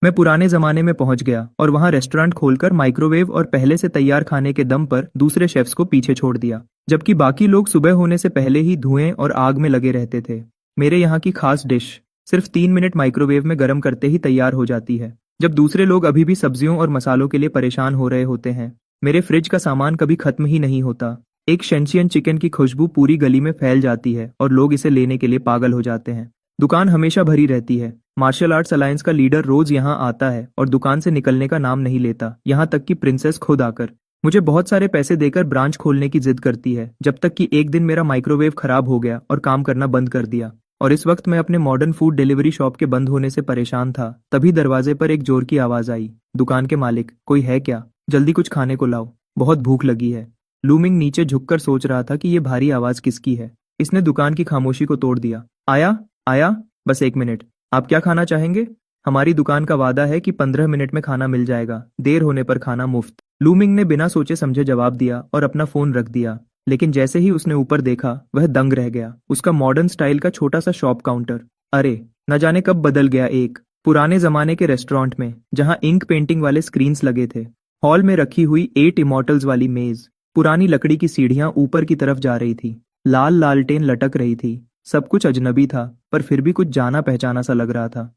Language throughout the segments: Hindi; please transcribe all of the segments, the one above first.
मैं पुराने जमाने में पहुंच गया और वहां रेस्टोरेंट खोलकर माइक्रोवेव और पहले से तैयार खाने के दम पर दूसरे शेफ्स को पीछे छोड़ दिया, जबकि बाकी लोग सुबह होने से पहले ही धुएं और आग में लगे रहते थे। मेरे यहाँ की खास डिश सिर्फ 3 मिनट माइक्रोवेव में गर्म करते ही तैयार हो जाती है, जब दूसरे लोग अभी भी सब्जियों और मसालों के लिए परेशान हो रहे होते हैं। मेरे फ्रिज का सामान कभी खत्म ही नहीं होता। एक शेंचियन चिकन की खुशबू पूरी गली में फैल जाती है और लोग इसे लेने के लिए पागल हो जाते हैं। दुकान हमेशा भरी रहती है। मार्शल आर्ट्स अलायंस का लीडर रोज यहाँ आता है और दुकान से निकलने का नाम नहीं लेता, यहाँ तक कि प्रिंसेस खुद आकर मुझे बहुत सारे पैसे देकर ब्रांच खोलने की जिद करती है, जब तक कि एक दिन मेरा माइक्रोवेव खराब हो गया और काम करना बंद कर दिया। और इस वक्त मैं अपने मॉडर्न फूड डिलीवरी शॉप के बंद होने से परेशान था, तभी दरवाजे पर एक जोर की आवाज आई। दुकान के मालिक, कोई है क्या? जल्दी कुछ खाने को लाओ, बहुत भूख लगी है। लूमिंग नीचे झुककर सोच रहा था कि ये भारी आवाज किसकी है। इसने दुकान की खामोशी को तोड़ दिया। आया आया, बस 1 मिनट। आप क्या खाना चाहेंगे? हमारी दुकान का वादा है कि 15 मिनट में खाना मिल जाएगा, देर होने पर खाना मुफ्त। लूमिंग ने बिना सोचे समझे जवाब दिया और अपना फोन रख दिया। लेकिन जैसे ही उसने ऊपर देखा, वह दंग रह गया। उसका मॉडर्न स्टाइल का छोटा सा शॉप काउंटर, अरे न जाने कब बदल गया एक पुराने जमाने के रेस्टोरेंट में, जहां इंक पेंटिंग वाले स्क्रीन्स लगे थे। हॉल में रखी हुई 8 इमॉर्टल्स वाली मेज, पुरानी लकड़ी की सीढ़ियां ऊपर की तरफ जा रही थी, लाल लालटेन लटक रही थी। सब कुछ अजनबी था, पर फिर भी कुछ जाना पहचाना सा लग रहा था।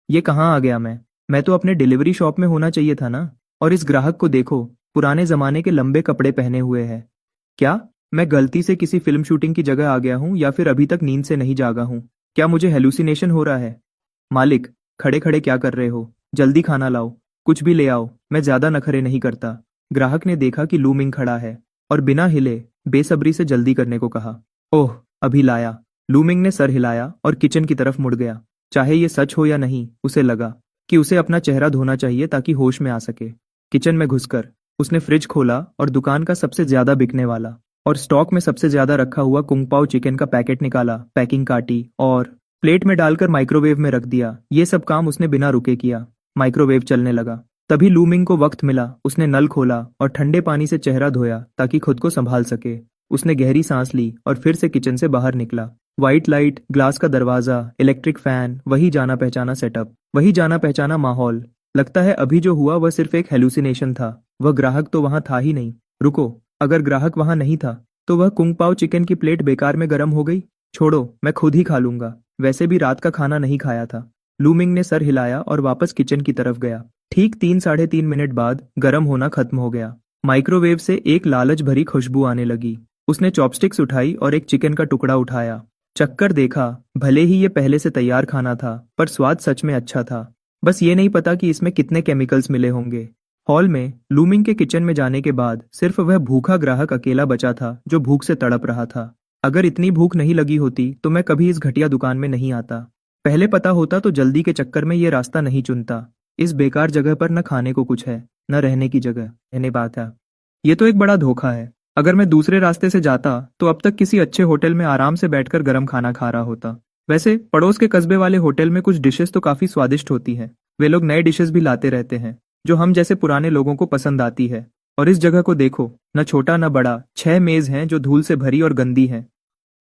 ये कहाँ आ गया मैं तो अपने डिलीवरी शॉप में होना चाहिए था ना। और इस ग्राहक को देखो, पुराने जमाने के लंबे कपड़े पहने हुए है। क्या मैं गलती से किसी फिल्म शूटिंग की जगह आ गया हूँ, या फिर अभी तक नींद से नहीं जागा हूँ? क्या मुझे हेलुसिनेशन हो रहा है? मालिक, खड़े खड़े क्या कर रहे हो? जल्दी खाना लाओ, कुछ भी ले आओ, मैं ज्यादा नखरे नहीं करता। ग्राहक ने देखा कि लूमिंग खड़ा है और बिना हिले बेसब्री से जल्दी करने को कहा। ओह, अभी लाया। लूमिंग ने सर हिलाया और किचन की तरफ मुड़ गया। चाहे ये सच हो या नहीं, उसे लगा कि उसे अपना चेहरा धोना चाहिए ताकि होश में आ सके। किचन में घुसकर उसने फ्रिज खोला और दुकान का सबसे ज्यादा बिकने वाला और स्टॉक में सबसे ज्यादा रखा हुआ कुंग पाओ चिकन का पैकेट निकाला, पैकिंग काटी और प्लेट में डालकर माइक्रोवेव में रख दिया। ये सब काम उसने बिना रुके किया। माइक्रोवेव चलने लगा। तभी लूमिंग को वक्त मिला। उसने नल खोला और ठंडे पानी से चेहरा धोया ताकि खुद को संभाल सके। उसने गहरी सांस ली और फिर से किचन से बाहर निकला। व्हाइट लाइट, ग्लास का दरवाजा, इलेक्ट्रिक फैन, वही जाना पहचाना सेटअप, वही जाना पहचाना माहौल। लगता है अभी जो हुआ वह सिर्फ एक हेलुसिनेशन था। वह ग्राहक तो वहां था ही नहीं। रुको, अगर ग्राहक वहां नहीं था तो वह कुंग पाओ चिकन की प्लेट बेकार में गर्म हो गई। छोड़ो, मैं खुद ही खा लूंगा, वैसे भी रात का खाना नहीं खाया था। लूमिंग ने सर हिलाया और वापस किचन की तरफ गया। ठीक 3 साढ़े 3 मिनट बाद गर्म होना खत्म हो गया। माइक्रोवेव से एक लालच भरी खुशबू आने लगी। उसने चॉपस्टिक्स उठाई और एक चिकन का टुकड़ा उठाया। चक्कर देखा। भले ही ये पहले से तैयार खाना था, पर स्वाद सच में अच्छा था। बस ये नहीं पता कि इसमें कितने केमिकल्स मिले होंगे। हॉल में लूमिंग के किचन में जाने के बाद सिर्फ वह भूखा ग्राहक अकेला बचा था जो भूख से तड़प रहा था। अगर इतनी भूख नहीं लगी होती तो मैं कभी इस घटिया दुकान में नहीं आता। पहले पता होता तो जल्दी के चक्कर में ये रास्ता नहीं चुनता। इस बेकार जगह पर न खाने को कुछ है, न रहने की जगह। रहने बात है। ये तो एक बड़ा धोखा है। अगर मैं दूसरे रास्ते से जाता तो अब तक किसी अच्छे होटल में आराम से बैठकर गर्म खाना खा रहा होता। वैसे पड़ोस के कस्बे वाले होटल में कुछ डिशेस तो काफी स्वादिष्ट होती हैं। वे लोग नए डिशेस भी लाते रहते हैं जो हम जैसे पुराने लोगों को पसंद आती है। और इस जगह को देखो, न छोटा न बड़ा, 6 मेज हैं जो धूल से भरी और गंदी हैं।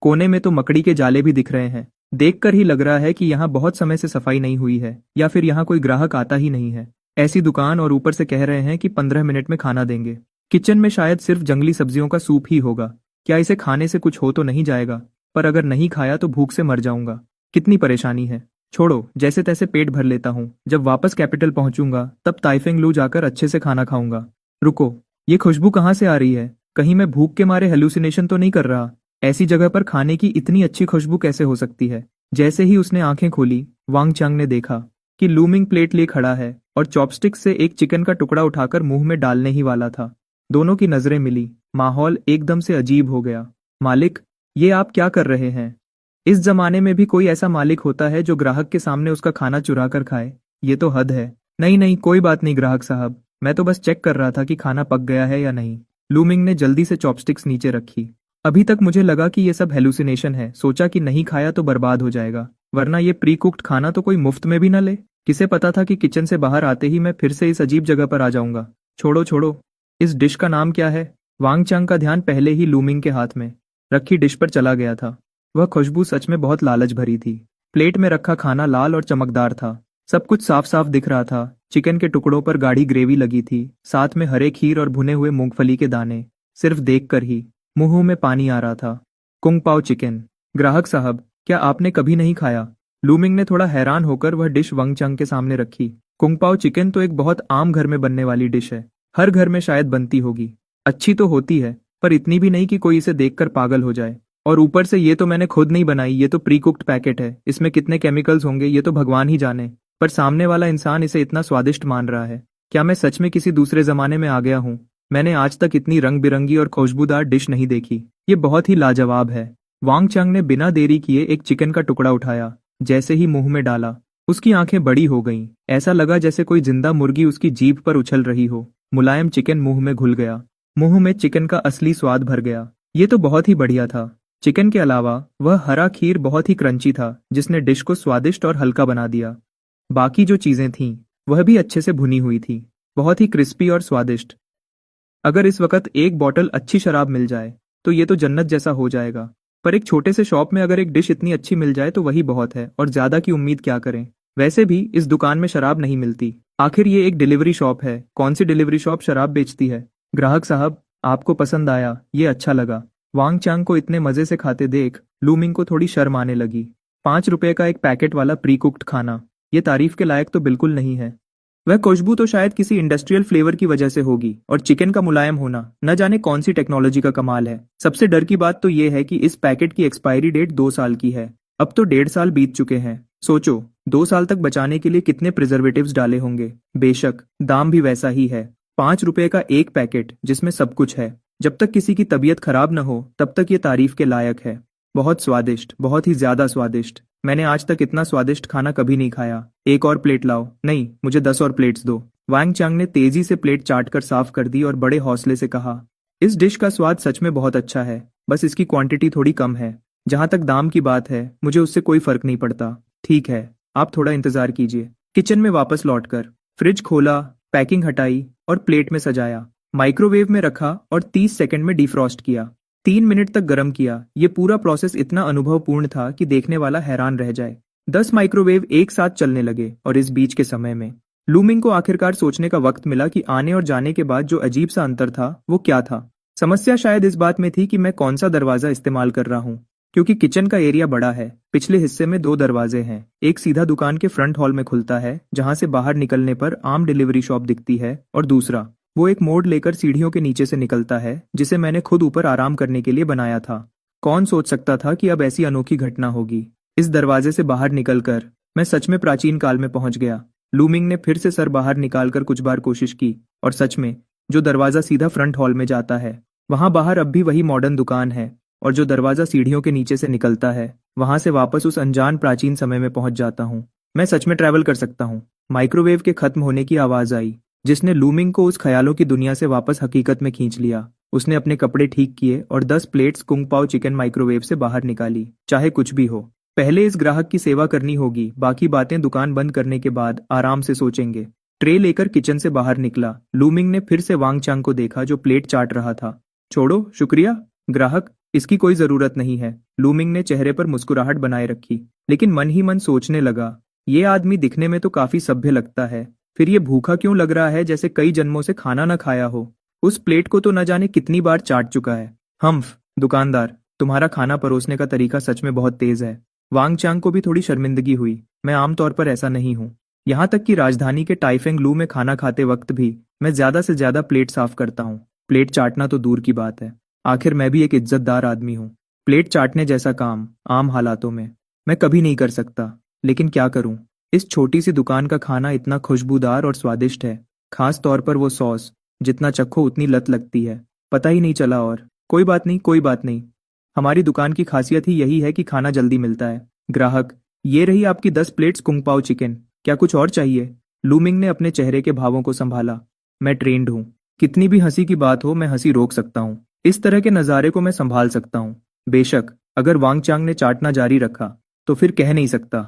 कोने में तो मकड़ी के जाले भी दिख रहे हैं। देखकर ही लग रहा है कि यहाँ बहुत समय से सफाई नहीं हुई है, या फिर यहाँ कोई ग्राहक आता ही नहीं है। ऐसी दुकान, और ऊपर से कह रहे हैं कि 15 मिनट में खाना देंगे। किचन में शायद सिर्फ जंगली सब्जियों का सूप ही होगा। क्या इसे खाने से कुछ हो तो नहीं जाएगा? पर अगर नहीं खाया तो भूख से मर जाऊंगा। कितनी परेशानी है। छोड़ो, जैसे तैसे पेट भर लेता हूँ। जब वापस कैपिटल पहुंचूंगा तब ताइफेंग लू जाकर अच्छे से खाना खाऊंगा। रुको, ये खुशबू कहाँ से आ रही है? कहीं मैं भूख के मारे हेलुसिनेशन तो नहीं कर रहा? ऐसी जगह पर खाने की इतनी अच्छी खुशबू कैसे हो सकती है? जैसे ही उसने आंखें खोली, वांग चांग ने देखा कि लूमिंग प्लेट लिए खड़ा है और चॉपस्टिक से एक चिकन का टुकड़ा उठाकर मुंह में डालने ही वाला था। दोनों की नजरें मिली। माहौल एकदम से अजीब हो गया। मालिक, ये आप क्या कर रहे हैं? इस जमाने में भी कोई ऐसा मालिक होता है जो ग्राहक के सामने उसका खाना चुरा कर खाए? ये तो हद है। नहीं नहीं, कोई बात नहीं ग्राहक साहब, मैं तो बस चेक कर रहा था कि खाना पक गया है या नहीं। लूमिंग ने जल्दी से चॉपस्टिक्स नीचे रखी। अभी तक मुझे लगा कि ये सब हेलुसिनेशन है। सोचा कि नहीं खाया तो बर्बाद हो जाएगा, वरना ये प्री कुक्ड खाना तो कोई मुफ्त में भी ना ले। किसे पता था कि किचन से बाहर आते ही मैं फिर से इस अजीब जगह पर आ जाऊंगा। छोड़ो छोड़ो, इस डिश का नाम क्या है? वांग चांग का ध्यान पहले ही लूमिंग के हाथ में रखी डिश पर चला गया था। वह खुशबू सच में बहुत लालच भरी थी। प्लेट में रखा खाना लाल और चमकदार था। सब कुछ साफ साफ दिख रहा था। चिकन के टुकड़ों पर गाढ़ी ग्रेवी लगी थी, साथ में हरे खीर और भुने हुए मूंगफली के दाने। सिर्फ देखकर ही मुंह में पानी आ रहा था। कुंग पाओ चिकन। ग्राहक साहब, क्या आपने कभी नहीं खाया? लूमिंग ने थोड़ा हैरान होकर वह डिश वंग चंग के सामने रखी। कुंग पाओ चिकन तो एक बहुत आम घर में बनने वाली डिश है। हर घर में शायद बनती होगी। अच्छी तो होती है, पर इतनी भी नहीं कि कोई इसे देखकर पागल हो जाए। और ऊपर से ये तो मैंने खुद नहीं बनाई, ये तो प्री कुक्ड पैकेट है। इसमें कितने केमिकल्स होंगे ये तो भगवान ही जाने। पर सामने वाला इंसान इसे इतना स्वादिष्ट मान रहा है। क्या मैं सच में किसी दूसरे जमाने में आ गया हूँ? मैंने आज तक इतनी रंग बिरंगी और खुशबूदार डिश नहीं देखी। ये बहुत ही लाजवाब है। वांग चंग ने बिना देरी किए एक चिकन का टुकड़ा उठाया। जैसे ही मुंह में डाला, उसकी आंखें बड़ी हो गईं। ऐसा लगा जैसे कोई जिंदा मुर्गी उसकी जीभ पर उछल रही हो। मुलायम चिकन मुंह में घुल गया। मुंह में चिकन का असली स्वाद भर गया। ये तो बहुत ही बढ़िया था। चिकन के अलावा वह हरा खीर बहुत ही क्रंची था, जिसने डिश को स्वादिष्ट और हल्का बना दिया। बाकी जो चीजें थीं, वह भी अच्छे से भुनी हुई थी, बहुत ही क्रिस्पी और स्वादिष्ट। अगर इस वक्त एक बॉटल अच्छी शराब मिल जाए तो ये तो जन्नत जैसा हो जाएगा। पर एक छोटे से शॉप में अगर एक डिश इतनी अच्छी मिल जाए तो वही बहुत है, और ज्यादा की उम्मीद क्या करें। वैसे भी इस दुकान में शराब नहीं मिलती। आखिर ये एक डिलीवरी शॉप है, कौन सी डिलीवरी शॉप शराब बेचती है? ग्राहक साहब, आपको पसंद आया, ये अच्छा लगा। वांग चांग को इतने मजे से खाते देख लूमिंग को थोड़ी शर्म आने लगी। 5 रुपए का एक पैकेट वाला प्री कुक्ड खाना, ये तारीफ के लायक तो बिल्कुल नहीं है। वह खुशबू तो शायद किसी इंडस्ट्रियल फ्लेवर की वजह से होगी, और चिकन का मुलायम होना न जाने कौन सी टेक्नोलॉजी का कमाल है। सबसे डर की बात तो यह है कि इस पैकेट की एक्सपायरी डेट 2 साल की है। अब तो 1.5 साल बीत चुके हैं। सोचो, 2 साल तक बचाने के लिए कितने प्रिजर्वेटिव्स डाले होंगे। बेशक दाम भी वैसा ही है, 5 रुपए का एक पैकेट जिसमें सब कुछ है। जब तक किसी की तबीयत खराब न हो तब तक ये तारीफ के लायक है। बहुत स्वादिष्ट, बहुत ही ज्यादा स्वादिष्ट। मैंने आज तक इतना स्वादिष्ट खाना कभी नहीं खाया। एक और प्लेट लाओ। नहीं, मुझे 10 और प्लेट्स दो। वांग चांग ने तेजी से प्लेट चाट कर साफ कर दी और बड़े हौसले से कहा, इस डिश का स्वाद सच में बहुत अच्छा है, बस इसकी क्वांटिटी थोड़ी कम है। जहां तक दाम की बात है, मुझे उससे कोई फर्क नहीं पड़ता। ठीक है, आप थोड़ा इंतजार कीजिए। किचन में वापस लौटकर फ्रिज खोला, पैकिंग हटाई और प्लेट में सजाया। माइक्रोवेव में रखा और 30 सेकंड में डिफ्रॉस्ट किया। 3 मिनट तक गर्म किया। ये पूरा प्रोसेस इतना अनुभवपूर्ण था कि देखने वाला हैरान रह जाए। 10 माइक्रोवेव एक साथ चलने लगे, और इस बीच के समय में लूमिंग को आखिरकार सोचने का वक्त मिला कि आने और जाने के बाद जो अजीब सा अंतर था वो क्या था। समस्या शायद इस बात में थी कि मैं कौन सा दरवाजा इस्तेमाल कर रहा हूँ। क्योंकि किचन का एरिया बड़ा है, पिछले हिस्से में 2 दरवाजे हैं। एक सीधा दुकान के फ्रंट हॉल में खुलता है, जहां से बाहर निकलने पर आम डिलीवरी शॉप दिखती है, और दूसरा वो एक मोड़ लेकर सीढ़ियों के नीचे से निकलता है, जिसे मैंने खुद ऊपर आराम करने के लिए बनाया था। कौन सोच सकता था कि अब ऐसी अनोखी घटना होगी। इस दरवाजे से बाहर निकलकर मैं सच में प्राचीन काल में पहुंच गया। लूमिंग ने फिर से सर बाहर निकालकर कुछ बार कोशिश की, और सच में जो दरवाजा सीधा फ्रंट हॉल में जाता है, वहां बाहर अब भी वही मॉडर्न दुकान है, और जो दरवाजा सीढ़ियों के नीचे से निकलता है, वहां से वापस उस अनजान प्राचीन समय में पहुंच जाता हूँ। मैं सच में ट्रैवल कर सकता हूँ। माइक्रोवेव के खत्म होने की आवाज आई, जिसने लूमिंग को उस ख्यालों की दुनिया से वापस हकीकत में खींच लिया। उसने अपने कपड़े ठीक किए और 10 प्लेट्स कुंग पाओ चिकन माइक्रोवेव से बाहर निकाली। चाहे कुछ भी हो, पहले इस ग्राहक की सेवा करनी होगी, बाकी बातें दुकान बंद करने के बाद आराम से सोचेंगे। ट्रे लेकर किचन से बाहर निकला। लूमिंग ने फिर से वांग चांग को देखा, जो प्लेट चाट रहा था। छोड़ो, शुक्रिया। ग्राहक, इसकी कोई जरूरत नहीं है। लूमिंग ने चेहरे पर मुस्कुराहट बनाए रखी, लेकिन मन ही मन सोचने लगा, ये आदमी दिखने में तो काफी सभ्य लगता है, फिर ये भूखा क्यों लग रहा है, जैसे कई जन्मों से खाना न खाया हो। उस प्लेट को तो न जाने कितनी बार चाट चुका है। हम्फ, दुकानदार, तुम्हारा खाना परोसने का तरीका सच में बहुत तेज है। वांग चांग को भी थोड़ी शर्मिंदगी हुई। मैं आमतौर पर ऐसा नहीं हूँ। यहाँ तक कि राजधानी के टाइफेंग लू में खाना खाते वक्त भी मैं ज्यादा से ज्यादा प्लेट साफ करता हूँ। प्लेट चाटना तो दूर की बात है, आखिर मैं भी एक इज्जतदार आदमी हूँ। प्लेट चाटने जैसा काम आम हालातों में मैं कभी नहीं कर सकता, लेकिन क्या करूँ। इस छोटी सी दुकान का खाना इतना खुशबूदार और स्वादिष्ट है, खास तौर पर वो सॉस, जितना चखो उतनी लत लगती है, पता ही नहीं चला। और कोई बात नहीं, कोई बात नहीं। हमारी दुकान की खासियत ही यही है कि खाना जल्दी मिलता है। ग्राहक, ये रही आपकी 10 प्लेट्स कुंग पाओ चिकन। क्या कुछ और चाहिए? लूमिंग ने अपने चेहरे के भावों को संभाला। मैं ट्रेंड हूँ, कितनी भी हंसी की बात हो मैं हंसी रोक सकता हूँ। इस तरह के नज़ारे को मैं संभाल सकता हूँ। बेशक अगर वांग चांग ने चाटना जारी रखा तो फिर कह नहीं सकता,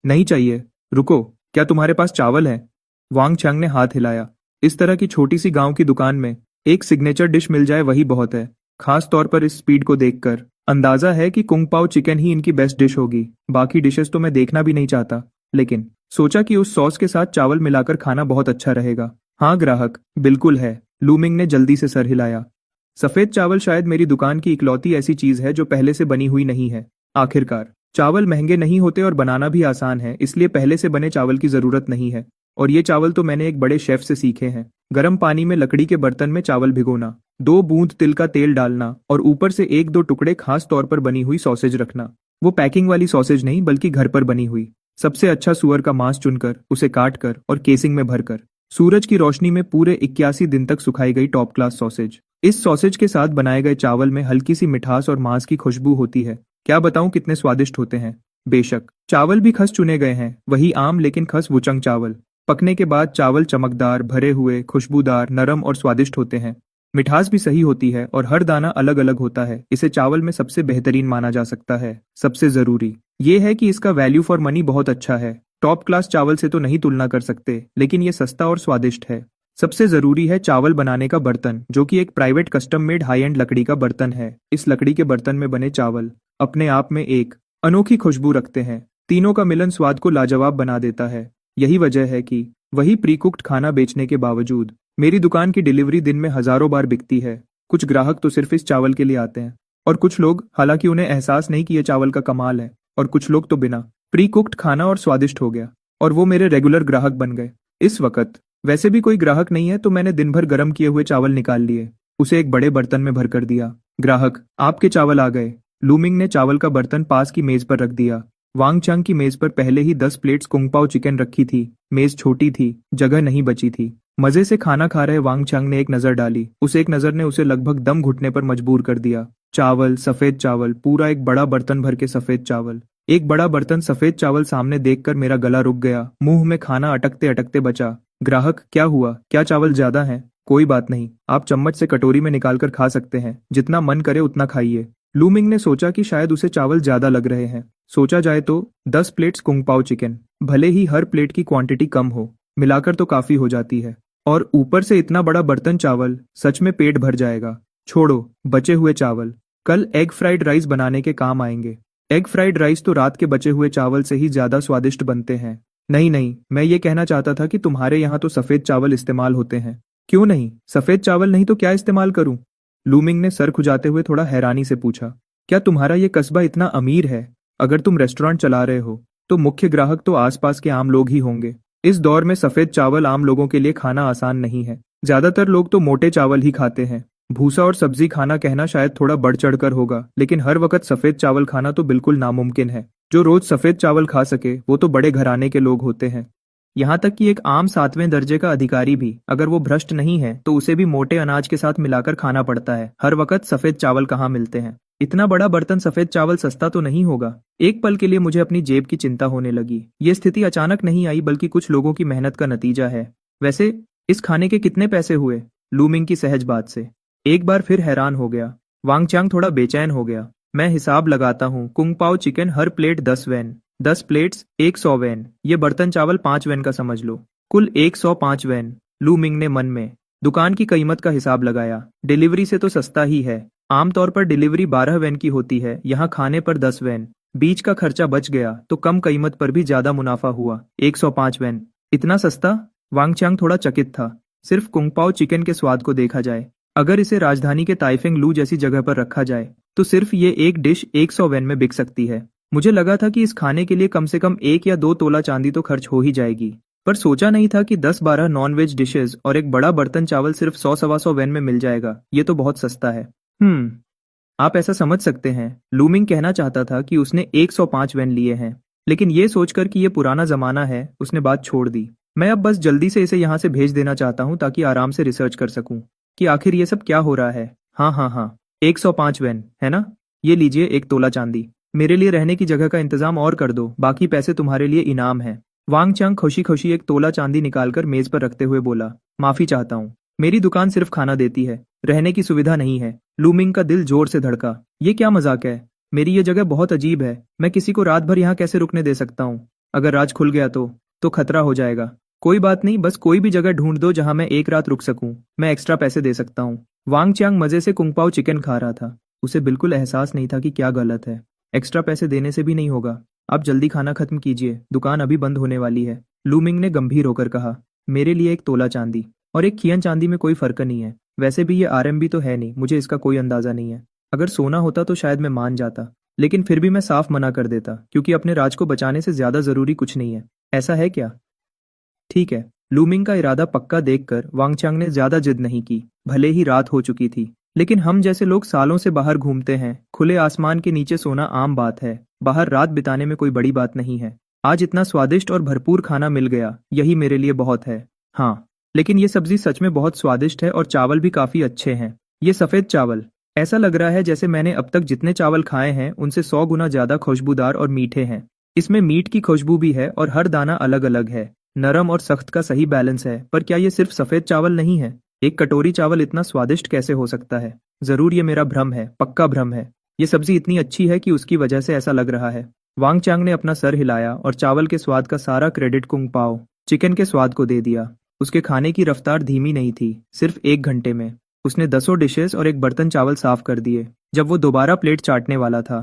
नहीं चाहिए। रुको, क्या तुम्हारे पास चावल है? वांग चांग ने हाथ हिलाया। इस तरह की छोटी सी गांव की दुकान में एक सिग्नेचर डिश मिल जाए वही बहुत है, खास तौर पर इस स्पीड को देखकर अंदाजा है कि कुंग पाओ चिकन ही इनकी बेस्ट डिश होगी। बाकी डिशेस तो मैं देखना भी नहीं चाहता, लेकिन सोचा कि उस सॉस के साथ चावल मिलाकर खाना बहुत अच्छा रहेगा। हाँ ग्राहक, बिल्कुल है। लूमिंग ने जल्दी से सर हिलाया। सफेद चावल शायद मेरी दुकान की इकलौती ऐसी चीज है जो पहले से बनी हुई नहीं है। आखिरकार चावल महंगे नहीं होते और बनाना भी आसान है, इसलिए पहले से बने चावल की जरूरत नहीं है। और ये चावल तो मैंने एक बड़े शेफ से सीखे हैं। गर्म पानी में लकड़ी के बर्तन में चावल भिगोना, 2 बूंद तिल का तेल डालना और ऊपर से 1-2 टुकड़े खास तौर पर बनी हुई सॉसेज रखना। वो पैकिंग वाली सॉसेज नहीं, बल्कि घर पर बनी हुई सबसे अच्छा सुअर का मांस चुनकर उसे काट कर और केसिंग में भरकर सूरज की रोशनी में पूरे 81 दिन तक सुखाई गई टॉप क्लास सॉसेज। इस सॉसेज के साथ बनाए गए चावल में हल्की सी मिठास और मांस की खुशबू होती है। क्या बताऊं कितने स्वादिष्ट होते हैं। बेशक चावल भी खस चुने गए हैं, वही आम लेकिन खस वुचंग चावल। पकने के बाद चावल चमकदार, भरे हुए, खुशबूदार, नरम और स्वादिष्ट होते हैं। मिठास भी सही होती है और हर दाना अलग अलग होता है। इसे चावल में सबसे बेहतरीन माना जा सकता है। सबसे जरूरी ये है कि इसका वैल्यू फॉर मनी बहुत अच्छा है। टॉप क्लास चावल से तो नहीं तुलना कर सकते, लेकिन ये सस्ता और स्वादिष्ट है। सबसे जरूरी है चावल बनाने का बर्तन, जो कि एक private custom made high and लकड़ी का बर्तन है। इस लकड़ी के बर्तन में बने चावल अपने आप में एक अनोखी खुशबू रखते हैं। तीनों का मिलन स्वाद को लाजवाब बना देता है। यही वजह है कि वही प्री कुक्ड खाना बेचने के बावजूद मेरी दुकान की डिलीवरी दिन में हजारों बार बिकती है। कुछ ग्राहक तो सिर्फ इस चावल के लिए आते हैं, और कुछ लोग, हालांकि उन्हें एहसास नहीं कि यह चावल का कमाल है, और कुछ लोग तो बिना प्री कुक्ड खाना और स्वादिष्ट हो गया और वो मेरे रेगुलर ग्राहक बन गए। इस वक्त वैसे भी कोई ग्राहक नहीं है, तो मैंने दिन भर गर्म किए हुए चावल निकाल लिए, उसे एक बड़े बर्तन में भर कर दिया। ग्राहक, आपके चावल आ गए। लूमिंग ने चावल का बर्तन पास की मेज पर रख दिया। वांग चांग की मेज पर पहले ही 10 प्लेट्स कुंग पाओ चिकन रखी थी। मेज छोटी थी, जगह नहीं बची थी। मजे से खाना खा रहे वांग चांग ने एक नजर डाली। उस एक नजर ने उसे लगभग दम घुटने पर मजबूर कर दिया। चावल, सफेद चावल, पूरा एक बड़ा बर्तन भर के सफेद चावल। एक बड़ा बर्तन सफेद चावल सामने देखकर मेरा गला रुक गया। मुंह में खाना अटकते अटकते बचा। ग्राहक, क्या हुआ? क्या चावल ज्यादा है? कोई बात नहीं, आप चम्मच से कटोरी में निकालकर खा सकते हैं। जितना मन करे उतना खाइए। लूमिंग ने सोचा कि शायद उसे चावल ज्यादा लग रहे हैं। सोचा जाए तो 10 प्लेट्स कुंग पाओ चिकन, भले ही हर प्लेट की क्वांटिटी कम हो, मिलाकर तो काफी हो जाती है। और ऊपर से इतना बड़ा बर्तन चावल, सच में पेट भर जाएगा। छोड़ो, बचे हुए चावल कल एग फ्राइड राइस बनाने के काम आएंगे। एग फ्राइड राइस तो रात के बचे हुए चावल से ही ज्यादा स्वादिष्ट बनते हैं। नहीं नहीं, मैं ये कहना चाहता था कि तुम्हारे यहाँ तो सफेद चावल इस्तेमाल होते हैं। क्यों नहीं? सफेद चावल नहीं तो क्या इस्तेमाल करूं? लूमिंग ने सर खुजाते हुए थोड़ा हैरानी से पूछा। क्या तुम्हारा ये कस्बा इतना अमीर है? अगर तुम रेस्टोरेंट चला रहे हो तो मुख्य ग्राहक तो आसपास के आम लोग ही होंगे। इस दौर में सफेद चावल आम लोगों के लिए खाना आसान नहीं है। ज्यादातर लोग तो मोटे चावल ही खाते हैं। भूसा और सब्जी खाना कहना शायद थोड़ा बढ़ चढ़कर होगा, लेकिन हर वक्त सफेद चावल खाना तो बिल्कुल नामुमकिन है। जो रोज सफेद चावल खा सके वो तो बड़े घराने के लोग होते हैं। यहाँ तक कि एक आम 7वें दर्जे का अधिकारी भी, अगर वो भ्रष्ट नहीं है, तो उसे भी मोटे अनाज के साथ मिलाकर खाना पड़ता है। हर वक्त सफेद चावल कहाँ मिलते हैं? इतना बड़ा बर्तन सफेद चावल सस्ता तो नहीं होगा। एक पल के लिए मुझे अपनी जेब की चिंता होने लगी। ये स्थिति अचानक नहीं आई, बल्कि कुछ लोगों की मेहनत का नतीजा है। वैसे इस खाने के कितने पैसे हुए? लूमिंग की सहज बात से एक बार फिर हैरान हो गया। वांग चांग थोड़ा बेचैन हो गया। मैं हिसाब लगाता हूँ। कुंग पाओ चिकन हर प्लेट 10 वैन, 10 प्लेट्स 100 वैन, ये बर्तन चावल 5 वैन का समझ लो, कुल 105 वैन। लूमिंग ने मन में दुकान की कीमत का हिसाब लगाया। डिलीवरी से तो सस्ता ही है। आमतौर पर डिलीवरी 12 वैन की होती है, यहाँ खाने पर 10 वैन। बीच का खर्चा बच गया तो कम कीमत पर भी ज्यादा मुनाफा हुआ। 105 वैन, इतना सस्ता? वांग चांग थोड़ा चकित था। सिर्फ कुंग पाओ चिकन के स्वाद को देखा जाए, अगर इसे राजधानी के ताइफिंग लू जैसी जगह पर रखा जाए, तो सिर्फ ये एक डिश 100 वैन में बिक सकती है। मुझे लगा था कि इस खाने के लिए कम से कम 1 या 2 तोला चांदी तो खर्च हो ही जाएगी, पर सोचा नहीं था कि 10-12 नॉनवेज डिशेज और एक बड़ा बर्तन चावल सिर्फ 100-125 वैन में मिल जाएगा। ये तो बहुत सस्ता है। आप ऐसा समझ सकते हैं। लूमिंग कहना चाहता था कि उसने 105 वैन लिए हैं, लेकिन ये सोचकर कि ये पुराना जमाना है, उसने बात छोड़ दी। मैं अब बस जल्दी से इसे यहाँ से भेज देना चाहता हूँ, ताकि आराम से रिसर्च कर सकूं कि आखिर ये सब क्या हो रहा है। हाँ, 105 वैन है ना? ये लीजिए 1 तोला चांदी। मेरे लिए रहने की जगह का इंतजाम और कर दो, बाकी पैसे तुम्हारे लिए इनाम है। वांग चांग खुशी खुशी 1 तोला चांदी निकालकर मेज पर रखते हुए बोला, माफी चाहता हूँ, मेरी दुकान सिर्फ खाना देती है, रहने की सुविधा नहीं है। लूमिंग का दिल जोर से धड़का। ये क्या मजाक है? मेरी ये जगह बहुत अजीब है। मैं किसी को रात भर यहाँ कैसे रुकने दे सकता हूँ? अगर राज खुल गया तो खतरा हो जाएगा। कोई बात नहीं, बस कोई भी जगह ढूंढ दो जहां मैं एक रात रुक सकूं। मैं एक्स्ट्रा पैसे दे सकता हूँ। वांग चांग मजे से कुंग पाओ चिकन खा रहा था। उसे बिल्कुल एहसास नहीं था कि क्या गलत है। एक्स्ट्रा पैसे देने से भी नहीं होगा। आप जल्दी खाना खत्म कीजिए, दुकान अभी बंद होने वाली है। लू मिंग ने गंभीर होकर कहा। मेरे लिए एक तोला चांदी और एक खियन चांदी में कोई फर्क नहीं है। वैसे भी ये आरएमबी तो है नहीं, मुझे इसका कोई अंदाजा नहीं है। अगर सोना होता तो शायद मैं मान जाता, लेकिन फिर भी मैं साफ मना कर देता, क्योंकि अपने राज को बचाने से ज्यादा जरूरी कुछ नहीं है। ऐसा है क्या? ठीक है। लूमिंग का इरादा पक्का देखकर वांगचांग ने ज्यादा जिद नहीं की। भले ही रात हो चुकी थी, लेकिन हम जैसे लोग सालों से बाहर घूमते हैं, खुले आसमान के नीचे सोना आम बात है। बाहर रात बिताने में कोई बड़ी बात नहीं है। आज इतना स्वादिष्ट और भरपूर खाना मिल गया, यही मेरे लिए बहुत है। हाँ, लेकिन ये सब्जी सच में बहुत स्वादिष्ट है और चावल भी काफी अच्छे हैं। ये सफेद चावल, ऐसा लग रहा है जैसे मैंने अब तक जितने चावल खाए हैं उनसे 100 गुना ज्यादा खुशबूदार और मीठे हैं। इसमें मीट की खुशबू भी है और हर दाना अलग अलग है। नरम और सख्त का सही बैलेंस है। पर क्या ये सिर्फ सफेद चावल नहीं है? एक कटोरी चावल इतना स्वादिष्ट कैसे हो सकता है? जरूर ये मेरा भ्रम है, पक्का भ्रम है। ये सब्जी इतनी अच्छी है कि उसकी वजह से ऐसा लग रहा है। वांग चांग ने अपना सर हिलाया और चावल के स्वाद का सारा क्रेडिट कुंग पाओ चिकन के स्वाद को दे दिया। उसके खाने की रफ्तार धीमी नहीं थी। सिर्फ 1 घंटे में उसने 10 डिशेस और एक बर्तन चावल साफ कर दिए। जब वो दोबारा प्लेट चाटने वाला था,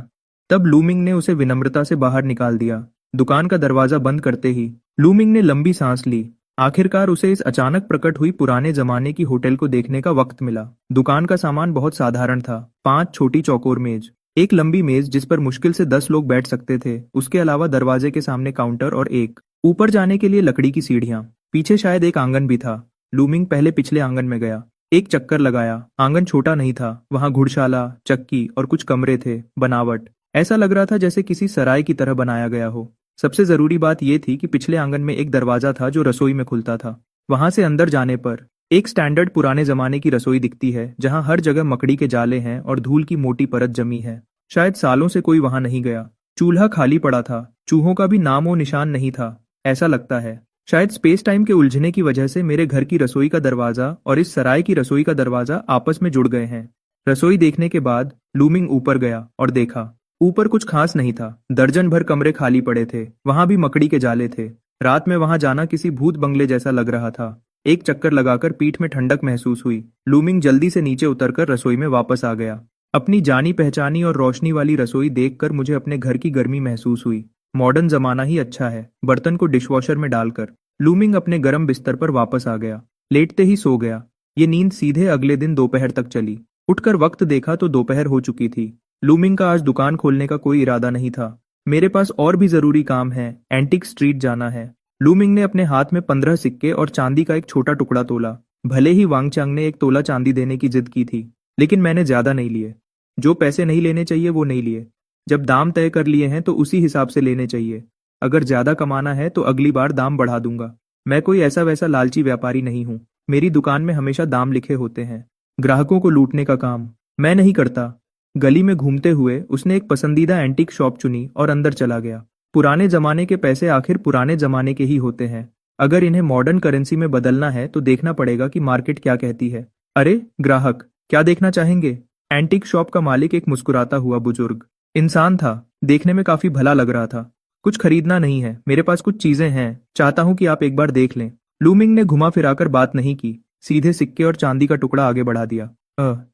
तब लूमिंग ने उसे विनम्रता से बाहर निकाल दिया। दुकान का दरवाजा बंद करते ही लूमिंग ने लंबी सांस ली। आखिरकार उसे इस अचानक प्रकट हुई पुराने जमाने की होटल को देखने का वक्त मिला। दुकान का सामान बहुत साधारण था। 5 छोटी चौकोर मेज, एक लंबी मेज जिस पर मुश्किल से 10 लोग बैठ सकते थे, उसके अलावा दरवाजे के सामने काउंटर और एक ऊपर जाने के लिए लकड़ी की सीढ़ियां। पीछे शायद एक आंगन भी था। लूमिंग पहले पिछले आंगन में गया, एक चक्कर लगाया। आंगन छोटा नहीं था, वहां घुड़शाला, चक्की और कुछ कमरे थे। बनावट ऐसा लग रहा था जैसे किसी सराय की तरह बनाया गया हो। सबसे जरूरी बात यह थी कि पिछले आंगन में एक दरवाजा था जो रसोई में खुलता था। वहां से अंदर जाने पर एक स्टैंडर्ड पुराने जमाने की रसोई दिखती है, जहां हर जगह मकड़ी के जाले हैं और धूल की मोटी परत जमी है। शायद सालों से कोई वहां नहीं गया। चूल्हा खाली पड़ा था, चूहों का भी नामो निशान नहीं था। ऐसा लगता है शायद स्पेस टाइम के उलझने की वजह से मेरे घर की रसोई का दरवाजा और इस सराय की रसोई का दरवाजा आपस में जुड़ गए हैं। रसोई देखने के बाद लूमिंग ऊपर गया और देखा। ऊपर कुछ खास नहीं था। दर्जन भर कमरे खाली पड़े थे, वहां भी मकड़ी के जाले थे। रात में वहां जाना किसी भूत बंगले जैसा लग रहा था। एक चक्कर लगाकर पीठ में ठंडक महसूस हुई। लूमिंग जल्दी से नीचे उतरकर रसोई में वापस आ गया। अपनी जानी पहचानी और रोशनी वाली रसोई देखकर मुझे अपने घर की गर्मी महसूस हुई। मॉडर्न जमाना ही अच्छा है। बर्तन को डिशवॉशर में डालकर लूमिंग अपने गर्म बिस्तर पर वापस आ गया। लेटते ही सो गया। ये नींद सीधे अगले दिन दोपहर तक चली। उठकर वक्त देखा तो दोपहर हो चुकी थी। लूमिंग का आज दुकान खोलने का कोई इरादा नहीं था। मेरे पास और भी जरूरी काम है। एंटिक स्ट्रीट जाना है। लूमिंग ने अपने हाथ में 15 सिक्के और चांदी का एक छोटा टुकड़ा तोला। भले ही वांगचांग ने एक तोला चांदी देने की जिद की थी, लेकिन मैंने ज्यादा नहीं लिए। जो पैसे नहीं लेने चाहिए वो नहीं लिए। जब दाम तय कर लिए हैं तो उसी हिसाब से लेने चाहिए। अगर ज्यादा कमाना है तो अगली बार दाम बढ़ा दूंगा। मैं कोई ऐसा वैसा लालची व्यापारी नहीं हूं। मेरी दुकान में हमेशा दाम लिखे होते हैं। ग्राहकों को लूटने का काम मैं नहीं करता। गली में घूमते हुए उसने एक पसंदीदा एंटीक शॉप चुनी और अंदर चला गया। पुराने जमाने के पैसे आखिर पुराने जमाने के ही होते हैं। अगर इन्हें मॉडर्न करेंसी में बदलना है तो देखना पड़ेगा कि मार्केट क्या कहती है। अरे ग्राहक, क्या देखना चाहेंगे? एंटीक शॉप का मालिक एक मुस्कुराता हुआ बुजुर्ग इंसान था। देखने में काफी भला लग रहा था। कुछ खरीदना नहीं है, मेरे पास कुछ चीजें हैं, चाहता हूं कि आप एक बार देख लें। लूमिंग ने घुमा फिराकर बात नहीं की, सीधे सिक्के और चांदी का टुकड़ा आगे बढ़ा दिया।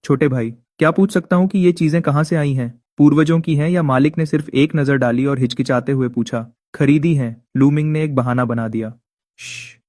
छोटे भाई, क्या पूछ सकता हूँ कि ये चीजें कहाँ से आई हैं? पूर्वजों की हैं या मालिक ने सिर्फ एक नजर डाली और हिचकिचाते हुए पूछा। खरीदी हैं, लूमिंग ने एक बहाना बना दिया।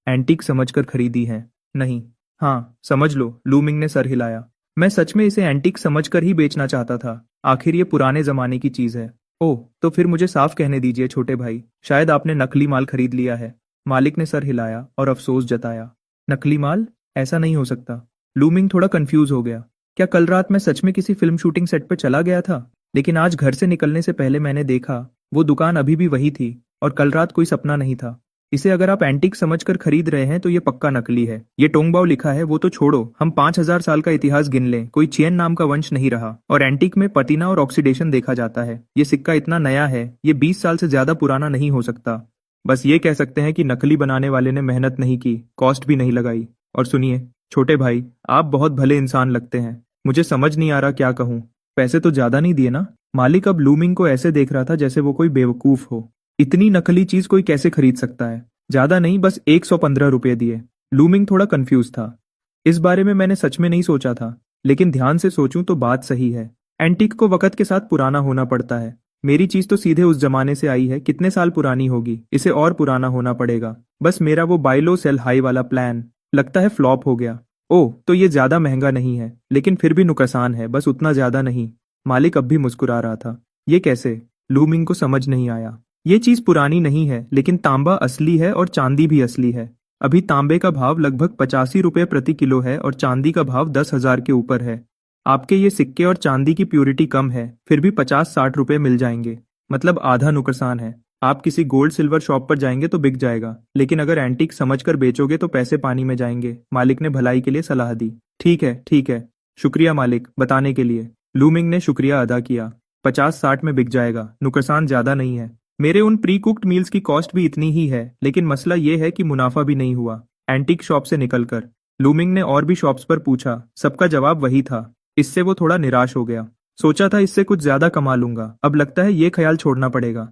एंटीक समझकर खरीदी हैं? नहीं। हाँ, समझ लो, लूमिंग ने सर हिलाया। मैं सच में इसे एंटीक समझकर ही बेचना चाहता था। आखिर ये पुराने जमाने की चीज है। ओह, तो फिर मुझे साफ कहने दीजिए छोटे भाई, शायद आपने नकली माल खरीद लिया है। मालिक ने सर हिलाया और अफसोस जताया। नकली माल? ऐसा नहीं हो सकता। लूमिंग थोड़ा कंफ्यूज हो गया। क्या कल रात मैं सच में किसी फिल्म शूटिंग सेट पर चला गया था? लेकिन आज घर से निकलने से पहले मैंने देखा वो दुकान अभी भी वही थी और कल रात कोई सपना नहीं था। इसे अगर आप एंटीक समझकर खरीद रहे हैं तो ये पक्का नकली है। ये टोंगबाओ लिखा है वो तो छोड़ो, हम 5000 साल का इतिहास गिन लें, कोई चियन नाम का वंश नहीं रहा। और एंटीक में पतीना और ऑक्सीडेशन देखा जाता है। ये सिक्का इतना नया है, ये 20 साल से ज्यादा पुराना नहीं हो सकता। बस ये कह सकते हैं कि नकली बनाने वाले ने मेहनत नहीं की, कॉस्ट भी नहीं लगाई। और सुनिए छोटे भाई, आप बहुत भले इंसान लगते हैं। मुझे समझ नहीं आ रहा क्या कहूँ। पैसे तो ज्यादा नहीं दिए ना? मालिक अब लूमिंग को ऐसे देख रहा था जैसे वो कोई बेवकूफ हो। इतनी नकली चीज कोई कैसे खरीद सकता है? ज्यादा नहीं, बस 115 रुपये दिए। लूमिंग थोड़ा कंफ्यूज था। इस बारे में मैंने सच में नहीं सोचा था, लेकिन ध्यान से सोचूं तो बात सही है। एंटीक को वक्त के साथ पुराना होना पड़ता है। मेरी चीज तो सीधे उस जमाने से आई है, कितने साल पुरानी होगी, इसे और पुराना होना पड़ेगा। बस मेरा वो बाय लो सेल हाई वाला प्लान लगता है फ्लॉप हो गया। ओह, तो ये ज्यादा महंगा नहीं है, लेकिन फिर भी नुकसान है, बस उतना ज्यादा नहीं। मालिक अब भी मुस्कुरा रहा था। ये कैसे? लूमिंग को समझ नहीं आया। ये चीज पुरानी नहीं है, लेकिन तांबा असली है और चांदी भी असली है। अभी तांबे का भाव लगभग 85 रुपए प्रति किलो है और चांदी का भाव 10,000 के ऊपर है। आपके ये सिक्के और चांदी की प्योरिटी कम है, फिर भी 50-60 रुपए मिल जाएंगे। मतलब आधा नुकसान है। आप किसी गोल्ड सिल्वर शॉप पर जाएंगे तो बिक जाएगा, लेकिन अगर एंटीक समझकर बेचोगे तो पैसे पानी में जाएंगे। मालिक ने भलाई के लिए सलाह दी। ठीक है, ठीक है। शुक्रिया मालिक, बताने के लिए। लूमिंग ने शुक्रिया अदा किया। 50-60 में बिक जाएगा, नुकसान ज्यादा नहीं है। मेरे उन प्री कुक्ड मील्स की कॉस्ट भी इतनी ही है, लेकिन मसला ये है कि मुनाफा भी नहीं हुआ एंटीक शॉप से निकलकर। लूमिंग ने और भी शॉप्स पर पूछा, सबका जवाब वही था। इससे वो थोड़ा निराश हो गया। सोचा था इससे कुछ ज्यादा कमा लूंगा, अब लगता है ये ख्याल छोड़ना पड़ेगा।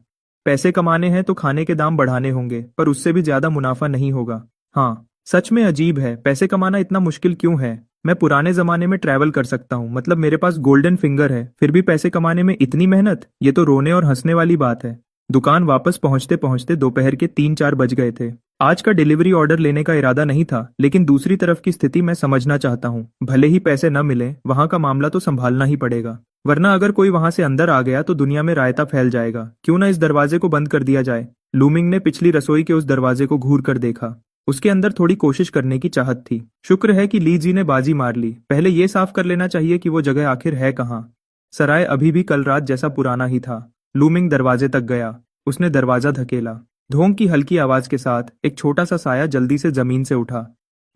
पैसे कमाने हैं तो खाने के दाम बढ़ाने होंगे, पर उससे भी ज्यादा मुनाफा नहीं होगा। हाँ, सच में अजीब है, पैसे कमाना इतना मुश्किल क्यों है? मैं पुराने जमाने में ट्रैवल कर सकता हूँ, मतलब मेरे पास गोल्डन फिंगर है, फिर भी पैसे कमाने में इतनी मेहनत, ये तो रोने और हंसने वाली बात है। दुकान वापस पहुंचते पहुंचते दोपहर के 3-4 बज गए थे। आज का डिलीवरी ऑर्डर लेने का इरादा नहीं था, लेकिन दूसरी तरफ की स्थिति मैं समझना चाहता हूँ। भले ही पैसे न मिले, वहां का मामला तो संभालना ही पड़ेगा, वरना अगर कोई वहां से अंदर आ गया तो दुनिया में रायता फैल जाएगा। क्यों ना इस दरवाजे को बंद कर दिया जाए? लूमिंग ने पिछली रसोई के उस दरवाजे को घूर कर देखा। उसके अंदर थोड़ी कोशिश करने की चाहत थी। शुक्र है कि ली जी ने बाजी मार ली। पहले ये साफ कर लेना चाहिए कि वो जगह आखिर है कहाँ। सराय अभी भी कल रात जैसा पुराना ही था। लूमिंग दरवाजे तक गया। उसने दरवाजा धकेला। धोंग की हल्की आवाज के साथ एक छोटा सा साया जल्दी से जमीन से उठा।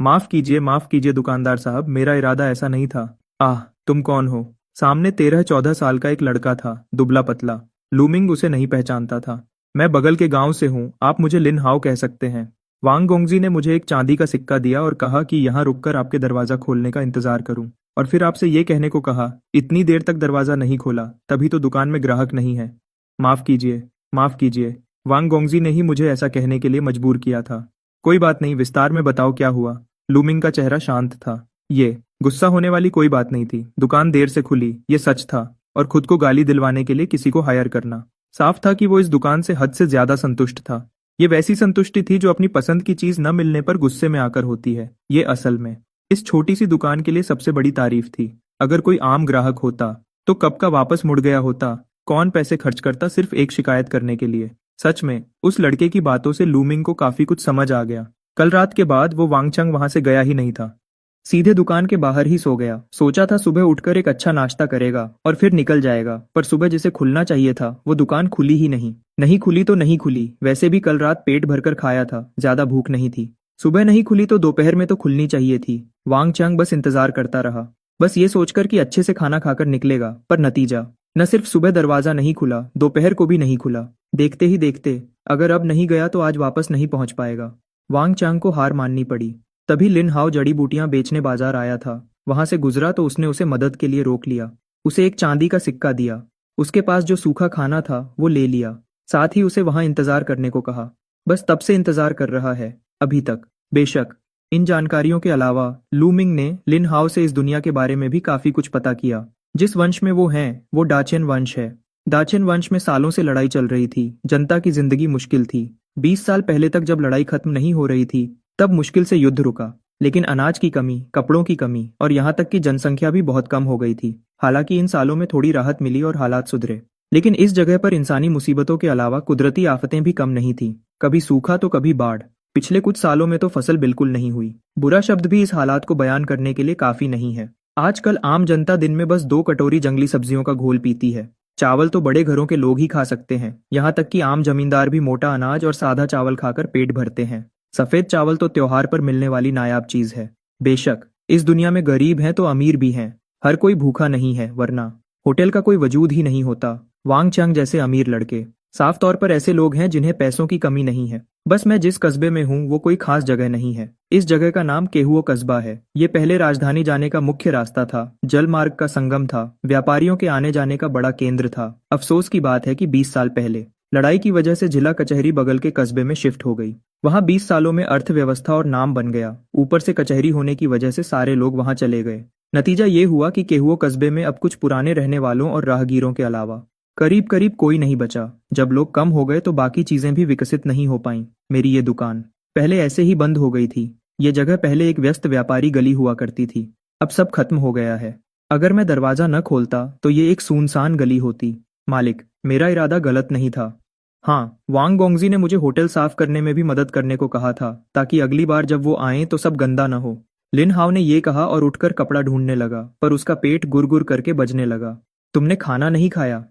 माफ कीजिए दुकानदार साहब, मेरा इरादा ऐसा नहीं था। आह, तुम कौन हो? सामने 13-14 साल का एक लड़का था, दुबला पतला। लूमिंग उसे नहीं पहचानता था। मैं बगल के गांव से हूँ, आप मुझे लिन हाओ कह सकते हैं। वांग गोंगजी ने मुझे एक चांदी का सिक्का दिया और कहा कि यहाँ रुककर आपके दरवाजा खोलने का इंतजार करूं, और फिर आपसे ये कहने को कहा। इतनी देर तक दरवाजा नहीं खोला, तभी तो दुकान में ग्राहक नहीं है। माफ कीजिए, माफ कीजिए। वांग गोंगजी ने ही मुझे ऐसा कहने के लिए मजबूर किया था। कोई बात नहीं, विस्तार में बताओ क्या हुआ। लूमिंग का चेहरा शांत था। ये गुस्सा होने वाली कोई बात नहीं थी। दुकान देर से खुली, ये सच था, और खुद को गाली दिलवाने के लिए किसी को हायर करना। साफ था कि वो इस दुकान से हद से ज्यादा संतुष्ट था। ये वैसी संतुष्टि थी जो अपनी पसंद की चीज न मिलने पर गुस्से में आकर होती है। ये असल में इस छोटी सी दुकान के लिए सबसे बड़ी तारीफ थी। अगर कोई आम ग्राहक होता तो कब का वापस मुड़ गया होता। कौन पैसे खर्च करता सिर्फ एक शिकायत करने के लिए? सच में उस लड़के की बातों से लूमिंग को काफी कुछ समझ आ गया। कल रात के बाद वो वांगचंग वहां से गया ही नहीं था। सीधे दुकान के बाहर ही सो गया। सोचा था सुबह उठकर एक अच्छा नाश्ता करेगा और फिर निकल जाएगा, पर सुबह जिसे खुलना चाहिए था वो दुकान खुली ही नहीं। नहीं खुली तो नहीं खुली, वैसे भी कल रात पेट भरकर खाया था, ज्यादा भूख नहीं थी। सुबह नहीं खुली तो दोपहर में तो खुलनी चाहिए थी। वांगचंग बस इंतजार करता रहा, बस ये सोचकर कि अच्छे से खाना खाकर निकलेगा, पर नतीजा न सिर्फ सुबह दरवाजा नहीं खुला, दोपहर को भी नहीं खुला। देखते ही देखते अगर अब नहीं गया तो आज वापस नहीं पहुंच पाएगा। वांगचांग को हार माननी पड़ी। तभी लिन हाओ जड़ी बूटियां बेचने बाजार आया था। वहां से गुजरा तो उसने उसे मदद के लिए रोक लिया। उसे एक चांदी का सिक्का दिया। उसके पास जो सूखा खाना था वो ले लिया। साथ ही उसे वहां इंतजार करने को कहा। बस तब से इंतजार कर रहा है, अभी तक। बेशक इन जानकारियों के अलावा लूमिंग ने लिन हाओ से इस दुनिया के बारे में भी काफी कुछ पता किया। जिस वंश में वो हैं वो डाचेन वंश है। डाचेन वंश में सालों से लड़ाई चल रही थी। जनता की जिंदगी मुश्किल थी। 20 साल पहले तक जब लड़ाई खत्म नहीं हो रही थी तब मुश्किल से युद्ध रुका, लेकिन अनाज की कमी, कपड़ों की कमी और यहाँ तक कि जनसंख्या भी बहुत कम हो गई थी। हालांकि इन सालों में थोड़ी राहत मिली और हालात सुधरे, लेकिन इस जगह पर इंसानी मुसीबतों के अलावा कुदरती आफतें भी कम नहीं थी। कभी सूखा तो कभी बाढ़। पिछले कुछ सालों में तो फसल बिल्कुल नहीं हुई। बुरा शब्द भी इस हालात को बयान करने के लिए काफी नहीं है। आजकल आम जनता दिन में बस 2 कटोरी जंगली सब्जियों का घोल पीती है। चावल तो बड़े घरों के लोग ही खा सकते हैं, यहाँ तक कि आम जमींदार भी मोटा अनाज और सादा चावल खाकर पेट भरते हैं। सफेद चावल तो त्योहार पर मिलने वाली नायाब चीज है। बेशक इस दुनिया में गरीब हैं तो अमीर भी हैं। हर कोई भूखा नहीं है, वरना होटल का कोई वजूद ही नहीं होता। वांगचंग जैसे अमीर लड़के साफ तौर पर ऐसे लोग हैं जिन्हें पैसों की कमी नहीं है। बस मैं जिस कस्बे में हूँ वो कोई खास जगह नहीं है। इस जगह का नाम केहुओ कस्बा है। ये पहले राजधानी जाने का मुख्य रास्ता था, जल मार्ग का संगम था, व्यापारियों के आने जाने का बड़ा केंद्र था। अफसोस की बात है कि 20 साल पहले लड़ाई की वजह से जिला कचहरी बगल के कस्बे में शिफ्ट हो गई। वहां 20 सालों में अर्थव्यवस्था और नाम बन गया। ऊपर से कचहरी होने की वजह से सारे लोग वहां चले गए। नतीजा ये हुआ कि केहुओ कस्बे में अब कुछ पुराने रहने वालों और राहगीरों के अलावा करीब करीब कोई नहीं बचा। जब लोग कम हो गए तो बाकी चीजें भी विकसित नहीं हो पाईं। मेरी ये दुकान पहले ऐसे ही बंद हो गई थी। ये जगह पहले एक व्यस्त व्यापारी गली हुआ करती थी। अब सब खत्म हो गया है। अगर मैं दरवाजा न खोलता तो ये एक सुनसान गली होती। मालिक, मेरा इरादा गलत नहीं था। हाँ, वांग गोंगजी ने मुझे होटल साफ करने में भी मदद करने को कहा था, ताकि अगली बार जब वो आए तो सब गंदा न हो। लिन हाव ने ये कहा और उठकर कपड़ा ढूंढने लगा, पर उसका पेट गुरगुर करके बजने लगा। तुमने खाना नहीं खाया?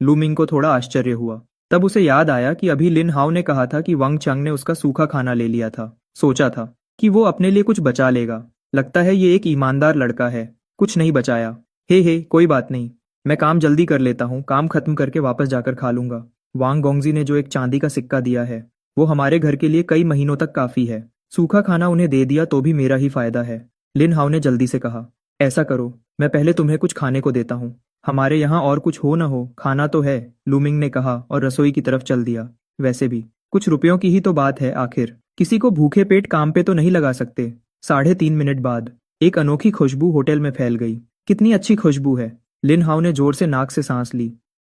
लूमिंग को थोड़ा आश्चर्य हुआ। तब उसे याद आया कि अभी लिन हाव ने कहा था कि वांग चांग ने उसका सूखा खाना ले लिया था। सोचा था कि वो अपने लिए कुछ बचा लेगा। लगता है ये एक ईमानदार लड़का है। कुछ नहीं बचाया। हे कोई बात नहीं। मैं काम जल्दी कर लेता हूँ, काम खत्म करके वापस जाकर खा लूंगा। वांग गोंगजी ने जो एक चांदी का सिक्का दिया है वो हमारे घर के लिए कई महीनों तक काफी है। सूखा खाना उन्हें दे दिया तो भी मेरा ही फायदा है। लिन हाव ने जल्दी से कहा, ऐसा करो, मैं पहले तुम्हें कुछ खाने को देता हूँ। हमारे यहाँ और कुछ हो न हो, खाना तो है, लूमिंग ने कहा और रसोई की तरफ चल दिया। वैसे भी कुछ रुपयों की ही तो बात है आखिर, किसी को भूखे पेट काम पे तो नहीं लगा सकते। 3.5 मिनट बाद एक अनोखी खुशबू होटल में फैल गई। कितनी अच्छी खुशबू है। लिन हाव ने जोर से नाक से सांस ली,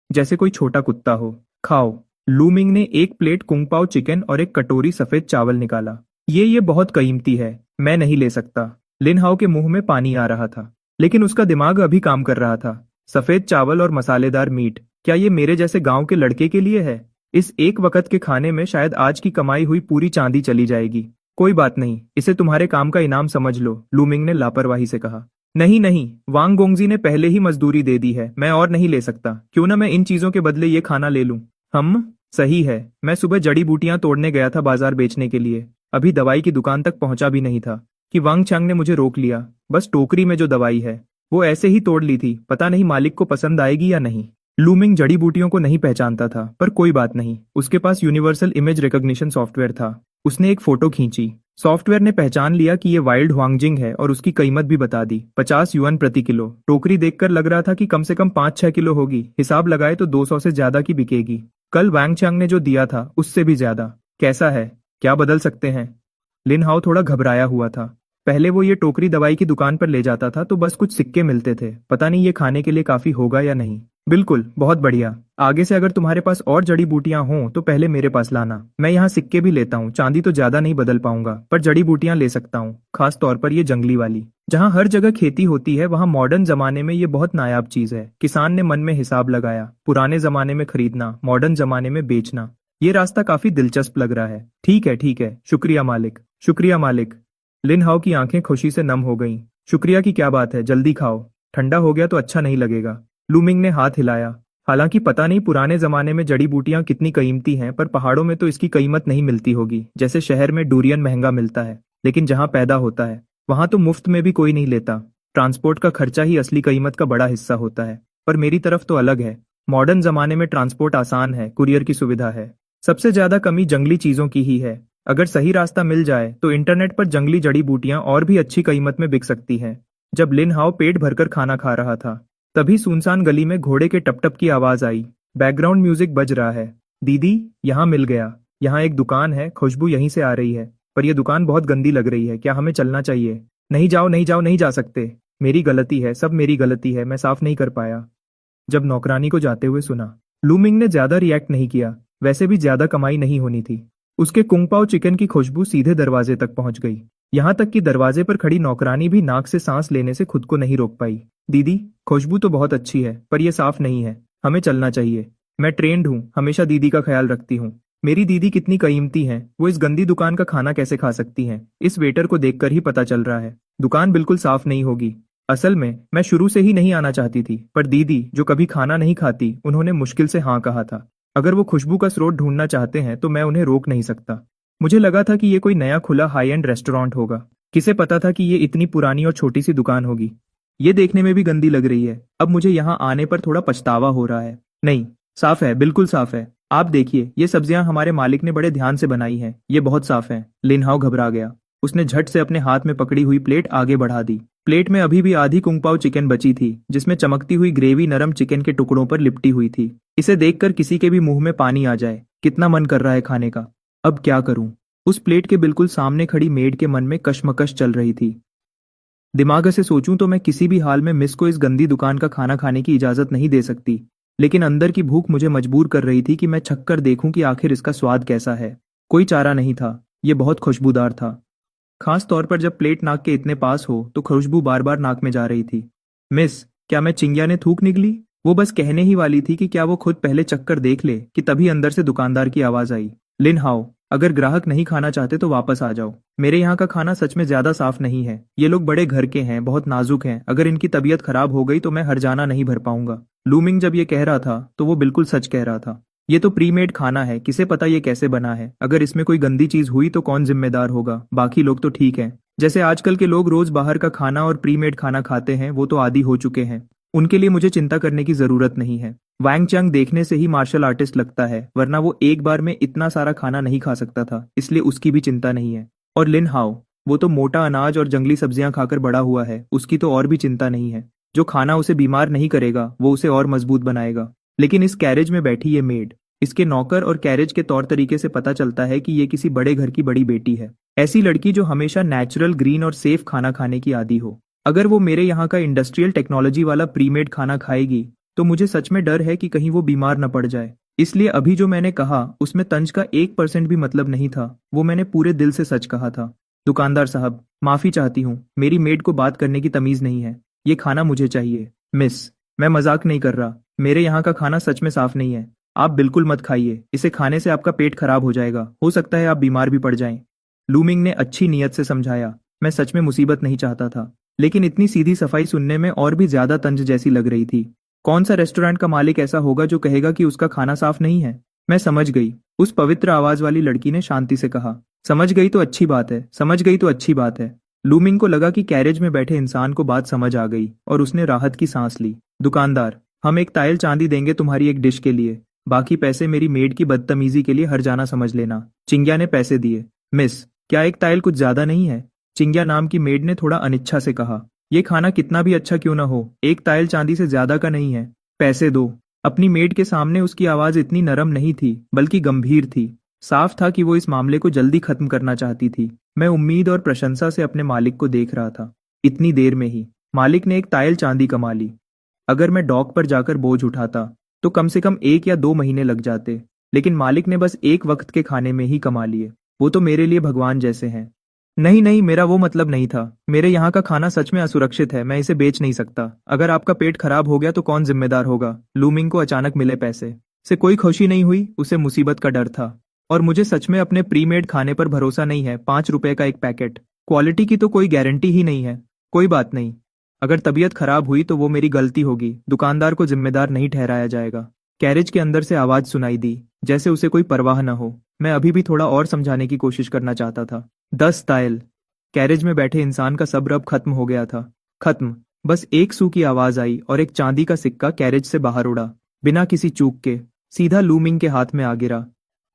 जैसे कोई छोटा कुत्ता हो। खाओ। लूमिंग ने एक प्लेट कुंग पाओ चिकन और एक कटोरी सफेद चावल निकाला। ये बहुत कीमती है, मैं नहीं ले सकता। लिन हाव के मुंह में पानी आ रहा था, लेकिन उसका दिमाग अभी काम कर रहा था। सफेद चावल और मसालेदार मीट, क्या ये मेरे जैसे गांव के लड़के के लिए है? इस एक वक्त के खाने में शायद आज की कमाई हुई पूरी चांदी चली जाएगी। कोई बात नहीं, इसे तुम्हारे काम का इनाम समझ लो, लूमिंग ने लापरवाही से कहा। नहीं, वांग गोंगजी ने पहले ही मजदूरी दे दी है, मैं और नहीं ले सकता। क्यों ना मैं इन चीजों के बदले ये खाना ले लूं? सही है, मैं सुबह जड़ी बूटियां तोड़ने गया था बाजार बेचने के लिए। अभी दवाई की दुकान तक पहुंचा भी नहीं था कि वांग चांग ने मुझे रोक लिया। बस टोकरी में जो दवाई है वो ऐसे ही तोड़ ली थी, पता नहीं मालिक को पसंद आएगी या नहीं। लूमिंग जड़ी बूटियों को नहीं पहचानता था, पर कोई बात नहीं, उसके पास यूनिवर्सल इमेज रिकॉग्निशन सॉफ्टवेयर था। उसने एक फोटो खींची। सॉफ्टवेयर ने पहचान लिया कि ये वाइल्ड हुआंगजिंग है और उसकी कीमत भी बता दी, 50 युआन प्रति किलो। टोकरी देखकर लग रहा था कि कम से कम 5-6 किलो होगी। हिसाब लगाए तो 200 से ज्यादा की बिकेगी। कल वांग चांग ने जो दिया था उससे भी ज्यादा। कैसा है, क्या बदल सकते हैं? लिन हाओ थोड़ा घबराया हुआ था। पहले वो ये टोकरी दवाई की दुकान पर ले जाता था तो बस कुछ सिक्के मिलते थे, पता नहीं ये खाने के लिए काफी होगा या नहीं। बिल्कुल, बहुत बढ़िया। आगे से अगर तुम्हारे पास और जड़ी बूटियां हों तो पहले मेरे पास लाना। मैं यहाँ सिक्के भी लेता हूँ, चांदी तो ज्यादा नहीं बदल पाऊंगा, पर जड़ी बूटियां ले सकता हूँ, खास तौर पर ये जंगली वाली। जहाँ हर जगह खेती होती है वहाँ मॉडर्न जमाने में ये बहुत नायाब चीज है। किसान ने मन में हिसाब लगाया, पुराने जमाने में खरीदना, मॉडर्न जमाने में बेचना। ये रास्ता काफी दिलचस्प लग रहा है। ठीक है, शुक्रिया मालिक, शुक्रिया मालिक। लिन हाओ की आंखें खुशी से नम हो गईं। शुक्रिया की क्या बात है, जल्दी खाओ, ठंडा हो गया तो अच्छा नहीं लगेगा। लूमिंग ने हाथ हिलाया। हालांकि पता नहीं पुराने जमाने में जड़ी बूटियां कितनी कीमती हैं, पर पहाड़ों में तो इसकी कीमत नहीं मिलती होगी। जैसे शहर में डूरियन महंगा मिलता है, लेकिन जहां पैदा होता है वहां तो मुफ्त में भी कोई नहीं लेता। ट्रांसपोर्ट का खर्चा ही असली कीमत का बड़ा हिस्सा होता है। पर मेरी तरफ तो अलग है। मॉडर्न जमाने में ट्रांसपोर्ट आसान है, कुरियर की सुविधा है। सबसे ज्यादा कमी जंगली चीजों की ही है। अगर सही रास्ता मिल जाए तो इंटरनेट पर जंगली जड़ी बूटियां और भी अच्छी कीमत में बिक सकती हैं। जब लिन हाओ पेट भरकर खाना खा रहा था तभी सुनसान गली में घोड़े के टपटप की आवाज आई। बैकग्राउंड म्यूजिक बज रहा है। दीदी, यहाँ मिल गया। यहाँ एक दुकान है, खुशबू यहीं से आ रही है, पर यह दुकान बहुत गंदी लग रही है। क्या हमें चलना चाहिए? नहीं जाओ, नहीं जा सकते। मेरी गलती है, सब मेरी गलती है, मैं साफ नहीं कर पाया। जब नौकरानी को जाते हुए सुना, लूमिंग ने ज्यादा रिएक्ट नहीं किया। वैसे भी ज्यादा कमाई नहीं होनी थी। उसके कुंगपाओ चिकन की खुशबू सीधे दरवाजे तक पहुंच गई। यहाँ तक कि दरवाजे पर खड़ी नौकरानी भी नाक से सांस लेने से खुद को नहीं रोक पाई। दीदी, खुशबू तो बहुत अच्छी है, पर यह साफ नहीं है, हमें चलना चाहिए। मैं ट्रेंड हूँ, हमेशा दीदी का ख्याल रखती हूँ। मेरी दीदी कितनी कीमती हैं, वो इस गंदी दुकान का खाना कैसे खा सकती हैं? इस वेटर को देखकर ही पता चल रहा है, दुकान बिल्कुल साफ नहीं होगी। असल में मैं शुरू से ही नहीं आना चाहती थी, पर दीदी जो कभी खाना नहीं खाती, उन्होंने मुश्किल से हाँ कहा था। अगर वो खुशबू का स्रोत ढूंढना चाहते हैं तो मैं उन्हें रोक नहीं सकता। मुझे लगा था कि ये कोई नया खुला हाई एंड रेस्टोरेंट होगा। किसे पता था कि ये इतनी पुरानी और छोटी सी दुकान होगी। ये देखने में भी गंदी लग रही है। अब मुझे यहाँ आने पर थोड़ा पछतावा हो रहा है। नहीं, साफ है, बिल्कुल साफ है। आप देखिए, ये सब्जियां हमारे मालिक ने बड़े ध्यान से बनाई हैं, ये बहुत साफ है। लिन हाओ घबरा गया। उसने झट से अपने हाथ में पकड़ी हुई प्लेट आगे बढ़ा दी। प्लेट में अभी भी आधी कुंगपाओ चिकन बची थी, जिसमें चमकती हुई ग्रेवी नरम चिकन के टुकड़ों पर लिपटी हुई थी। इसे देखकर किसी के भी मुंह में पानी आ जाए। कितना मन कर रहा है खाने का। अब क्या करूं? उस प्लेट के बिल्कुल सामने खड़ी मेड के मन में कशमकश चल रही थी। दिमाग से सोचूं तो मैं किसी भी हाल में मिस को इस गंदी दुकान का खाना खाने की इजाजत नहीं दे सकती। लेकिन अंदर की भूख मुझे मजबूर कर रही थी कि मैं छक कर देखूं कि आखिर इसका स्वाद कैसा है। कोई चारा नहीं था, ये बहुत खुशबूदार था। खास तौर पर जब प्लेट नाक के इतने पास हो तो खुशबू बार बार नाक में जा रही थी। मिस, क्या मैं चिंग्या ने थूक निकली? वो बस कहने ही वाली थी कि क्या वो खुद पहले चक्कर देख ले कि तभी अंदर से दुकानदार की आवाज आई। लिन हाओ, अगर ग्राहक नहीं खाना चाहते तो वापस आ जाओ। मेरे यहाँ का खाना सच में ज्यादा साफ नहीं है। ये लोग बड़े घर के हैं, बहुत नाजुक हैं। अगर इनकी तबीयत खराब हो गई तो मैं हर्जाना नहीं भर पाऊंगा। लूमिंग जब ये कह रहा था तो वो बिल्कुल सच कह रहा था। ये तो प्री मेड खाना है, किसे पता ये कैसे बना है। अगर इसमें कोई गंदी चीज हुई तो कौन जिम्मेदार होगा? बाकी लोग तो ठीक हैं। जैसे आजकल के लोग रोज बाहर का खाना और प्री मेड खाना खाते हैं, वो तो आदी हो चुके हैं। उनके लिए मुझे चिंता करने की जरूरत नहीं है। वैंग चंग देखने से ही मार्शल आर्टिस्ट लगता है, वरना वो एक बार में इतना सारा खाना नहीं खा सकता था, इसलिए उसकी भी चिंता नहीं है। और लिन हाओ, वो तो मोटा अनाज और जंगली सब्जियां खाकर बड़ा हुआ है, उसकी तो और भी चिंता नहीं है। जो खाना उसे बीमार नहीं करेगा वो उसे और मजबूत बनाएगा। लेकिन इस कैरेज में बैठी ये मेड, इसके नौकर और कैरेज के तौर तरीके से पता चलता है कि ये किसी बड़े घर की बड़ी बेटी है। ऐसी लड़की जो हमेशा नेचुरल, ग्रीन और सेफ खाना खाने की आदी हो। अगर वो मेरे यहाँ का इंडस्ट्रियल टेक्नोलॉजी वाला प्रीमेड खाना खाएगी तो मुझे सच में डर है कि कहीं वो बीमार न पड़ जाए। इसलिए अभी जो मैंने कहा उसमें तंज का 1% भी मतलब नहीं था, वो मैंने पूरे दिल से सच कहा था। दुकानदार साहब, माफी चाहती हूँ, मेरी मेड को बात करने की तमीज नहीं है। ये खाना मुझे चाहिए। मिस, मैं मजाक नहीं कर रहा, मेरे यहाँ का खाना सच में साफ नहीं है। आप बिल्कुल मत खाइए, इसे खाने से आपका पेट खराब हो जाएगा, हो सकता है आप बीमार भी पड़ जाएं। लूमिंग ने अच्छी नीयत से समझाया। मैं सच में मुसीबत नहीं चाहता था, लेकिन इतनी सीधी सफाई सुनने में और भी ज्यादा तंज जैसी लग रही थी। कौन सा रेस्टोरेंट का मालिक ऐसा होगा जो कहेगा कि उसका खाना साफ नहीं है? मैं समझ गई, उस पवित्र आवाज वाली लड़की ने शांति से कहा। समझ गई तो अच्छी बात है, समझ गई तो अच्छी बात है। लूमिंग को लगा कि कैरेज में बैठे इंसान को बात समझ आ गई और उसने राहत की सांस ली। दुकानदार, हम एक ताइल चांदी देंगे तुम्हारी एक डिश के लिए, बाकी पैसे मेरी मेड की बदतमीजी के लिए हर्जाना समझ लेना। चिंग्या ने पैसे दिए। मिस, क्या एक ताइल कुछ ज्यादा नहीं है? चिंग्या नाम की मेड ने थोड़ा अनिच्छा से कहा। ये खाना कितना भी अच्छा क्यों ना हो, एक ताइल चांदी से ज्यादा का नहीं है। पैसे दो। अपनी मेड के सामने उसकी आवाज इतनी नरम नहीं थी, बल्कि गंभीर थी। साफ था कि वो इस मामले को जल्दी खत्म करना चाहती थी। मैं उम्मीद और प्रशंसा से अपने मालिक को देख रहा था। इतनी देर में ही मालिक ने एक ताइल चांदी कमा ली। अगर मैं डॉक पर जाकर बोझ उठाता तो कम से कम 1 या 2 महीने लग जाते, लेकिन मालिक ने बस एक वक्त के खाने में ही कमा लिए। वो तो मेरे लिए भगवान जैसे हैं। नहीं नहीं, मेरा वो मतलब नहीं था। मेरे यहाँ का खाना सच में असुरक्षित है, मैं इसे बेच नहीं सकता। अगर आपका पेट खराब हो गया तो कौन जिम्मेदार होगा? लूमिंग को अचानक मिले पैसे से कोई खुशी नहीं हुई, उसे मुसीबत का डर था। और मुझे सच में अपने प्रीमेड खाने पर भरोसा नहीं है। 5 रुपए का एक पैकेट, क्वालिटी की तो कोई गारंटी ही नहीं है। कोई बात नहीं, अगर तबीयत खराब हुई तो वो मेरी गलती होगी, दुकानदार को जिम्मेदार नहीं ठहराया जाएगा। कैरेज के अंदर से आवाज सुनाई दी, जैसे उसे कोई परवाह न हो। मैं अभी भी थोड़ा और समझाने की कोशिश करना चाहता था। 10 तायल। कैरेज में बैठे इंसान का सब्र अब खत्म हो गया था। खत्म। बस एक सू की आवाज आई और एक चांदी का सिक्का कैरेज से बाहर उड़ा, बिना किसी चूक के सीधा लूमिंग के हाथ में आ गिरा।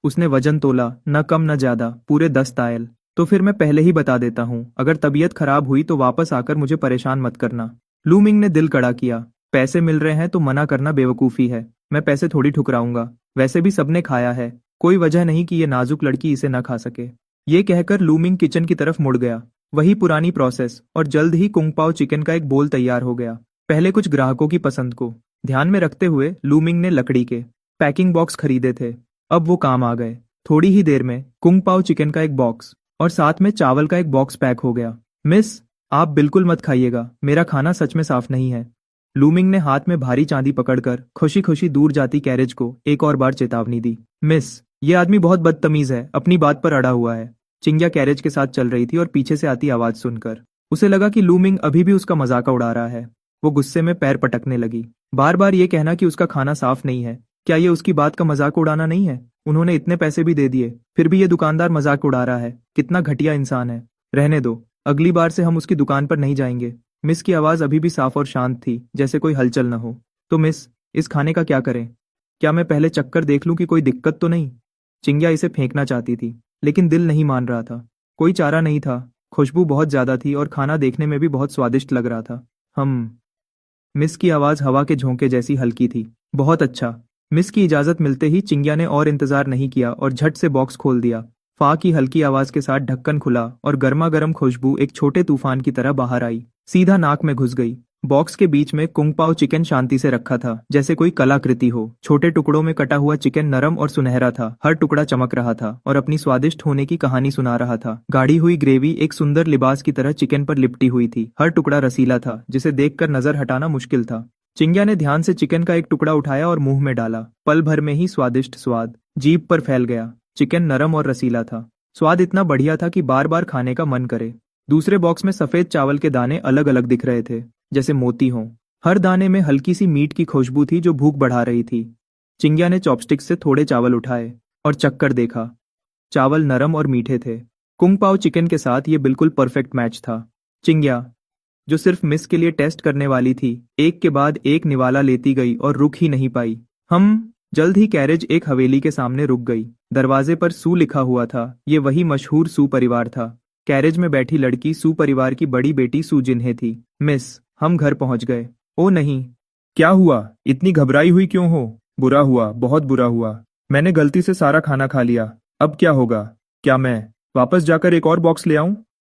उसने वजन तोला, न कम न ज्यादा, पूरे 10 तायल। तो फिर मैं पहले ही बता देता हूँ, अगर तबीयत खराब हुई तो वापस आकर मुझे परेशान मत करना। लूमिंग ने दिल कड़ा किया। पैसे मिल रहे हैं तो मना करना बेवकूफी है। मैं पैसे थोड़ी ठुकराऊंगा, वैसे भी सबने खाया है, कोई वजह नहीं कि ये नाजुक लड़की इसे न खा सके। ये कहकर लूमिंग किचन की तरफ मुड़ गया। वही पुरानी प्रोसेस, और जल्द ही कुंग पाओ चिकन का एक बोल तैयार हो गया। पहले कुछ ग्राहकों की पसंद को ध्यान में रखते हुए लूमिंग ने लकड़ी के पैकिंग बॉक्स खरीदे थे। अब वो काम आ गए। थोड़ी ही देर में कुंग पाओ चिकन का एक बॉक्स और साथ में चावल का एक बॉक्स पैक हो गया। मिस, आप बिल्कुल मत खाइएगा, मेरा खाना सच में साफ नहीं है। लूमिंग ने हाथ में भारी चांदी पकड़कर खुशी खुशी दूर जाती कैरेज को एक और बार चेतावनी दी। मिस, ये आदमी बहुत बदतमीज है, अपनी बात पर अड़ा हुआ है। चिंग्या कैरेज के साथ चल रही थी और पीछे से आती आवाज सुनकर उसे लगा कि लूमिंग अभी भी उसका मजाक उड़ा रहा है। वो गुस्से में पैर पटकने लगी। बार बार ये कहना कि उसका खाना साफ नहीं है, क्या ये उसकी बात का मजाक उड़ाना नहीं है? उन्होंने इतने पैसे भी दे दिए, फिर भी ये दुकानदार मजाक उड़ा रहा है। कितना घटिया इंसान है। रहने दो, अगली बार से हम उसकी दुकान पर नहीं जाएंगे। मिस की आवाज अभी भी साफ और शांत थी, जैसे कोई हलचल न हो। तो मिस, इस खाने का क्या करें? क्या मैं पहले चक्कर देख लूं कि कोई दिक्कत तो नहीं? चिंग्या इसे फेंकना चाहती थी, लेकिन दिल नहीं मान रहा था। कोई चारा नहीं था। खुशबू बहुत ज्यादा थी और खाना देखने में भी बहुत स्वादिष्ट लग रहा था। मिस की आवाज हवा के झोंके जैसी हल्की थी। बहुत अच्छा। मिस की इजाजत मिलते ही चिंग्या ने और इंतजार नहीं किया और झट से बॉक्स खोल दिया। फा की हल्की आवाज के साथ ढक्कन खुला और गर्मा गर्म खुशबू एक छोटे तूफान की तरह बाहर आई, सीधा नाक में घुस गई। बॉक्स के बीच में कुंग पाओ चिकन शांति से रखा था, जैसे कोई कलाकृति हो। छोटे टुकड़ों में कटा हुआ चिकन नरम और सुनहरा था, हर टुकड़ा चमक रहा था और अपनी स्वादिष्ट होने की कहानी सुना रहा था। गाढ़ी हुई ग्रेवी एक सुंदर लिबास की तरह चिकन पर लिपटी हुई थी। हर टुकड़ा रसीला था, जिसे देखकर नजर हटाना मुश्किल था। चिंग्या ने ध्यान से चिकन का एक टुकड़ा उठाया और मुंह में डाला। पल भर में ही स्वादिष्ट स्वाद जीभ पर फैल गया। चिकन नरम और रसीला था। स्वाद इतना बढ़िया था कि बार बार खाने का मन करे। दूसरे बॉक्स में सफेद चावल के दाने अलग अलग दिख रहे थे, जैसे मोती हों। हर दाने में हल्की सी मीट की खुशबू थी जो भूख बढ़ा रही थी। चिंग्या ने चॉपस्टिक से थोड़े चावल उठाए और चखकर देखा। चावल नरम और मीठे थे। कुंग पाओ चिकन के साथ ये बिल्कुल परफेक्ट मैच था। चिंग्या, जो सिर्फ मिस के लिए टेस्ट करने वाली थी, एक के बाद एक निवाला लेती गई और रुक ही नहीं पाई। जल्द ही कैरेज एक हवेली के सामने रुक गई। दरवाजे पर सू लिखा हुआ था। ये वही मशहूर सू परिवार था। कैरेज में बैठी लड़की सू परिवार की बड़ी बेटी सू जिन्हे थी। मिस, हम घर पहुंच गए। ओ नहीं। क्या हुआ? इतनी घबराई हुई क्यों हो? बुरा हुआ, बहुत बुरा हुआ। मैंने गलती से सारा खाना खा लिया। अब क्या होगा? क्या मैं वापस जाकर एक और बॉक्स ले आऊं?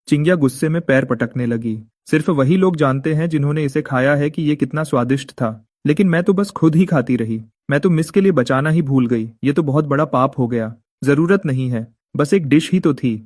चिंग्या गुस्से में पैर पटकने लगी। सिर्फ वही लोग जानते हैं जिन्होंने इसे खाया है कि ये कितना स्वादिष्ट था। लेकिन मैं तो बस खुद ही खाती रही। मैं तो मिस के लिए बचाना ही भूल गई। ये तो बहुत बड़ा पाप हो गया। जरूरत नहीं है, बस एक डिश ही तो थी।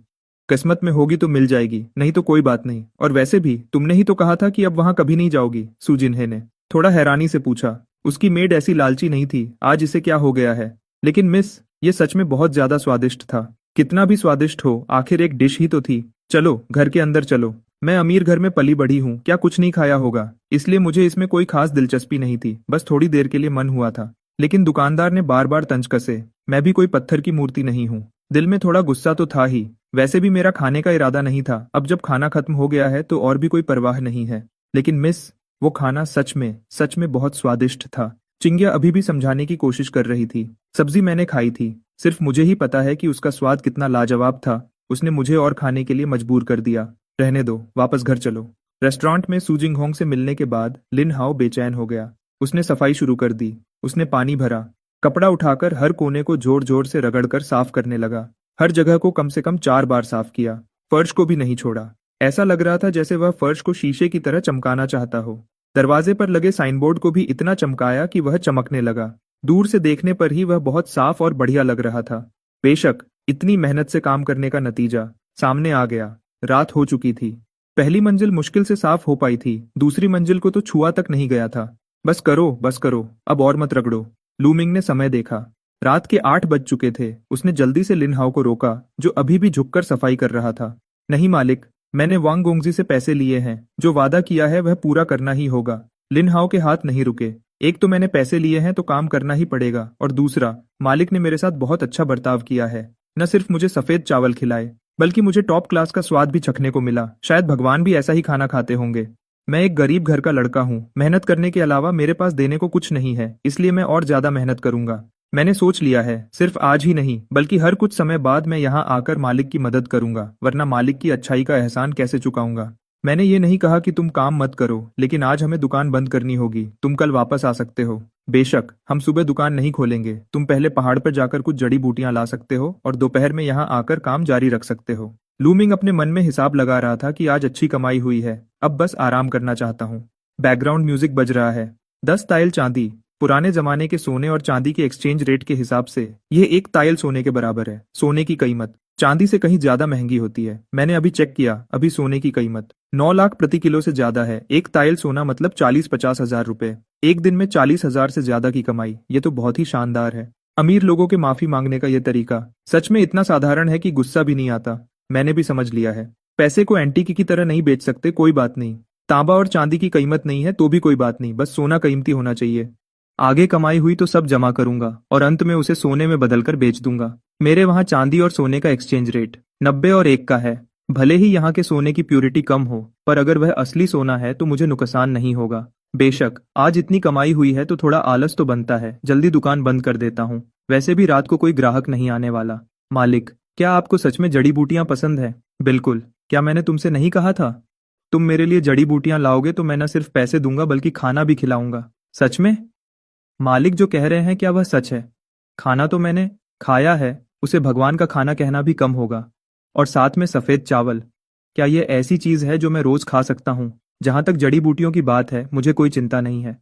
किस्मत में होगी तो मिल जाएगी, नहीं तो कोई बात नहीं। और वैसे भी तुमने ही तो कहा था कि अब वहां कभी नहीं जाओगी, सुजिन्हे ने थोड़ा हैरानी से पूछा। उसकी मेड ऐसी लालची नहीं थी। आज इसे क्या हो गया है? लेकिन मिस, ये सच में बहुत ज्यादा स्वादिष्ट था। कितना भी स्वादिष्ट हो, आखिर एक डिश ही तो थी। चलो घर के अंदर चलो। मैं अमीर घर में पली बढ़ी हूँ, क्या कुछ नहीं खाया होगा? इसलिए मुझे इसमें कोई खास दिलचस्पी नहीं थी, बस थोड़ी देर के लिए मन हुआ था। लेकिन दुकानदार ने बार बार तंज कसे। मैं भी कोई पत्थर की मूर्ति नहीं हूँ। दिल में थोड़ा गुस्सा तो था ही। वैसे भी मेरा खाने का इरादा नहीं था। अब जब खाना खत्म हो गया है तो और भी कोई परवाह नहीं है। लेकिन मिस, वो खाना सच में बहुत स्वादिष्ट था। चिंग्या अभी भी समझाने की कोशिश कर रही थी। सब्जी मैंने खाई थी, सिर्फ मुझे ही पता है कि उसका स्वाद कितना लाजवाब था। उसने मुझे और खाने के लिए मजबूर कर दिया। रहने दो, वापस घर चलो। रेस्टोरेंट में सू जिंगहोंग से मिलने के बाद लिन हाओ बेचैन हो गया। उसने सफाई शुरू कर दी। उसने पानी भरा, कपड़ा उठाकर हर कोने को जोर जोर से रगड़कर साफ करने लगा। हर जगह को कम से कम 4 बार साफ किया। फर्श को भी नहीं छोड़ा। ऐसा लग रहा था जैसे वह फर्श को शीशे की तरह चमकाना चाहता हो। दरवाजे पर लगे साइनबोर्ड को भी इतना चमकाया कि वह चमकने लगा। दूर से देखने पर ही वह बहुत साफ और बढ़िया लग रहा था। बेशक इतनी मेहनत से काम करने का नतीजा सामने आ गया। रात हो चुकी थी। पहली मंजिल मुश्किल से साफ हो पाई थी, दूसरी मंजिल को तो छुआ तक नहीं गया था। बस करो, अब और मत रगड़ो। लूमिंग ने समय देखा। रात के 8 बज चुके थे। उसने जल्दी से लिन हाओ को रोका, जो अभी भी झुककर सफाई कर रहा था। नहीं मालिक, मैंने वांग गोंगजी से पैसे लिए हैं। जो वादा किया है वह पूरा करना ही होगा। लिन हाओ के हाथ नहीं रुके। एक तो मैंने पैसे लिए हैं तो काम करना ही पड़ेगा, और दूसरा, मालिक ने मेरे साथ बहुत अच्छा बर्ताव किया है। न सिर्फ मुझे सफेद चावल खिलाए, बल्कि मुझे टॉप क्लास का स्वाद भी चखने को मिला। शायद भगवान भी ऐसा ही खाना खाते होंगे। मैं एक गरीब घर का लड़का हूँ। मेहनत करने के अलावा मेरे पास देने को कुछ नहीं है, इसलिए मैं और ज्यादा मेहनत करूंगा। मैंने सोच लिया है, सिर्फ आज ही नहीं बल्कि हर कुछ समय बाद मैं यहाँ आकर मालिक की मदद करूंगा, वरना मालिक की अच्छाई का एहसान कैसे चुकाऊंगा। मैंने ये नहीं कहा कि तुम काम मत करो, लेकिन आज हमें दुकान बंद करनी होगी। तुम कल वापस आ सकते हो। बेशक हम सुबह दुकान नहीं खोलेंगे। तुम पहले पहाड़ पर जाकर कुछ जड़ी बूटियां ला सकते हो और दोपहर में यहाँ आकर काम जारी रख सकते हो। लूमिंग अपने मन में हिसाब लगा रहा था कि आज अच्छी कमाई हुई है, अब बस आराम करना चाहता हूँ। बैकग्राउंड म्यूजिक बज रहा है। 10 ताइल चांदी। पुराने जमाने के सोने और चांदी के एक्सचेंज रेट के हिसाब से यह 1 ताइल सोने के बराबर है। सोने की कीमत चांदी से कहीं ज्यादा महंगी होती है। मैंने अभी चेक किया, अभी सोने की कीमत 9 लाख प्रति किलो से ज्यादा है। 1 ताइल सोना मतलब 40-50 हजार रुपए। एक दिन में 40 हजार से ज्यादा की कमाई, ये तो बहुत ही शानदार है। अमीर लोगों के माफी मांगने का यह तरीका सच में इतना साधारण है कि गुस्सा भी नहीं आता। मैंने भी समझ लिया है। पैसे को एंटीक की तरह नहीं बेच सकते, कोई बात नहीं। तांबा और चांदी की कीमत नहीं है तो भी कोई बात नहीं, बस सोना कीमती होना चाहिए। आगे कमाई हुई तो सब जमा करूंगा और अंत में उसे सोने में बदलकर बेच दूंगा। मेरे वहां चांदी और सोने का एक्सचेंज रेट 90 और 1 का है। भले ही यहाँ के सोने की प्योरिटी कम हो, पर अगर वह असली सोना है तो मुझे नुकसान नहीं होगा। बेशक आज इतनी कमाई हुई है तो थोड़ा आलस तो बनता है। जल्दी दुकान बंद कर देता हूँ, वैसे भी रात को कोई ग्राहक नहीं आने वाला। मालिक, क्या आपको सच में जड़ी बूटियां पसंद है? बिल्कुल। क्या मैंने तुमसे नहीं कहा था? तुम मेरे लिए जड़ी बूटियां लाओगे तो मैं न सिर्फ पैसे दूंगा बल्कि खाना भी खिलाऊंगा। सच में? मालिक जो कह रहे हैं क्या वह सच है? खाना तो मैंने खाया है, उसे भगवान का खाना कहना भी कम होगा। और साथ में सफेद चावल, क्या यह ऐसी चीज है जो मैं रोज खा सकता हूँ? जहाँ तक जड़ी बूटियों की बात है, मुझे कोई चिंता नहीं है।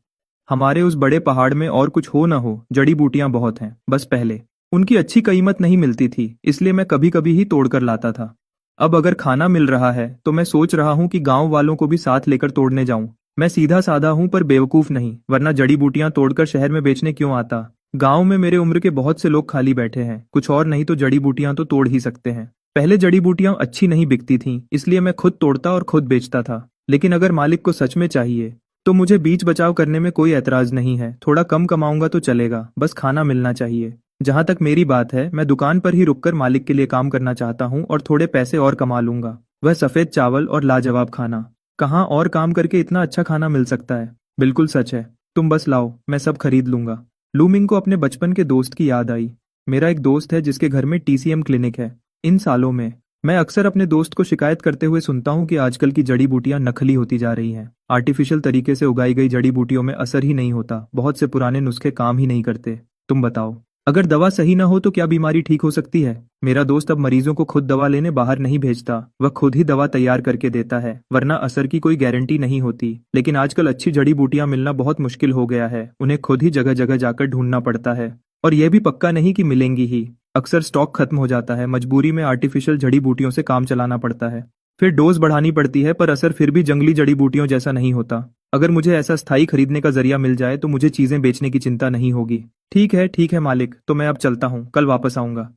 हमारे उस बड़े पहाड़ में और कुछ हो न हो, जड़ी बूटियां बहुत हैं। बस पहले उनकी अच्छी कीमत नहीं मिलती थी, इसलिए मैं कभी कभी ही तोड़कर लाता था। अब अगर खाना मिल रहा है तो मैं सोच रहा हूँ कि गांव वालों को भी साथ लेकर तोड़ने जाऊं। मैं सीधा साधा हूं पर बेवकूफ नहीं, वरना जड़ी बूटियां तोड़कर शहर में बेचने क्यों आता। गांव में मेरे उम्र के बहुत से लोग खाली बैठे हैं, कुछ और नहीं तो जड़ी बूटियां तो तोड़ ही सकते हैं। पहले जड़ी बूटियां अच्छी नहीं बिकती थीं, इसलिए मैं खुद तोड़ता और खुद बेचता था। लेकिन अगर मालिक को सच में चाहिए तो मुझे बीच बचाव करने में कोई ऐतराज नहीं है। थोड़ा कम कमाऊंगा तो चलेगा, बस खाना मिलना चाहिए। जहां तक मेरी बात है, मैं दुकान पर ही रुककर मालिक के लिए काम करना चाहता हूँ और थोड़े पैसे और कमा लूंगा। वह सफेद चावल और लाजवाब खाना, कहाँ और काम करके इतना अच्छा खाना मिल सकता है। बिल्कुल सच है, तुम बस लाओ, मैं सब खरीद लूंगा। लूमिंग को अपने बचपन के दोस्त की याद आई। मेरा एक दोस्त है जिसके घर में टीसीएम क्लिनिक है। इन सालों में मैं अक्सर अपने दोस्त को शिकायत करते हुए सुनता हूँ कि आजकल की जड़ी बूटियां नकली होती जा रही हैं। आर्टिफिशियल तरीके से उगाई गई जड़ी बूटियों में असर ही नहीं होता, बहुत से पुराने नुस्खे काम ही नहीं करते। तुम बताओ, अगर दवा सही ना हो तो क्या बीमारी ठीक हो सकती है? मेरा दोस्त अब मरीजों को खुद दवा लेने बाहर नहीं भेजता, वह खुद ही दवा तैयार करके देता है, वरना असर की कोई गारंटी नहीं होती। लेकिन आजकल अच्छी जड़ी बूटियां मिलना बहुत मुश्किल हो गया है, उन्हें खुद ही जगह जगह जाकर ढूंढना पड़ता है। और यह भी पक्का नहीं कि मिलेंगी ही। अक्सर स्टॉक खत्म हो जाता है, मजबूरी में आर्टिफिशियल जड़ी बूटियों से काम चलाना पड़ता है। फिर डोज बढ़ानी पड़ती है, पर असर फिर भी जंगली जड़ी बूटियों जैसा नहीं होता। अगर मुझे ऐसा स्थायी खरीदने का जरिया मिल जाए तो मुझे चीजें बेचने की चिंता नहीं होगी। ठीक है मालिक, तो मैं अब चलता हूँ, कल वापस आऊंगा।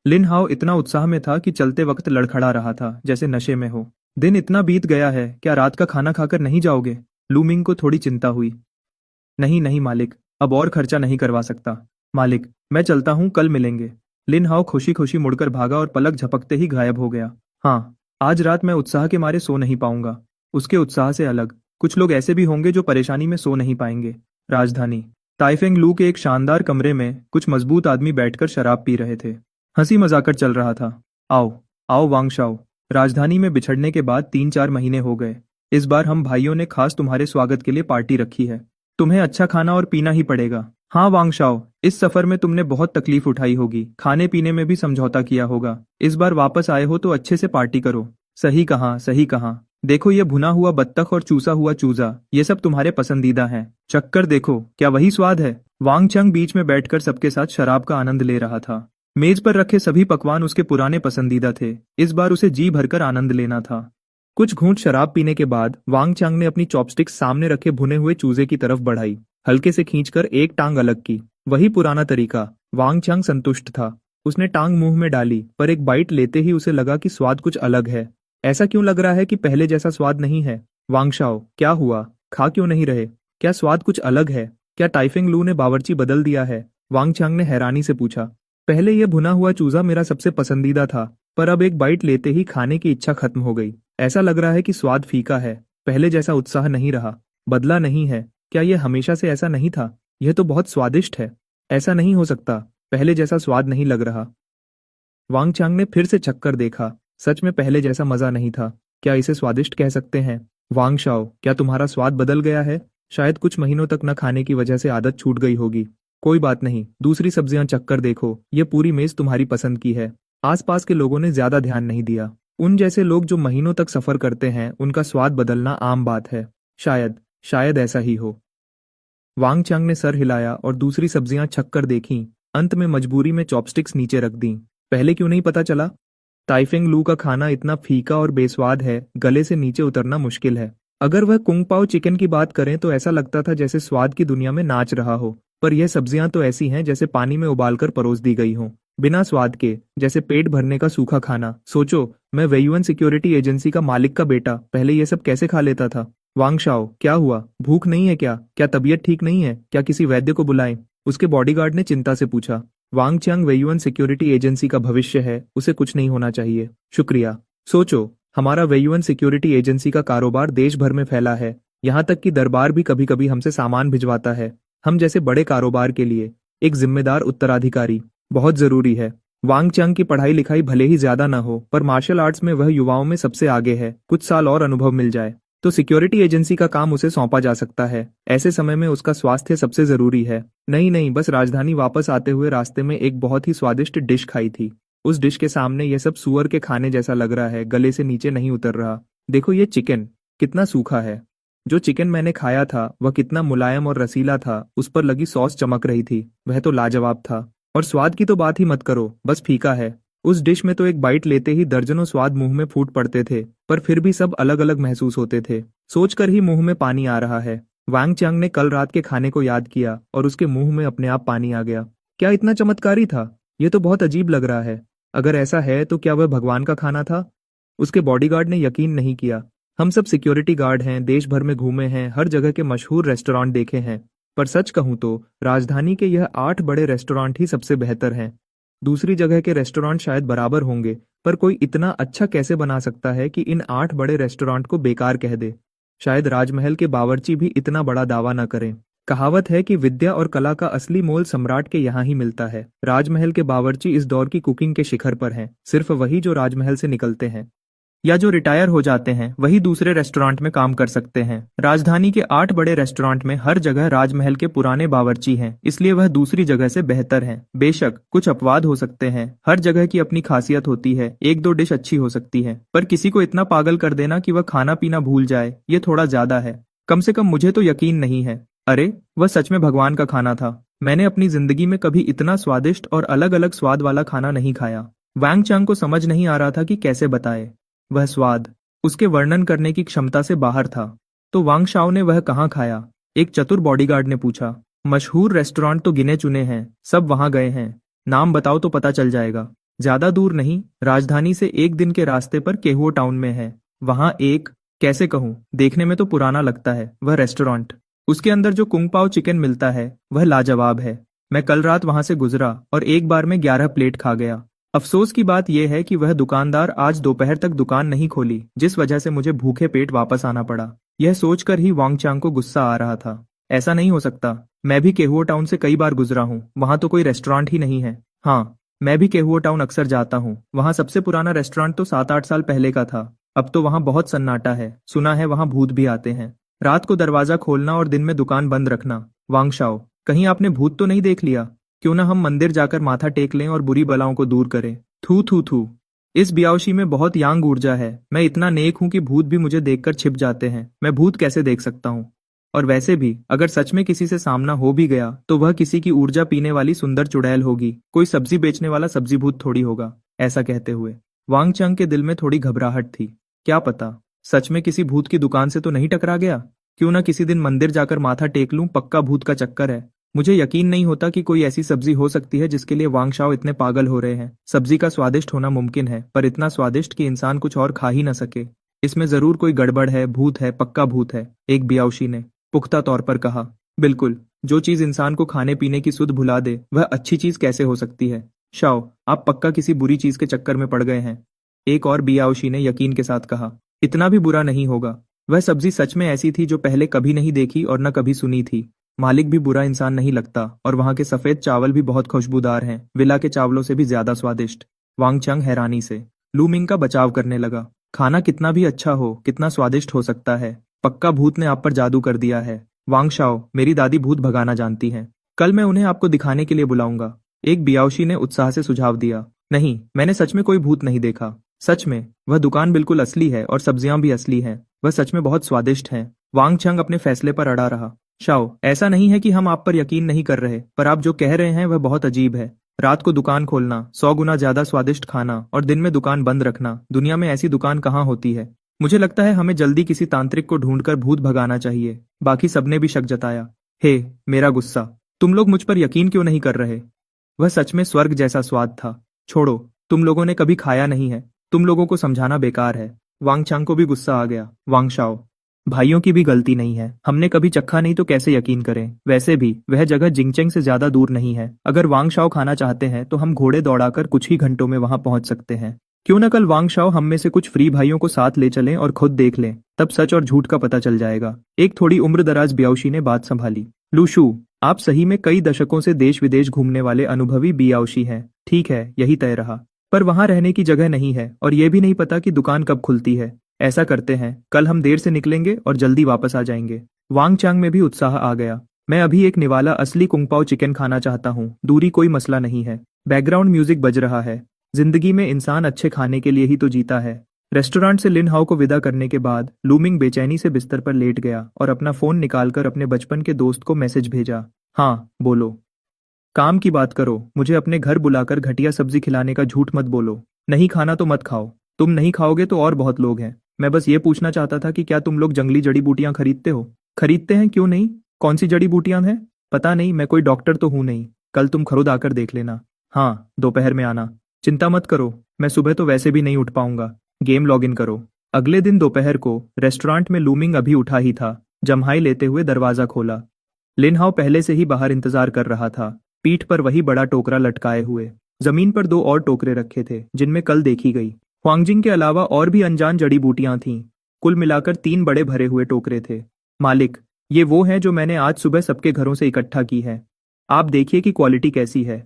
लिन हाओ इतना उत्साह में था कि चलते वक्त लड़खड़ा रहा था, जैसे नशे में हो। दिन इतना बीत गया है, क्या रात का खाना खाकर नहीं जाओगे? लूमिंग को थोड़ी चिंता हुई। नहीं नहीं मालिक, अब और खर्चा नहीं करवा सकता। मालिक, मैं चलता हूँ, कल मिलेंगे। लिन हाओ खुशी खुशी मुड़कर भागा और पलक झपकते ही गायब हो गया। हाँ, आज रात मैं उत्साह के मारे सो नहीं पाऊंगा। उसके उत्साह से अलग कुछ लोग ऐसे भी होंगे जो परेशानी में सो नहीं पाएंगे। राजधानी ताइफेंग लू के एक शानदार कमरे में कुछ मजबूत आदमी बैठकर शराब पी रहे थे। हंसी मजाकर चल रहा था। आओ आओ वांगशाओ, राजधानी में बिछड़ने के बाद 3-4 महीने हो गए। इस बार हम भाइयों ने खास तुम्हारे स्वागत के लिए पार्टी रखी है। तुम्हें अच्छा खाना और पीना ही पड़ेगा। हाँ वांगशाओ, इस सफर में तुमने बहुत तकलीफ उठाई होगी, खाने पीने में भी समझौता किया होगा। इस बार वापस आए हो तो अच्छे से पार्टी करो। सही कहा, सही कहा। देखो ये भुना हुआ बत्तख और चूसा हुआ चूजा, ये सब तुम्हारे पसंदीदा हैं। चक्कर देखो, क्या वही स्वाद है? वांग चंग बीच में बैठकर सबके साथ शराब का आनंद ले रहा था। मेज पर रखे सभी पकवान उसके पुराने पसंदीदा थे, इस बार उसे जी भरकर आनंद लेना था। कुछ घूंट शराब पीने के बाद वांग चांग ने अपनी चॉपस्टिक्स सामने रखे भुने हुए चूजे की तरफ बढ़ाई, हल्के से खींचकर एक टांग अलग की। वही पुराना तरीका। वांग चांग संतुष्ट था। उसने टांग मुंह में डाली, पर एक बाइट लेते ही उसे लगा कि स्वाद कुछ अलग है। ऐसा क्यों लग रहा है कि पहले जैसा स्वाद नहीं है? वांगशाओ, क्या हुआ? खा क्यों नहीं रहे? क्या स्वाद कुछ अलग है? क्या टाइफिंग लू ने बावर्ची बदल दिया है? वांग चांग ने हैरानी से पूछा। पहले यह भुना हुआ चूजा मेरा सबसे पसंदीदा था, पर अब एक बाइट लेते ही खाने की इच्छा खत्म हो गई। ऐसा लग रहा है कि स्वाद फीका है, पहले जैसा उत्साह नहीं रहा। बदला नहीं है? क्या यह हमेशा से ऐसा नहीं था? यह तो बहुत स्वादिष्ट है। ऐसा नहीं हो सकता, पहले जैसा स्वाद नहीं लग रहा। वांग चांग ने फिर से चक्कर देखा। सच में पहले जैसा मजा नहीं था। क्या इसे स्वादिष्ट कह सकते हैं? वांग शाओ, क्या तुम्हारा स्वाद बदल गया है? शायद कुछ महीनों तक न खाने की वजह से आदत छूट गई होगी। कोई बात नहीं, दूसरी सब्जियां चक्कर देखो, ये पूरी मेज तुम्हारी पसंद की है। आसपास के लोगों ने ज्यादा ध्यान नहीं दिया। उन जैसे लोग जो महीनों तक सफर करते हैं, उनका स्वाद बदलना आम बात है। शायद शायद ऐसा ही हो। वांग चांग ने सर हिलाया और दूसरी सब्जियां छक्कर देखीं। अंत में मजबूरी में चॉपस्टिक्स नीचे रख दी। पहले क्यों नहीं पता चला? ताइफिंग लू का खाना इतना फीका और बेस्वाद है, गले से नीचे उतरना मुश्किल है। अगर वह कुंग पाओ चिकन की बात करें तो ऐसा लगता था जैसे स्वाद की दुनिया में नाच रहा हो, पर यह सब्जियां तो ऐसी हैं जैसे पानी में उबालकर परोस दी गई हों, बिना स्वाद के, जैसे पेट भरने का सूखा खाना। सोचो, मैं वेयुअन सिक्योरिटी एजेंसी का मालिक का बेटा पहले ये सब कैसे खा लेता था? वांगशाओ, क्या हुआ? भूख नहीं है क्या? क्या तबीयत ठीक नहीं है? क्या किसी वैद्य को बुलाएं? उसके बॉडीगार्ड ने चिंता से पूछा। वांग चियांग वेयुअन सिक्योरिटी एजेंसी का भविष्य है, उसे कुछ नहीं होना चाहिए। शुक्रिया। सोचो, हमारा वेयुअन सिक्योरिटी एजेंसी का कारोबार देश भर में फैला है, यहाँ तक कि दरबार भी कभी कभी हमसे सामान भिजवाता है। हम जैसे बड़े कारोबार के लिए एक जिम्मेदार उत्तराधिकारी बहुत जरूरी है। वांग चियांग की पढ़ाई लिखाई भले ही ज्यादा न हो, पर मार्शल आर्ट्स में वह युवाओं में सबसे आगे है। कुछ साल और अनुभव मिल जाए तो सिक्योरिटी एजेंसी का काम उसे सौंपा जा सकता है। ऐसे समय में उसका स्वास्थ्य सबसे जरूरी है। नहीं, बस राजधानी वापस आते हुए रास्ते में एक बहुत ही स्वादिष्ट डिश खाई थी। उस डिश के सामने यह सब सुअर के खाने जैसा लग रहा है, गले से नीचे नहीं उतर रहा। देखो ये चिकन, कितना सूखा है। जो चिकन मैंने खाया था वह कितना मुलायम और रसीला था, उस पर लगी सॉस चमक रही थी, वह तो लाजवाब था। और स्वाद की तो बात ही मत करो, बस फीका है। उस डिश में तो एक बाइट लेते ही दर्जनों स्वाद मुंह में फूट पड़ते थे, पर फिर भी सब अलग अलग महसूस होते थे। सोचकर ही मुंह में पानी आ रहा है। वांग चांग ने कल रात के खाने को याद किया और उसके मुंह में अपने आप पानी आ गया। क्या इतना चमत्कारी था? यह तो बहुत अजीब लग रहा है। अगर ऐसा है तो क्या वह भगवान का खाना था? उसके बॉडीगार्ड ने यकीन नहीं किया। हम सब सिक्योरिटी गार्ड हैं, देश भर में घूमे हैं, हर जगह के मशहूर रेस्टोरेंट देखे हैं, पर सच कहूं तो राजधानी के यह 8 बड़े रेस्टोरेंट ही सबसे बेहतर हैं। दूसरी जगह के रेस्टोरेंट शायद बराबर होंगे, पर कोई इतना अच्छा कैसे बना सकता है कि इन 8 बड़े रेस्टोरेंट को बेकार कह दे? शायद राजमहल के बावर्ची भी इतना बड़ा दावा न करें। कहावत है कि विद्या और कला का असली मोल सम्राट के यहाँ ही मिलता है। राजमहल के बावर्ची इस दौर की कुकिंग के शिखर पर हैं। सिर्फ वही जो राजमहल से निकलते हैं या जो रिटायर हो जाते हैं वही दूसरे रेस्टोरेंट में काम कर सकते हैं। राजधानी के 8 बड़े रेस्टोरेंट में हर जगह राजमहल के पुराने बावर्ची हैं, इसलिए वह दूसरी जगह से बेहतर हैं। बेशक कुछ अपवाद हो सकते हैं, हर जगह की अपनी खासियत होती है, एक दो डिश अच्छी हो सकती है, पर किसी को इतना पागल कर देना कि वह खाना पीना भूल जाए, ये थोड़ा ज्यादा है। कम से कम मुझे तो यकीन नहीं है। अरे, वह सच में भगवान का खाना था। मैंने अपनी जिंदगी में कभी इतना स्वादिष्ट और अलग अलग स्वाद वाला खाना नहीं खाया। वांग चांग को समझ नहीं आ रहा था कि कैसे बताए। वह स्वाद उसके वर्णन करने की क्षमता से बाहर था। तो वांग शाओ ने वह कहाँ खाया? एक चतुर बॉडीगार्ड ने पूछा। मशहूर रेस्टोरेंट तो गिने चुने हैं, सब वहां गए हैं। नाम बताओ तो पता चल जाएगा। ज्यादा दूर नहीं, राजधानी से 1 दिन के रास्ते पर केहुओ टाउन में है। वहां एक, कैसे कहूँ, देखने में तो पुराना लगता है वह रेस्टोरेंट। उसके अंदर जो कुंग पाओ चिकन मिलता है वह लाजवाब है। मैं कल रात वहां से गुजरा और एक बार में 11 प्लेट खा गया। अफसोस की बात यह है कि वह दुकानदार आज दोपहर तक दुकान नहीं खोली, जिस वजह से मुझे भूखे पेट वापस आना पड़ा। यह सोचकर ही वांग चांग को गुस्सा आ रहा था। ऐसा नहीं हो सकता, मैं भी केहुओ टाउन से कई बार गुजरा हूँ, वहां तो कोई रेस्टोरेंट ही नहीं है। हाँ, मैं भी केहुओ टाउन अक्सर जाता हूँ, वहां सबसे पुराना रेस्टोरेंट तो 7-8 साल पहले का था। अब तो वहां बहुत सन्नाटा है, सुना है वहां भूत भी आते हैं। रात को दरवाजा खोलना और दिन में दुकान बंद रखना। वांग शाओ, कहीं आपने भूत तो नहीं देख लिया? क्यों ना हम मंदिर जाकर माथा टेक लें और बुरी बलाओं को दूर करें। थू थू थू। इस बियाओशी में बहुत यांग ऊर्जा है। मैं इतना नेक हूं कि भूत भी मुझे देखकर छिप जाते हैं। मैं भूत कैसे देख सकता हूँ? और वैसे भी अगर सच में किसी से सामना हो भी गया तो वह किसी की ऊर्जा पीने वाली सुंदर चुड़ैल होगी, कोई सब्जी बेचने वाला सब्जी भूत थोड़ी होगा। ऐसा कहते हुए वांग चंग के दिल में थोड़ी घबराहट थी। क्या पता सच में किसी भूत की दुकान से तो नहीं टकरा गया? क्यों ना किसी दिन मंदिर जाकर माथा टेक लूं, पक्का भूत का चक्कर है। मुझे यकीन नहीं होता कि कोई ऐसी सब्जी हो सकती है जिसके लिए वांग शाओ इतने पागल हो रहे हैं। सब्जी का स्वादिष्ट होना मुमकिन है, पर इतना स्वादिष्ट कि इंसान कुछ और खा ही न सके। इसमें जरूर कोई गड़बड़ है, भूत है, पक्का भूत है, एक बियाओशी ने पुख्ता तौर पर कहा। बिल्कुल, जो चीज इंसान को खाने पीने की सुध भुला दे वह अच्छी चीज कैसे हो सकती है? शाओ, आप पक्का किसी बुरी चीज के चक्कर में पड़ गए हैं, एक और बियाओशी ने यकीन के साथ कहा। इतना भी बुरा नहीं होगा। वह सब्जी सच में ऐसी थी जो पहले कभी नहीं देखी और न कभी सुनी थी। मालिक भी बुरा इंसान नहीं लगता, और वहां के सफेद चावल भी बहुत खुशबूदार हैं, विला के चावलों से भी ज्यादा स्वादिष्ट। वांग चंग हैरानी से लू मिंग का बचाव करने लगा। खाना कितना भी अच्छा हो, कितना स्वादिष्ट हो सकता है, पक्का भूत ने आप पर जादू कर दिया है। वांग शाओ, मेरी दादी भूत भगाना जानती हैं। कल मैं उन्हें आपको दिखाने के लिए बुलाऊंगा, एक बियाओशी ने उत्साह से सुझाव दिया। नहीं, मैंने सच में कोई भूत नहीं देखा। सच में वह दुकान बिल्कुल असली है और सब्जियां भी असली हैं। वह सच में बहुत स्वादिष्ट हैं। वांग चंग अपने फैसले पर अड़ा रहा। शाओ, ऐसा नहीं है कि हम आप पर यकीन नहीं कर रहे, पर आप जो कह रहे हैं वह बहुत अजीब है। रात को दुकान खोलना, 100 गुना ज्यादा स्वादिष्ट खाना और दिन में दुकान बंद रखना, दुनिया में ऐसी दुकान कहाँ होती है? मुझे लगता है हमें जल्दी किसी तांत्रिक को ढूंढकर भूत भगाना चाहिए। बाकी सबने भी शक जताया। हे, मेरा गुस्सा, तुम लोग मुझ पर यकीन क्यों नहीं कर रहे? वह सच में स्वर्ग जैसा स्वाद था। छोड़ो, तुम लोगों ने कभी खाया नहीं है, तुम लोगों को समझाना बेकार है। वांग चांग को भी गुस्सा आ गया। वांग शाओ, भाइयों की भी गलती नहीं है, हमने कभी चखा नहीं तो कैसे यकीन करें? वैसे भी वह जगह जिंगचेंग से ज्यादा दूर नहीं है। अगर वांग शाओ खाना चाहते हैं तो हम घोड़े दौड़ाकर कुछ ही घंटों में वहां पहुंच सकते हैं। क्यों न कल वांग शाओ हम में से कुछ फ्री भाइयों को साथ ले चलें और खुद देख लें, तब सच और झूठ का पता चल जाएगा। एक थोड़ी उम्र दराज बियाओशी ने बात संभाली। लूशू, आप सही में कई दशकों से देश विदेश घूमने वाले अनुभवी बियाओशी हैं। ठीक है, यही तय रहा, पर वहां रहने की जगह नहीं है और यह भी नहीं पता कि दुकान कब खुलती है। ऐसा करते हैं, कल हम देर से निकलेंगे और जल्दी वापस आ जाएंगे। वांग चांग में भी उत्साह आ गया। मैं अभी एक निवाला असली कुंगपाओ चिकन खाना चाहता हूँ, दूरी कोई मसला नहीं है। बैकग्राउंड म्यूजिक बज रहा है। जिंदगी में इंसान अच्छे खाने के लिए ही तो जीता है। रेस्टोरेंट से लिन हाओ को विदा करने के बाद लूमिंग बेचैनी से बिस्तर पर लेट गया और अपना फोन निकालकर अपने बचपन के दोस्त को मैसेज भेजा। हाँ, बोलो। काम की बात करो, मुझे अपने घर बुलाकर घटिया सब्जी खिलाने का झूठ मत बोलो। नहीं खाना तो मत खाओ। तुम नहीं खाओगे तो और बहुत लोग हैं। मैं बस ये पूछना चाहता था कि क्या तुम लोग जंगली जड़ी बूटियां खरीदते हो? खरीदते हैं, क्यों नहीं? कौन सी जड़ी बूटियां हैं? पता नहीं, मैं कोई डॉक्टर तो हूं नहीं। कल तुम खुद आकर देख लेना। हाँ, दोपहर में आना। चिंता मत करो, मैं सुबह तो वैसे भी नहीं उठ पाऊंगा। गेम लॉगिन करो। अगले दिन दोपहर को रेस्टोरेंट में लूमिंग अभी उठा ही था, जम्हाई लेते हुए दरवाजा खोला। लिनहाओ पहले से ही बाहर इंतजार कर रहा था, पीठ पर वही बड़ा टोकरा लटकाए हुए। जमीन पर दो और टोकरे रखे थे जिनमें कल देखी गई हुआंगजिंग के अलावा और भी अनजान जड़ी बूटियां थीं। कुल मिलाकर 3 बड़े भरे हुए टोकरे थे। मालिक, ये वो हैं जो मैंने आज सुबह सबके घरों से इकट्ठा की है। आप देखिए कि क्वालिटी कैसी है।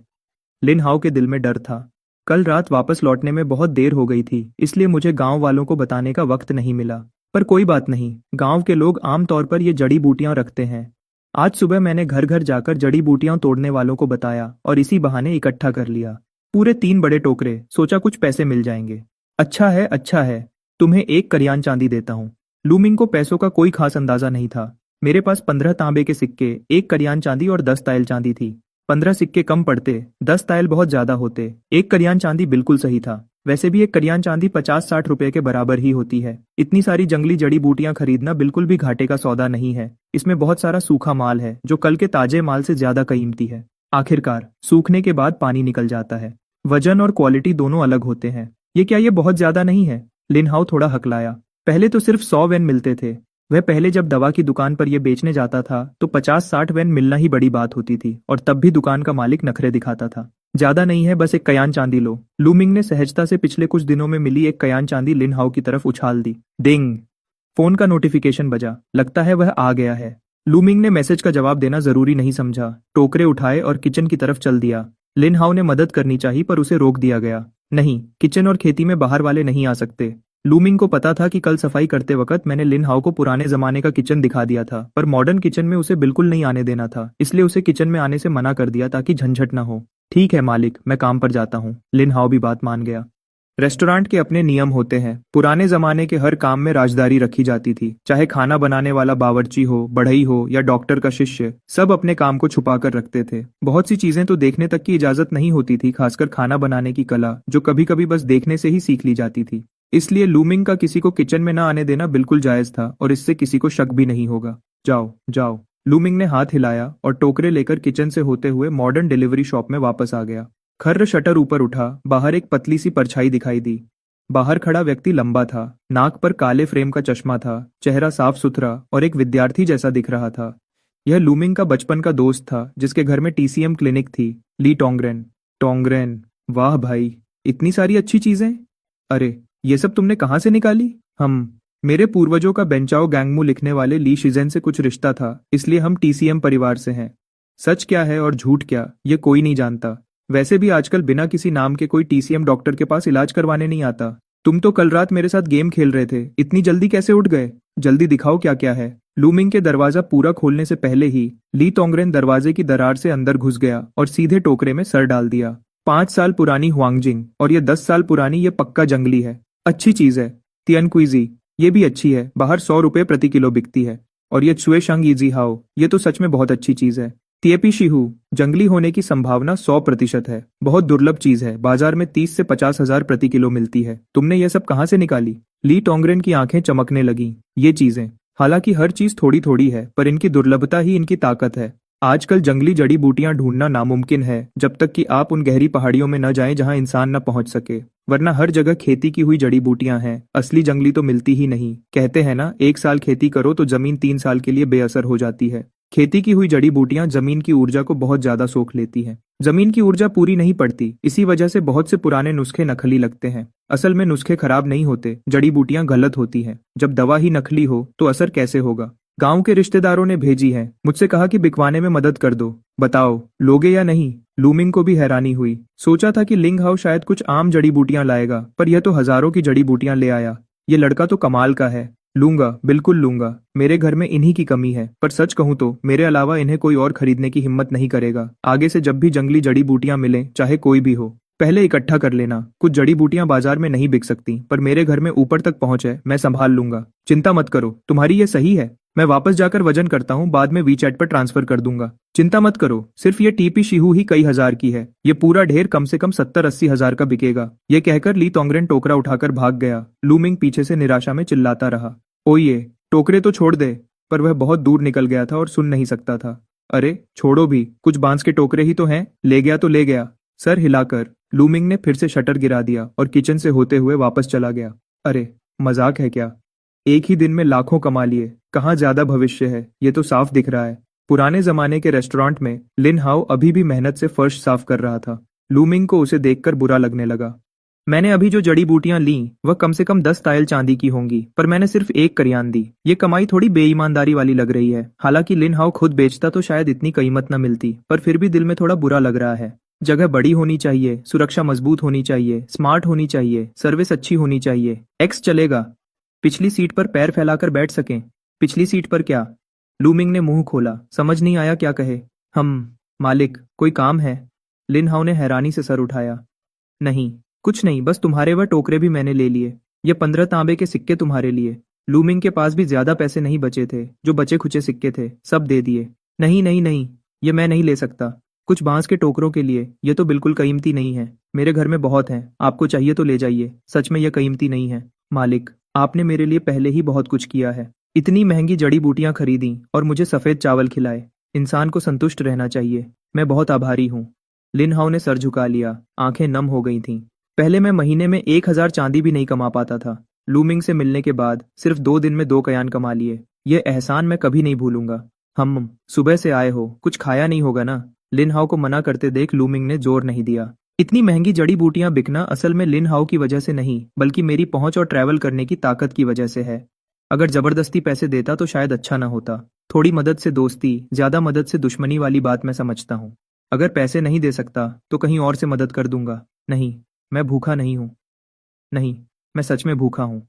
लिन हाओ के दिल में डर था। कल रात वापस लौटने में बहुत देर हो गई थी, इसलिए मुझे गांव वालों को बताने का वक्त नहीं मिला। पर कोई बात नहीं, गांव के लोग आमतौर पर ये जड़ी बूटियां रखते हैं। आज सुबह मैंने घर घर जाकर जड़ी बूटियां तोड़ने वालों को बताया और इसी बहाने इकट्ठा कर लिया। पूरे 3 बड़े टोकरे, सोचा कुछ पैसे मिल जाएंगे। अच्छा है, अच्छा है। तुम्हें 1 करियान चांदी देता हूँ। लूमिंग को पैसों का कोई खास अंदाजा नहीं था। मेरे पास 15 तांबे के सिक्के, 1 करियान चांदी और 10 तायल चांदी थी। 15 सिक्के कम पड़ते, 10 तायल बहुत ज्यादा होते। 1 करियान चांदी बिल्कुल सही था। वैसे भी 1 करियान चांदी 50-60 रुपए के बराबर ही होती है। इतनी सारी जंगली जड़ी बूटियां खरीदना बिल्कुल भी घाटे का सौदा नहीं है। इसमें बहुत सारा सूखा माल है जो कल के ताजे माल से ज्यादा कीमती है। आखिरकार सूखने के बाद पानी निकल जाता है। वजन और क्वालिटी दोनों अलग होते हैं। ये बहुत ज्यादा नहीं है? लिनहाओ थोड़ा हकलाया। पहले तो सिर्फ 100 वेन मिलते थे। वह पहले जब दवा की दुकान पर यह बेचने जाता था तो 50-60 वेन मिलना ही बड़ी बात होती थी, और तब भी दुकान का मालिक नखरे दिखाता था। ज्यादा नहीं है, बस 1 कयान चांदी लो। लूमिंग ने सहजता से पिछले कुछ दिनों में मिली 1 कयान चांदी लिनहाओ की तरफ उछाल दी। डिंग! फोन का नोटिफिकेशन बजा। लगता है वह आ गया है। लूमिंग ने मैसेज का जवाब देना जरूरी नहीं समझा, टोकरे उठाए और किचन की तरफ चल दिया। लिनहाओ ने मदद करनी चाहिए पर उसे रोक दिया गया। नहीं, किचन और खेती में बाहर वाले नहीं आ सकते। लूमिंग को पता था कि कल सफाई करते वक्त मैंने लिनहाओ को पुराने जमाने का किचन दिखा दिया था, पर मॉडर्न किचन में उसे बिल्कुल नहीं आने देना था, इसलिए उसे किचन में आने से मना कर दिया ताकि झंझट ना हो। ठीक है मालिक, मैं काम पर जाता हूँ। लिनहाओ भी बात मान गया। रेस्टोरेंट के अपने नियम होते हैं। पुराने जमाने के हर काम में राजदारी रखी जाती थी, चाहे खाना बनाने वाला बावर्ची हो, बढ़ई हो या डॉक्टर का शिष्य, सब अपने काम को छुपा कर रखते थे। बहुत सी चीजें तो देखने तक की इजाजत नहीं होती थी, खासकर खाना बनाने की कला, जो कभी कभी बस देखने से ही सीख ली जाती थी। इसलिए लूमिंग का किसी को किचन में न आने देना बिल्कुल जायज था और इससे किसी को शक भी नहीं होगा। जाओ जाओ। लूमिंग ने हाथ हिलाया और टोकरे लेकर किचन से होते हुए मॉडर्न डिलीवरी शॉप में वापस आ गया। खर्र शटर ऊपर उठा, बाहर एक पतली सी परछाई दिखाई दी। बाहर खड़ा व्यक्ति लंबा था, नाक पर काले फ्रेम का चश्मा था, चेहरा साफ सुथरा और एक विद्यार्थी जैसा दिख रहा था। यह लूमिंग का बचपन का दोस्त था जिसके घर में टीसीएम क्लिनिक थी, ली टोंगरेन। टोंगरेन, वाह भाई, इतनी सारी अच्छी चीजें। अरे, ये सब तुमने कहाँ से निकाली? मेरे पूर्वजों का बेंचाओ गैंगमू लिखने वाले ली शिजेन से कुछ रिश्ता था, इसलिए हम टीसीएम परिवार से हैं। सच क्या है और झूठ क्या, ये कोई नहीं जानता। वैसे भी आजकल बिना किसी नाम के कोई टीसीएम डॉक्टर के पास इलाज करवाने नहीं आता। तुम तो कल रात मेरे साथ गेम खेल रहे थे, इतनी जल्दी कैसे उठ गए? जल्दी दिखाओ क्या क्या है। लूमिंग के दरवाजा पूरा खोलने से पहले ही ली टोंगरेन दरवाजे की दरार से अंदर घुस गया और सीधे टोकरे में सर डाल दिया। 5 साल पुरानी हुआंगजिंग और ये 10 साल पुरानी, ये पक्का जंगली है। अच्छी चीज है। तियनक्विजी, ये भी अच्छी है, बाहर 100 रुपए प्रति किलो बिकती है। और ये चुए शंग इजी हाओ, ये तो सच में बहुत अच्छी चीज है। तिएपी शिहू, जंगली होने की संभावना 100% है, बहुत दुर्लभ चीज है, बाजार में 30 से 50 हजार प्रति किलो मिलती है। तुमने ये सब कहाँ से निकाली? ली टोंगरेन की आंखें चमकने लगीं। ये चीजें, हालांकि हर चीज थोड़ी थोड़ी है, पर इनकी दुर्लभता ही इनकी ताकत है। आजकल जंगली जड़ी बूटियां ढूंढना नामुमकिन है, जब तक कि आप उन गहरी पहाड़ियों में न जाएं जहां इंसान न पहुंच सके, वरना हर जगह खेती की हुई जड़ी बूटियां हैं, असली जंगली तो मिलती ही नहीं। कहते हैं ना, 1 साल खेती करो तो जमीन 3 साल के लिए बेअसर हो जाती है। खेती की हुई जड़ी बूटियां जमीन की ऊर्जा को बहुत ज्यादा सोख लेती हैं। जमीन की ऊर्जा पूरी नहीं पड़ती, इसी वजह से बहुत से पुराने नुस्खे नकली लगते हैं। असल में नुस्खे खराब नहीं होते, जड़ी बूटियां गलत होती हैं। जब दवा ही नकली हो तो असर कैसे होगा? गांव के रिश्तेदारों ने भेजी है, मुझसे कहा कि बिकवाने में मदद कर दो। बताओ लोगे या नहीं? लूमिंग को भी हैरानी हुई। सोचा था कि लिंग हाउ शायद कुछ आम जड़ी बूटियां लाएगा, पर यह तो हजारों की जड़ी बूटियां ले आया। ये लड़का तो कमाल का है। लूंगा, बिल्कुल लूंगा। मेरे घर में इन्हीं की कमी है, पर सच कहूं तो मेरे अलावा इन्हें कोई और खरीदने की हिम्मत नहीं करेगा। आगे से जब भी जंगली जड़ी बूटियां मिलें, चाहे कोई भी हो, पहले इकट्ठा कर लेना, कुछ जड़ी बूटियां बाजार में नहीं बिक सकती, पर मेरे घर में ऊपर तक पहुंच है, मैं संभाल लूंगा। चिंता मत करो, तुम्हारी ये सही है। मैं वापस जाकर वजन करता हूँ, बाद में वीचैट पर ट्रांसफर कर दूंगा। चिंता मत करो, सिर्फ ये टीपी शिहू ही कई हजार की है, ये पूरा ढेर कम से कम 70-80 हजार का बिकेगा। ये कहकर ली तोंगरेन टोकरा उठाकर भाग गया। लूमिंग पीछे से निराशा में चिल्लाता रहा, ओये, टोकरे तो छोड़ दे। पर वह बहुत दूर निकल गया था और सुन नहीं सकता था। अरे छोड़ो भी, कुछ बांस के टोकरे ही तो हैं, ले गया तो ले गया। सर हिलाकर लूमिंग ने फिर से शटर गिरा दिया और किचन से होते हुए वापस चला गया। अरे मजाक है क्या? एक ही दिन में लाखों कमा लिए, कहाँ ज्यादा भविष्य है, ये तो साफ दिख रहा है। पुराने जमाने के रेस्टोरेंट में लिन हाउ अभी भी मेहनत से फर्श साफ कर रहा था। लूमिंग को उसे देखकर बुरा लगने लगा। मैंने अभी जो जड़ी बूटियां ली वह कम से कम 10 तायल चांदी की होंगी, पर मैंने सिर्फ एक करियान दी। ये कमाई थोड़ी बेईमानदारी वाली लग रही है। हालांकि लिन हाउ खुद बेचता तो शायद इतनी कीमत न मिलती, पर फिर भी दिल में थोड़ा बुरा लग रहा है। जगह बड़ी होनी चाहिए, सुरक्षा मजबूत होनी चाहिए, स्मार्ट होनी चाहिए, सर्विस अच्छी होनी चाहिए। एक्स चलेगा, पिछली सीट पर पैर फैलाकर बैठ सकें। पिछली सीट पर क्या? लूमिंग ने मुंह खोला, समझ नहीं आया क्या कहे। मालिक, कोई काम है? लिन हाउ ने हैरानी से सर उठाया। नहीं, कुछ नहीं, बस तुम्हारे वह टोकरे भी मैंने ले लिए। ये 15 तांबे के सिक्के तुम्हारे लिए। लूमिंग के पास भी ज्यादा पैसे नहीं बचे थे, जो बचे खुचे सिक्के थे सब दे दिए। नहीं नहीं नहीं, ये मैं नहीं ले सकता। कुछ बांस के टोकरों के लिए, ये तो बिल्कुल कीमती नहीं है। मेरे घर में बहुत हैं, आपको चाहिए तो ले जाइए। सच में यह कीमती नहीं है। मालिक, आपने मेरे लिए पहले ही बहुत कुछ किया है। इतनी महंगी जड़ी बूटियां खरीदी और मुझे सफेद चावल खिलाए। इंसान को संतुष्ट रहना चाहिए। मैं बहुत आभारी हूँ। लिन हाउ ने सर झुका लिया, आंखें नम हो गई थीं। पहले मैं महीने में 1000 चांदी भी नहीं कमा पाता था। लूमिंग से मिलने के बाद सिर्फ 2 दिन में 2 कयान कमा लिए। ये एहसान मैं कभी नहीं भूलूंगा। सुबह से आए हो, कुछ खाया नहीं होगा ना? लिन हाउ को मना करते देख लूमिंग ने जोर नहीं दिया। इतनी महंगी जड़ी बूटियां बिकना असल में लिन हाउ की वजह से नहीं, बल्कि मेरी पहुंच और ट्रैवल करने की ताकत की वजह से है। अगर जबरदस्ती पैसे देता तो शायद अच्छा ना होता। थोड़ी मदद से दोस्ती, ज्यादा मदद से दुश्मनी वाली बात मैं समझता हूँ। अगर पैसे नहीं दे सकता तो कहीं और से मदद कर दूंगा। नहीं, मैं भूखा नहीं हूं। नहीं, मैं सच में भूखा हूं।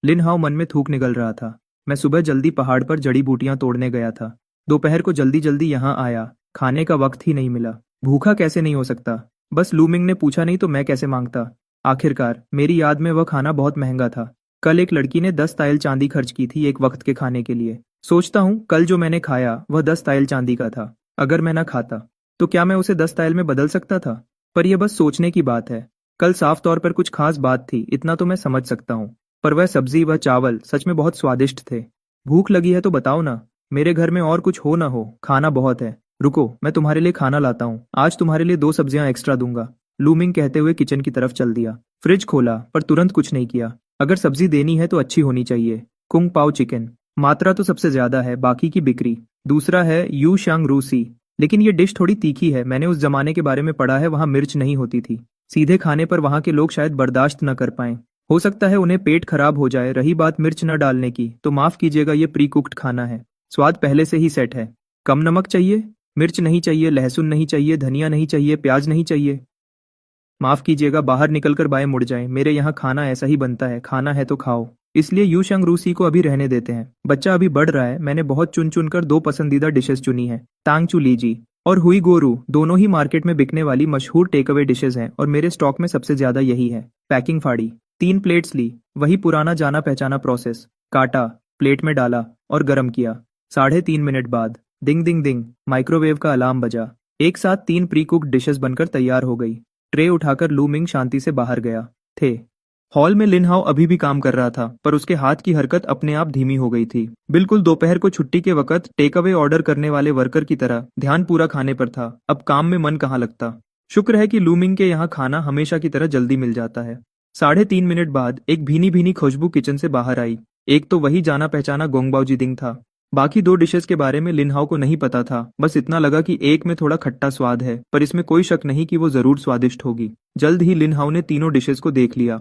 लिन हाउ मन में थूक निकल रहा था। मैं सुबह जल्दी पहाड़ पर जड़ी बूटियां तोड़ने गया था। दोपहर को जल्दी जल्दी यहाँ आया, खाने का वक्त ही नहीं मिला। भूखा कैसे नहीं हो सकता? बस लूमिंग ने पूछा नहीं तो मैं कैसे मांगता। आखिरकार मेरी याद में वह खाना बहुत महंगा था। कल एक लड़की ने 10 तायल चांदी खर्च की थी एक वक्त के खाने के लिए। सोचता हूँ कल जो मैंने खाया वह 10 तायल चांदी का था। अगर मैं ना खाता तो क्या मैं उसे 10 तायल में बदल सकता था? पर यह बस सोचने की बात है। कल साफ तौर पर कुछ खास बात थी, इतना तो मैं समझ सकता हूँ। पर वह सब्जी व चावल सच में बहुत स्वादिष्ट थे। भूख लगी है तो बताओ ना, मेरे घर में और कुछ हो ना हो, खाना बहुत है। रुको, मैं तुम्हारे लिए खाना लाता हूँ। आज तुम्हारे लिए 2 सब्जियां एक्स्ट्रा दूंगा। लूमिंग कहते हुए किचन की तरफ चल दिया। फ्रिज खोला पर तुरंत कुछ नहीं किया। अगर सब्जी देनी है तो अच्छी होनी चाहिए। कुंग पाओ चिकन, मात्रा तो सबसे ज्यादा है, बाकी की बिक्री। दूसरा है यू शांग रूसी, लेकिन ये डिश थोड़ी तीखी है। मैंने उस जमाने के बारे में पढ़ा है, वहां मिर्च नहीं होती थी। सीधे खाने पर वहां के लोग शायद बर्दाश्त न कर पाएं। हो सकता है उन्हें पेट खराब हो जाए। रही बात मिर्च न डालने की, तो माफ कीजिएगा, ये प्री कुक्ड खाना है। स्वाद पहले से ही सेट है। कम नमक चाहिए? मिर्च नहीं चाहिए, लहसुन नहीं चाहिए, धनिया नहीं चाहिए, प्याज नहीं चाहिए? माफ कीजिएगा, बाहर निकलकर बाएं मुड़ जाएं। मेरे यहाँ खाना ऐसा ही बनता है, खाना है तो खाओ। इसलिए यू शंग रूसी को अभी रहने देते हैं। बच्चा अभी बढ़ रहा है। मैंने बहुत चुन चुन कर 2 पसंदीदा डिशेस चुनी है, तांग चू लीजी और हुई गोरू। दोनों ही मार्केट में बिकने वाली मशहूर टेक अवे डिशेज हैं और मेरे स्टॉक में सबसे ज्यादा यही है। पैकिंग फाड़ी, 3 प्लेट्स ली। वही पुराना जाना पहचाना प्रोसेस। काटा, प्लेट में डाला और गर्म किया। 3.5 मिनट बाद दिंग दिंग दिंग माइक्रोवेव का अलार्म बजा। एक साथ 3 प्री कुक्ड डिशेस बनकर तैयार हो गई। ट्रे उठाकर लूमिंग शांति से बाहर गया। थे हॉल में लिन हाउ अभी भी काम कर रहा था, पर उसके हाथ की हरकत अपने आप धीमी हो गई थी। बिल्कुल दोपहर को छुट्टी के वक्त टेक अवे ऑर्डर करने वाले वर्कर की तरह ध्यान पूरा खाने पर था। अब काम में मन कहाँ लगता। शुक्र है कि लूमिंग के यहाँ खाना हमेशा की तरह जल्दी मिल जाता है। 3.5 मिनट बाद एक भीनी भीनी खुशबू किचन से बाहर आई। एक तो वही जाना पहचाना गोंगबाओ जिदिंग था। बाकी 2 डिशेस के बारे में लिन हाउ को नहीं पता था। बस इतना लगा कि एक में थोड़ा खट्टा स्वाद है, पर इसमें कोई शक नहीं कि वो जरूर स्वादिष्ट होगी। जल्द ही लिन हाउ ने तीनों डिशेस को देख लिया।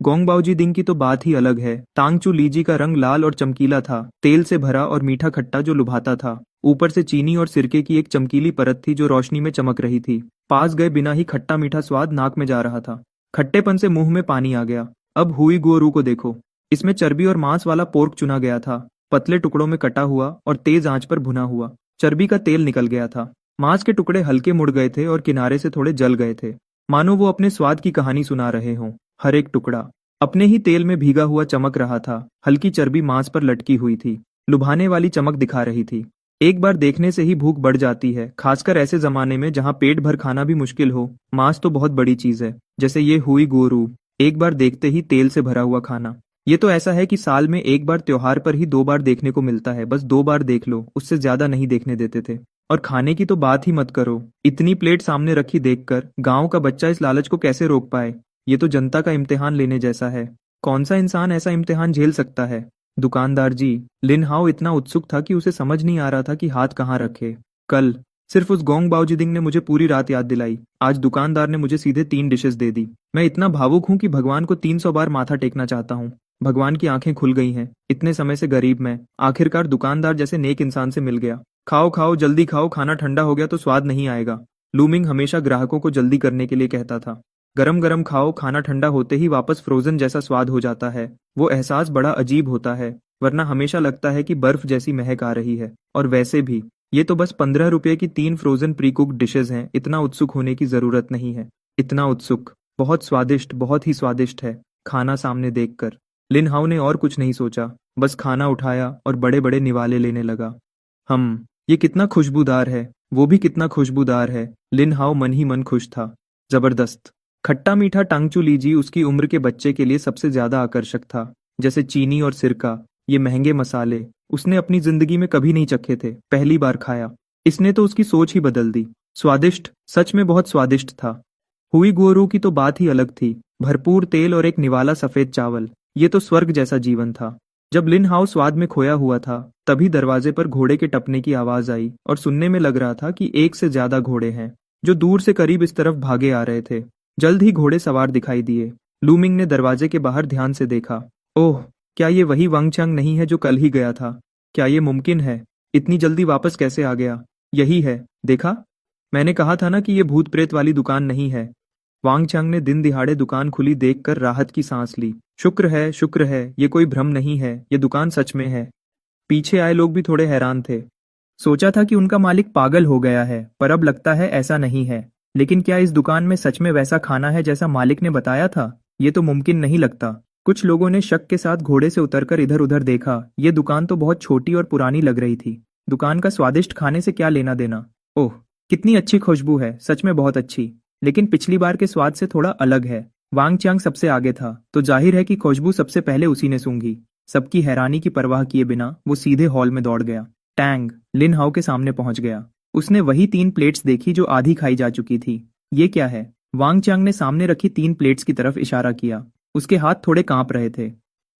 गोंगबाओ जिदिंग की तो बात ही अलग है। तांगचू लीजी का रंग लाल और चमकीला था, तेल से भरा और मीठा खट्टा जो लुभाता था। ऊपर से चीनी और सिरके की एक चमकीली परत थी जो रोशनी में चमक रही थी। पास गए बिना ही खट्टा मीठा स्वाद नाक में जा रहा था। खट्टेपन से मुंह में पानी आ गया। अब हुई गोरू को देखो। इसमें चर्बी और मांस वाला पोर्क चुना गया था, पतले टुकड़ों में कटा हुआ और तेज आंच पर भुना हुआ। चर्बी का तेल निकल गया था। मांस के टुकड़े हल्के मुड़ गए थे और किनारे से थोड़े जल गए थे। मानो वो अपने स्वाद की कहानी सुना रहे हों। हर एक टुकड़ा अपने ही तेल में भीगा हुआ चमक रहा था। हल्की चर्बी मांस पर लटकी हुई थी, लुभाने वाली चमक दिखा रही थी। एक बार देखने से ही भूख बढ़ जाती है, खासकर ऐसे जमाने में जहाँ पेट भर खाना भी मुश्किल हो। मांस तो बहुत बड़ी चीज है, जैसे ये हुई गोरू। एक बार देखते ही तेल से भरा हुआ खाना। ये तो ऐसा है कि साल में एक बार त्योहार पर ही 2 बार देखने को मिलता है। बस 2 बार देख लो, उससे ज्यादा नहीं देखने देते थे। और खाने की तो बात ही मत करो। इतनी प्लेट सामने रखी देखकर गांव का बच्चा इस लालच को कैसे रोक पाए। ये तो जनता का इम्तिहान लेने जैसा है। कौन सा इंसान ऐसा इम्तिहान झेल सकता है। दुकानदार जी, लिन हाओ इतना उत्सुक था कि उसे समझ नहीं आ रहा था कि हाथ कहाँ रखे। कल सिर्फ उस गोंग बाओजिदिंग ने मुझे पूरी रात याद दिलाई। आज दुकानदार ने मुझे सीधे 3 डिशेस दे दी। मैं इतना भावुक हूं कि भगवान को 300 बार माथा टेकना चाहता हूँ। भगवान की आंखें खुल गई हैं। इतने समय से गरीब मैं आखिरकार दुकानदार जैसे नेक इंसान से मिल गया। खाओ खाओ जल्दी खाओ, खाना ठंडा हो गया तो स्वाद नहीं आएगा। लूमिंग हमेशा ग्राहकों को जल्दी करने के लिए कहता था। गरम गरम खाओ, खाना ठंडा होते ही वापस फ्रोजन जैसा स्वाद हो जाता है। वो एहसास बड़ा अजीब होता है, वरना हमेशा लगता है कि बर्फ जैसी महक आ रही है। और वैसे भी ये तो बस 15 रुपए की 3 फ्रोजन प्री कुक्ड डिशेज हैं। इतना उत्सुक होने की जरूरत नहीं है। इतना उत्सुक, बहुत स्वादिष्ट, बहुत ही स्वादिष्ट है। खाना सामने देखकर लिन हाउ ने और कुछ नहीं सोचा, बस खाना उठाया और बड़े बड़े निवाले लेने लगा। ये कितना खुशबूदार है, वो भी कितना खुशबूदार है। लिन हाउ मन ही मन खुश था। जबरदस्त। खट्टा मीठा टांगचू लीजी उसकी उम्र के बच्चे के लिए सबसे ज्यादा आकर्षक था। जैसे चीनी और सिरका, ये महंगे मसाले उसने अपनी जिंदगी में कभी नहीं चखे थे, पहली बार खाया। इसने तो उसकी सोच ही बदल दी। स्वादिष्ट, सच में बहुत स्वादिष्ट था। हुई गुओरू की तो बात ही अलग थी। भरपूर तेल और एक निवाला सफेद चावल, ये तो स्वर्ग जैसा जीवन था। जब लिन हाउ स्वाद में खोया हुआ था, तभी दरवाजे पर घोड़े के टपने की आवाज आई और सुनने में लग रहा था कि एक से ज्यादा घोड़े हैं, जो दूर से करीब इस तरफ भागे आ रहे थे। जल्द ही घोड़े सवार दिखाई दिए। लूमिंग ने दरवाजे के बाहर ध्यान से देखा। ओह, क्या ये वही वांग चंग नहीं है जो कल ही गया था? क्या ये मुमकिन है? इतनी जल्दी वापस कैसे आ गया? यही है, देखा? मैंने कहा था ना कि ये भूत प्रेत वाली दुकान नहीं है। वांग चंग ने दिन दिहाड़े दुकान खुली देखकर राहत की सांस ली। शुक्र है, ये कोई भ्रम नहीं है, ये दुकान सच में है। पीछे आए लोग भी थोड़े हैरान थे। सोचा था कि उनका मालिक पागल हो गया है, पर अब लगता है ऐसा नहीं है। लेकिन क्या इस दुकान में सच में वैसा खाना है जैसा मालिक ने बताया था? ये तो मुमकिन नहीं लगता। कुछ लोगों ने शक के साथ घोड़े से उतरकर इधर उधर देखा। ये दुकान तो बहुत छोटी और पुरानी लग रही थी। दुकान का स्वादिष्ट खाने से क्या लेना देना? ओह, कितनी अच्छी खुशबू है, सच में बहुत अच्छी। लेकिन पिछली बार के स्वाद से थोड़ा अलग है। वांग चांग सबसे आगे था, तो जाहिर है कि खुशबू सबसे पहले उसी ने सूंघी। सबकी हैरानी की परवाह किए बिना वो सीधे हॉल में दौड़ गया। टैंग लिन हाउ के सामने पहुंच गया। उसने वही 3 प्लेट्स देखी जो आधी खाई जा चुकी थी। ये क्या है? वांग चांग ने सामने रखी 3 प्लेट्स की तरफ इशारा किया। उसके हाथ थोड़े कांप रहे थे।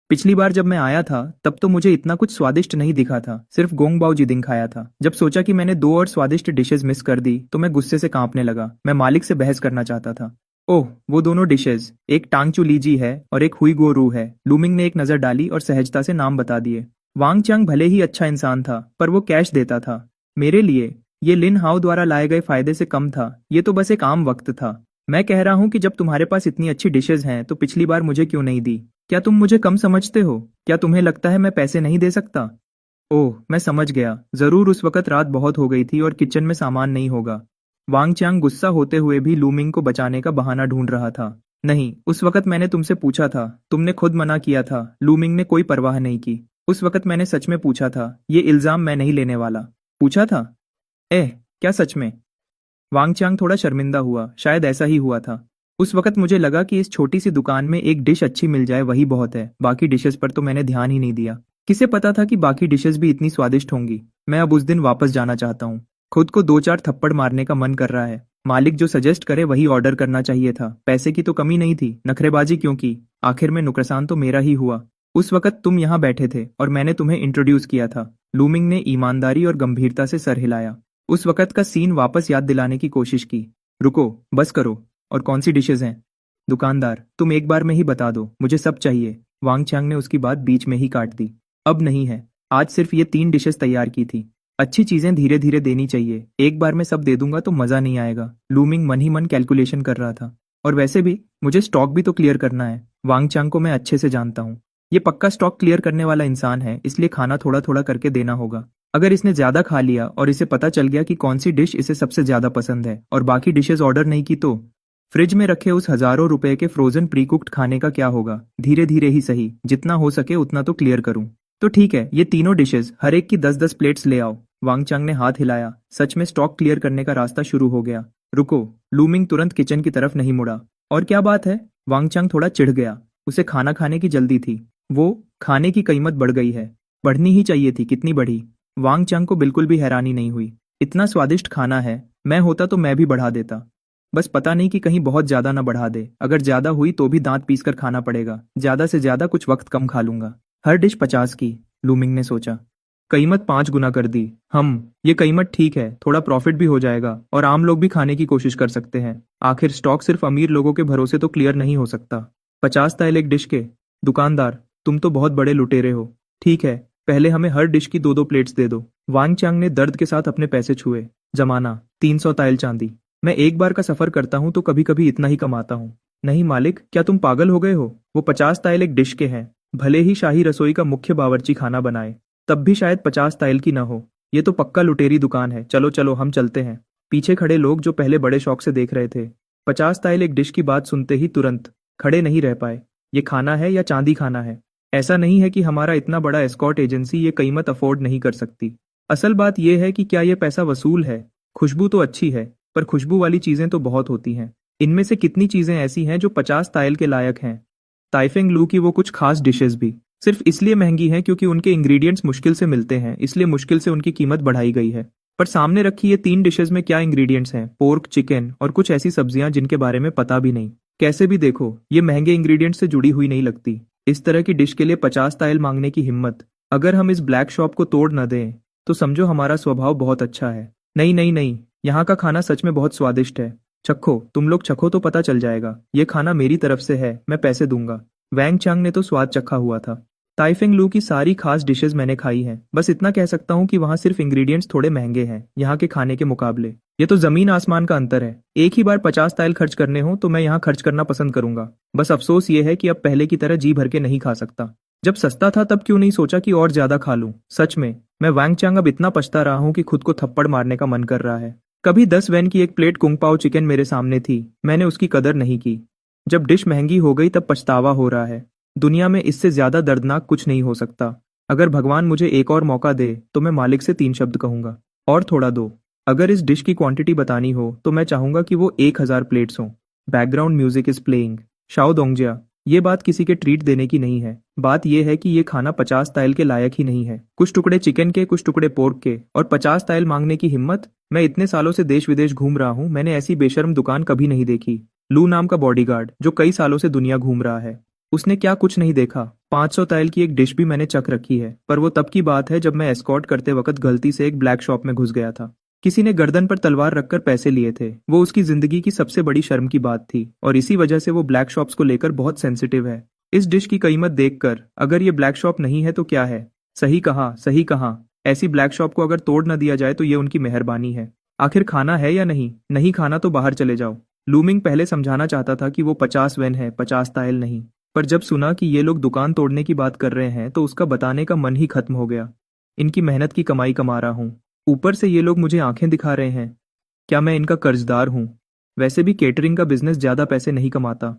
पिछली बार जब मैं आया था तब तो मुझे इतना कुछ स्वादिष्ट नहीं दिखा था, सिर्फ गोंग बाओ जिदिंग खाया था। जब सोचा कि मैंने 2 और स्वादिष्ट डिशेस मिस कर दी तो मैं गुस्से से कांपने लगा। मैं मालिक से बहस करना चाहता था। ओह, वो दोनों डिशेस, एक टांगचू लीजी है और एक हुई गो रू है। लूमिंग ने एक नजर डाली और सहजता से नाम बता दिए। वांग चांग भले ही अच्छा इंसान था, पर वो कैश देता था। मेरे लिए ये लिन हाउ द्वारा लाए गए फायदे से कम था। ये तो बस एक आम वक्त था। मैं कह रहा हूँ कि जब तुम्हारे पास इतनी अच्छी डिशेज हैं तो पिछली बार मुझे क्यों नहीं दी? क्या तुम मुझे कम समझते हो? क्या तुम्हें लगता है मैं पैसे नहीं दे सकता? ओह, मैं समझ गया। जरूर उस वक्त रात बहुत हो गई थी और किचन में सामान नहीं होगा। वांग चांग गुस्सा होते हुए भी लूमिंग को बचाने का बहाना ढूंढ रहा था। नहीं, उस वक्त मैंने तुमसे पूछा था, तुमने खुद मना किया था। लूमिंग ने कोई परवाह नहीं की। उस वक्त मैंने सच में पूछा था, ये इल्जाम मैं नहीं लेने वाला। पूछा था? क्या सच में? वांग चांग थोड़ा शर्मिंदा हुआ। शायद ऐसा ही हुआ था। उस वक्त मुझे लगा कि इस छोटी सी दुकान में एक डिश अच्छी मिल जाए वही बहुत है। बाकी डिशेस पर तो मैंने ध्यान ही नहीं दिया। किसे पता था कि बाकी डिशेस भी इतनी स्वादिष्ट होंगी। मैं अब उस दिन वापस जाना चाहता हूँ। खुद को 2-4 थप्पड़ मारने का मन कर रहा है। मालिक जो सजेस्ट करे वही ऑर्डर करना चाहिए था। पैसे की तो कमी नहीं थी, नखरेबाजी क्यों की? आखिर में नुकसान तो मेरा ही हुआ। उस वक्त तुम यहाँ बैठे थे और मैंने तुम्हें इंट्रोड्यूस किया था। लूमिंग ने ईमानदारी और गंभीरता से सर हिलाया। उस वक्त का सीन वापस याद दिलाने की कोशिश की। रुको, बस करो। और कौन सी डिशेज हैं? दुकानदार, तुम एक बार में ही बता दो, मुझे सब चाहिए। वांग चांग ने उसकी बात बीच में ही काट दी। अब नहीं है, आज सिर्फ ये 3 डिशेस तैयार की थी। अच्छी चीजें धीरे धीरे देनी चाहिए, एक बार में सब दे दूंगा तो मजा नहीं आएगा। लूमिंग मन ही मन कैलकुलेशन कर रहा था। और वैसे भी मुझे स्टॉक भी तो क्लियर करना है। वांग चांग को मैं अच्छे से जानता हूँ। ये पक्का स्टॉक क्लियर करने वाला इंसान है, इसलिए खाना थोड़ा थोड़ा करके देना होगा। अगर इसने ज्यादा खा लिया और इसे पता चल गया कि कौन सी डिश इसे सबसे ज्यादा पसंद है और बाकी डिशेस ऑर्डर नहीं की तो फ्रिज में रखे उस हजारों रुपए के फ्रोजन प्री कुक्ड खाने का क्या होगा? धीरे धीरे ही सही, जितना हो सके उतना तो क्लियर करूं। तो ठीक है, ये तीनों डिशेस हर एक की 10-10 प्लेट्स ले आओ। वांग चांग ने हाथ हिलाया। सच में स्टॉक क्लियर करने का रास्ता शुरू हो गया। रुको। लूमिंग तुरंत किचन की तरफ नहीं मुड़ा। और क्या बात है? वांग चांग थोड़ा चिढ़ गया। उसे खाना खाने की जल्दी थी। वो खाने की कीमत बढ़ गई है। बढ़नी ही चाहिए थी, कितनी बढ़ी? वांग चांग को बिल्कुल भी हैरानी नहीं हुई। इतना स्वादिष्ट खाना है, मैं होता तो मैं भी बढ़ा देता। बस पता नहीं कि कहीं बहुत ज्यादा ना बढ़ा दे। अगर ज्यादा हुई तो भी दांत पीस कर खाना पड़ेगा। ज्यादा से ज्यादा कुछ वक्त कम खा लूंगा। हर डिश 50 की, लूमिंग ने सोचा। कीमत 5 गुना कर दी। ये कीमत ठीक है, थोड़ा प्रॉफिट भी हो जाएगा और आम लोग भी खाने की कोशिश कर सकते हैं। आखिर स्टॉक सिर्फ अमीर लोगों के भरोसे तो क्लियर नहीं हो सकता। 50 ताइल एक डिश के? दुकानदार, तुम तो बहुत बड़े लुटेरे हो। ठीक है, पहले हमें हर डिश की 2-2 प्लेट्स दे दो। वांग चांग ने दर्द के साथ अपने पैसे छुए। जमाना 300 ताइल चांदी। मैं एक बार का सफर करता हूँ तो कभी कभी इतना ही कमाता हूँ। नहीं मालिक, क्या तुम पागल हो गए हो? वो 50 ताइल एक डिश के हैं। भले ही शाही रसोई का मुख्य बावर्ची खाना बनाए, तब भी शायद 50 ताइल की ना हो। ये तो पक्का लुटेरी दुकान है। चलो चलो, हम चलते हैं। पीछे खड़े लोग जो पहले बड़े शौक से देख रहे थे, 50 ताइल एक डिश की बात सुनते ही तुरंत खड़े नहीं रह पाए। ये खाना है या चांदी खाना है? ऐसा नहीं है कि हमारा इतना बड़ा एस्कॉर्ट एजेंसी ये कीमत अफोर्ड नहीं कर सकती। असल बात यह है कि क्या ये पैसा वसूल है? खुशबू तो अच्छी है, पर खुशबू वाली चीजें तो बहुत होती हैं। इनमें से कितनी चीजें ऐसी हैं जो 50 ताइल के लायक हैं? ताइफेंग लू की वो कुछ खास डिशेस भी सिर्फ इसलिए महंगी हैं क्योंकि उनके इंग्रेडिएंट्स मुश्किल से मिलते हैं, इसलिए मुश्किल से उनकी कीमत बढ़ाई गई है। पर सामने रखी ये 3 डिशेस में क्या इंग्रेडिएंट्स हैं? पोर्क, चिकन और कुछ ऐसी सब्जियां जिनके बारे में पता भी नहीं। कैसे भी देखो, ये महंगे इंग्रेडिएंट्स से जुड़ी हुई नहीं लगती। इस तरह की डिश के लिए 50 ताइल मांगने की हिम्मत। अगर हम इस ब्लैक शॉप को तोड़ न दें तो समझो हमारा स्वभाव बहुत अच्छा है। नहीं नहीं नहीं, यहाँ का खाना सच में बहुत स्वादिष्ट है। चखो, तुम लोग चखो तो पता चल जाएगा। ये खाना मेरी तरफ से है, मैं पैसे दूंगा। वैंग चांग ने तो स्वाद चखा हुआ था। ताइफेंग लू की सारी खास डिशेस मैंने खाई हैं। बस इतना कह सकता हूँ कि वहाँ सिर्फ इंग्रेडिएंट्स थोड़े महंगे हैं यहाँ के खाने के मुकाबले। ये तो जमीन आसमान का अंतर है। एक ही बार 50 ताइल खर्च करने हो तो मैं यहाँ खर्च करना पसंद करूंगा। बस अफसोस ये है कि अब पहले की तरह जी भर के नहीं खा सकता। जब सस्ता था तब क्यों नहीं सोचा कि और ज्यादा खा लूं? सच में मैं वैंग चांग अब इतना पछता रहा हूँ कि खुद को थप्पड़ मारने का मन कर रहा है। कभी 10 वैन की एक प्लेट कुंग पाओ चिकन मेरे सामने थी, मैंने उसकी कदर नहीं की। जब डिश महंगी हो गई तब पछतावा हो रहा है। दुनिया में इससे ज्यादा दर्दनाक कुछ नहीं हो सकता। अगर भगवान मुझे एक और मौका दे तो मैं मालिक से 3 शब्द कहूंगा, और थोड़ा दो। अगर इस डिश की क्वांटिटी बतानी हो तो मैं चाहूंगा कि वो 1000 प्लेट्स हों। Background music is playing. Shao Dongjia, ये बात किसी के ट्रीट देने की नहीं है। बात यह है कि ये खाना 50 ताइल के लायक ही नहीं है। कुछ टुकड़े चिकन के, कुछ टुकड़े पोर्क के, और 50 ताइल मांगने की हिम्मत। मैं इतने सालों से देश विदेश घूम रहा हूँ, मैंने ऐसी बेशर्म दुकान कभी नहीं देखी। लू नाम का बॉडीगार्ड जो कई सालों से दुनिया घूम रहा है, उसने क्या कुछ नहीं देखा? 500 ताइल की एक डिश भी मैंने चख रखी है, पर वो तब की बात है जब मैं एस्कॉर्ट करते वक्त गलती से एक ब्लैक शॉप में घुस गया था। किसी ने गर्दन पर तलवार रखकर पैसे लिए थे। वो उसकी जिंदगी की सबसे बड़ी शर्म की बात थी, और इसी वजह से वो ब्लैक शॉप्स को लेकर बहुत सेंसिटिव है। इस डिश की कीमत देखकर अगर ये ब्लैक शॉप नहीं है तो क्या है? सही कहा, सही कहा। ऐसी ब्लैक शॉप को अगर तोड़ न दिया जाए तो ये उनकी मेहरबानी है। आखिर खाना है या नहीं? नहीं खाना तो बाहर चले जाओ। लूमिंग पहले समझाना चाहता था कि वो 50 वेन है, 50 ताइल नहीं। पर जब सुना कि ये लोग दुकान तोड़ने की बात कर रहे हैं तो उसका बताने का मन ही खत्म हो गया। इनकी मेहनत की कमाई कमा रहा हूँ, ऊपर से ये लोग मुझे आंखें दिखा रहे हैं। क्या मैं इनका कर्जदार हूँ? वैसे भी केटरिंग का बिजनेस ज्यादा पैसे नहीं कमाता।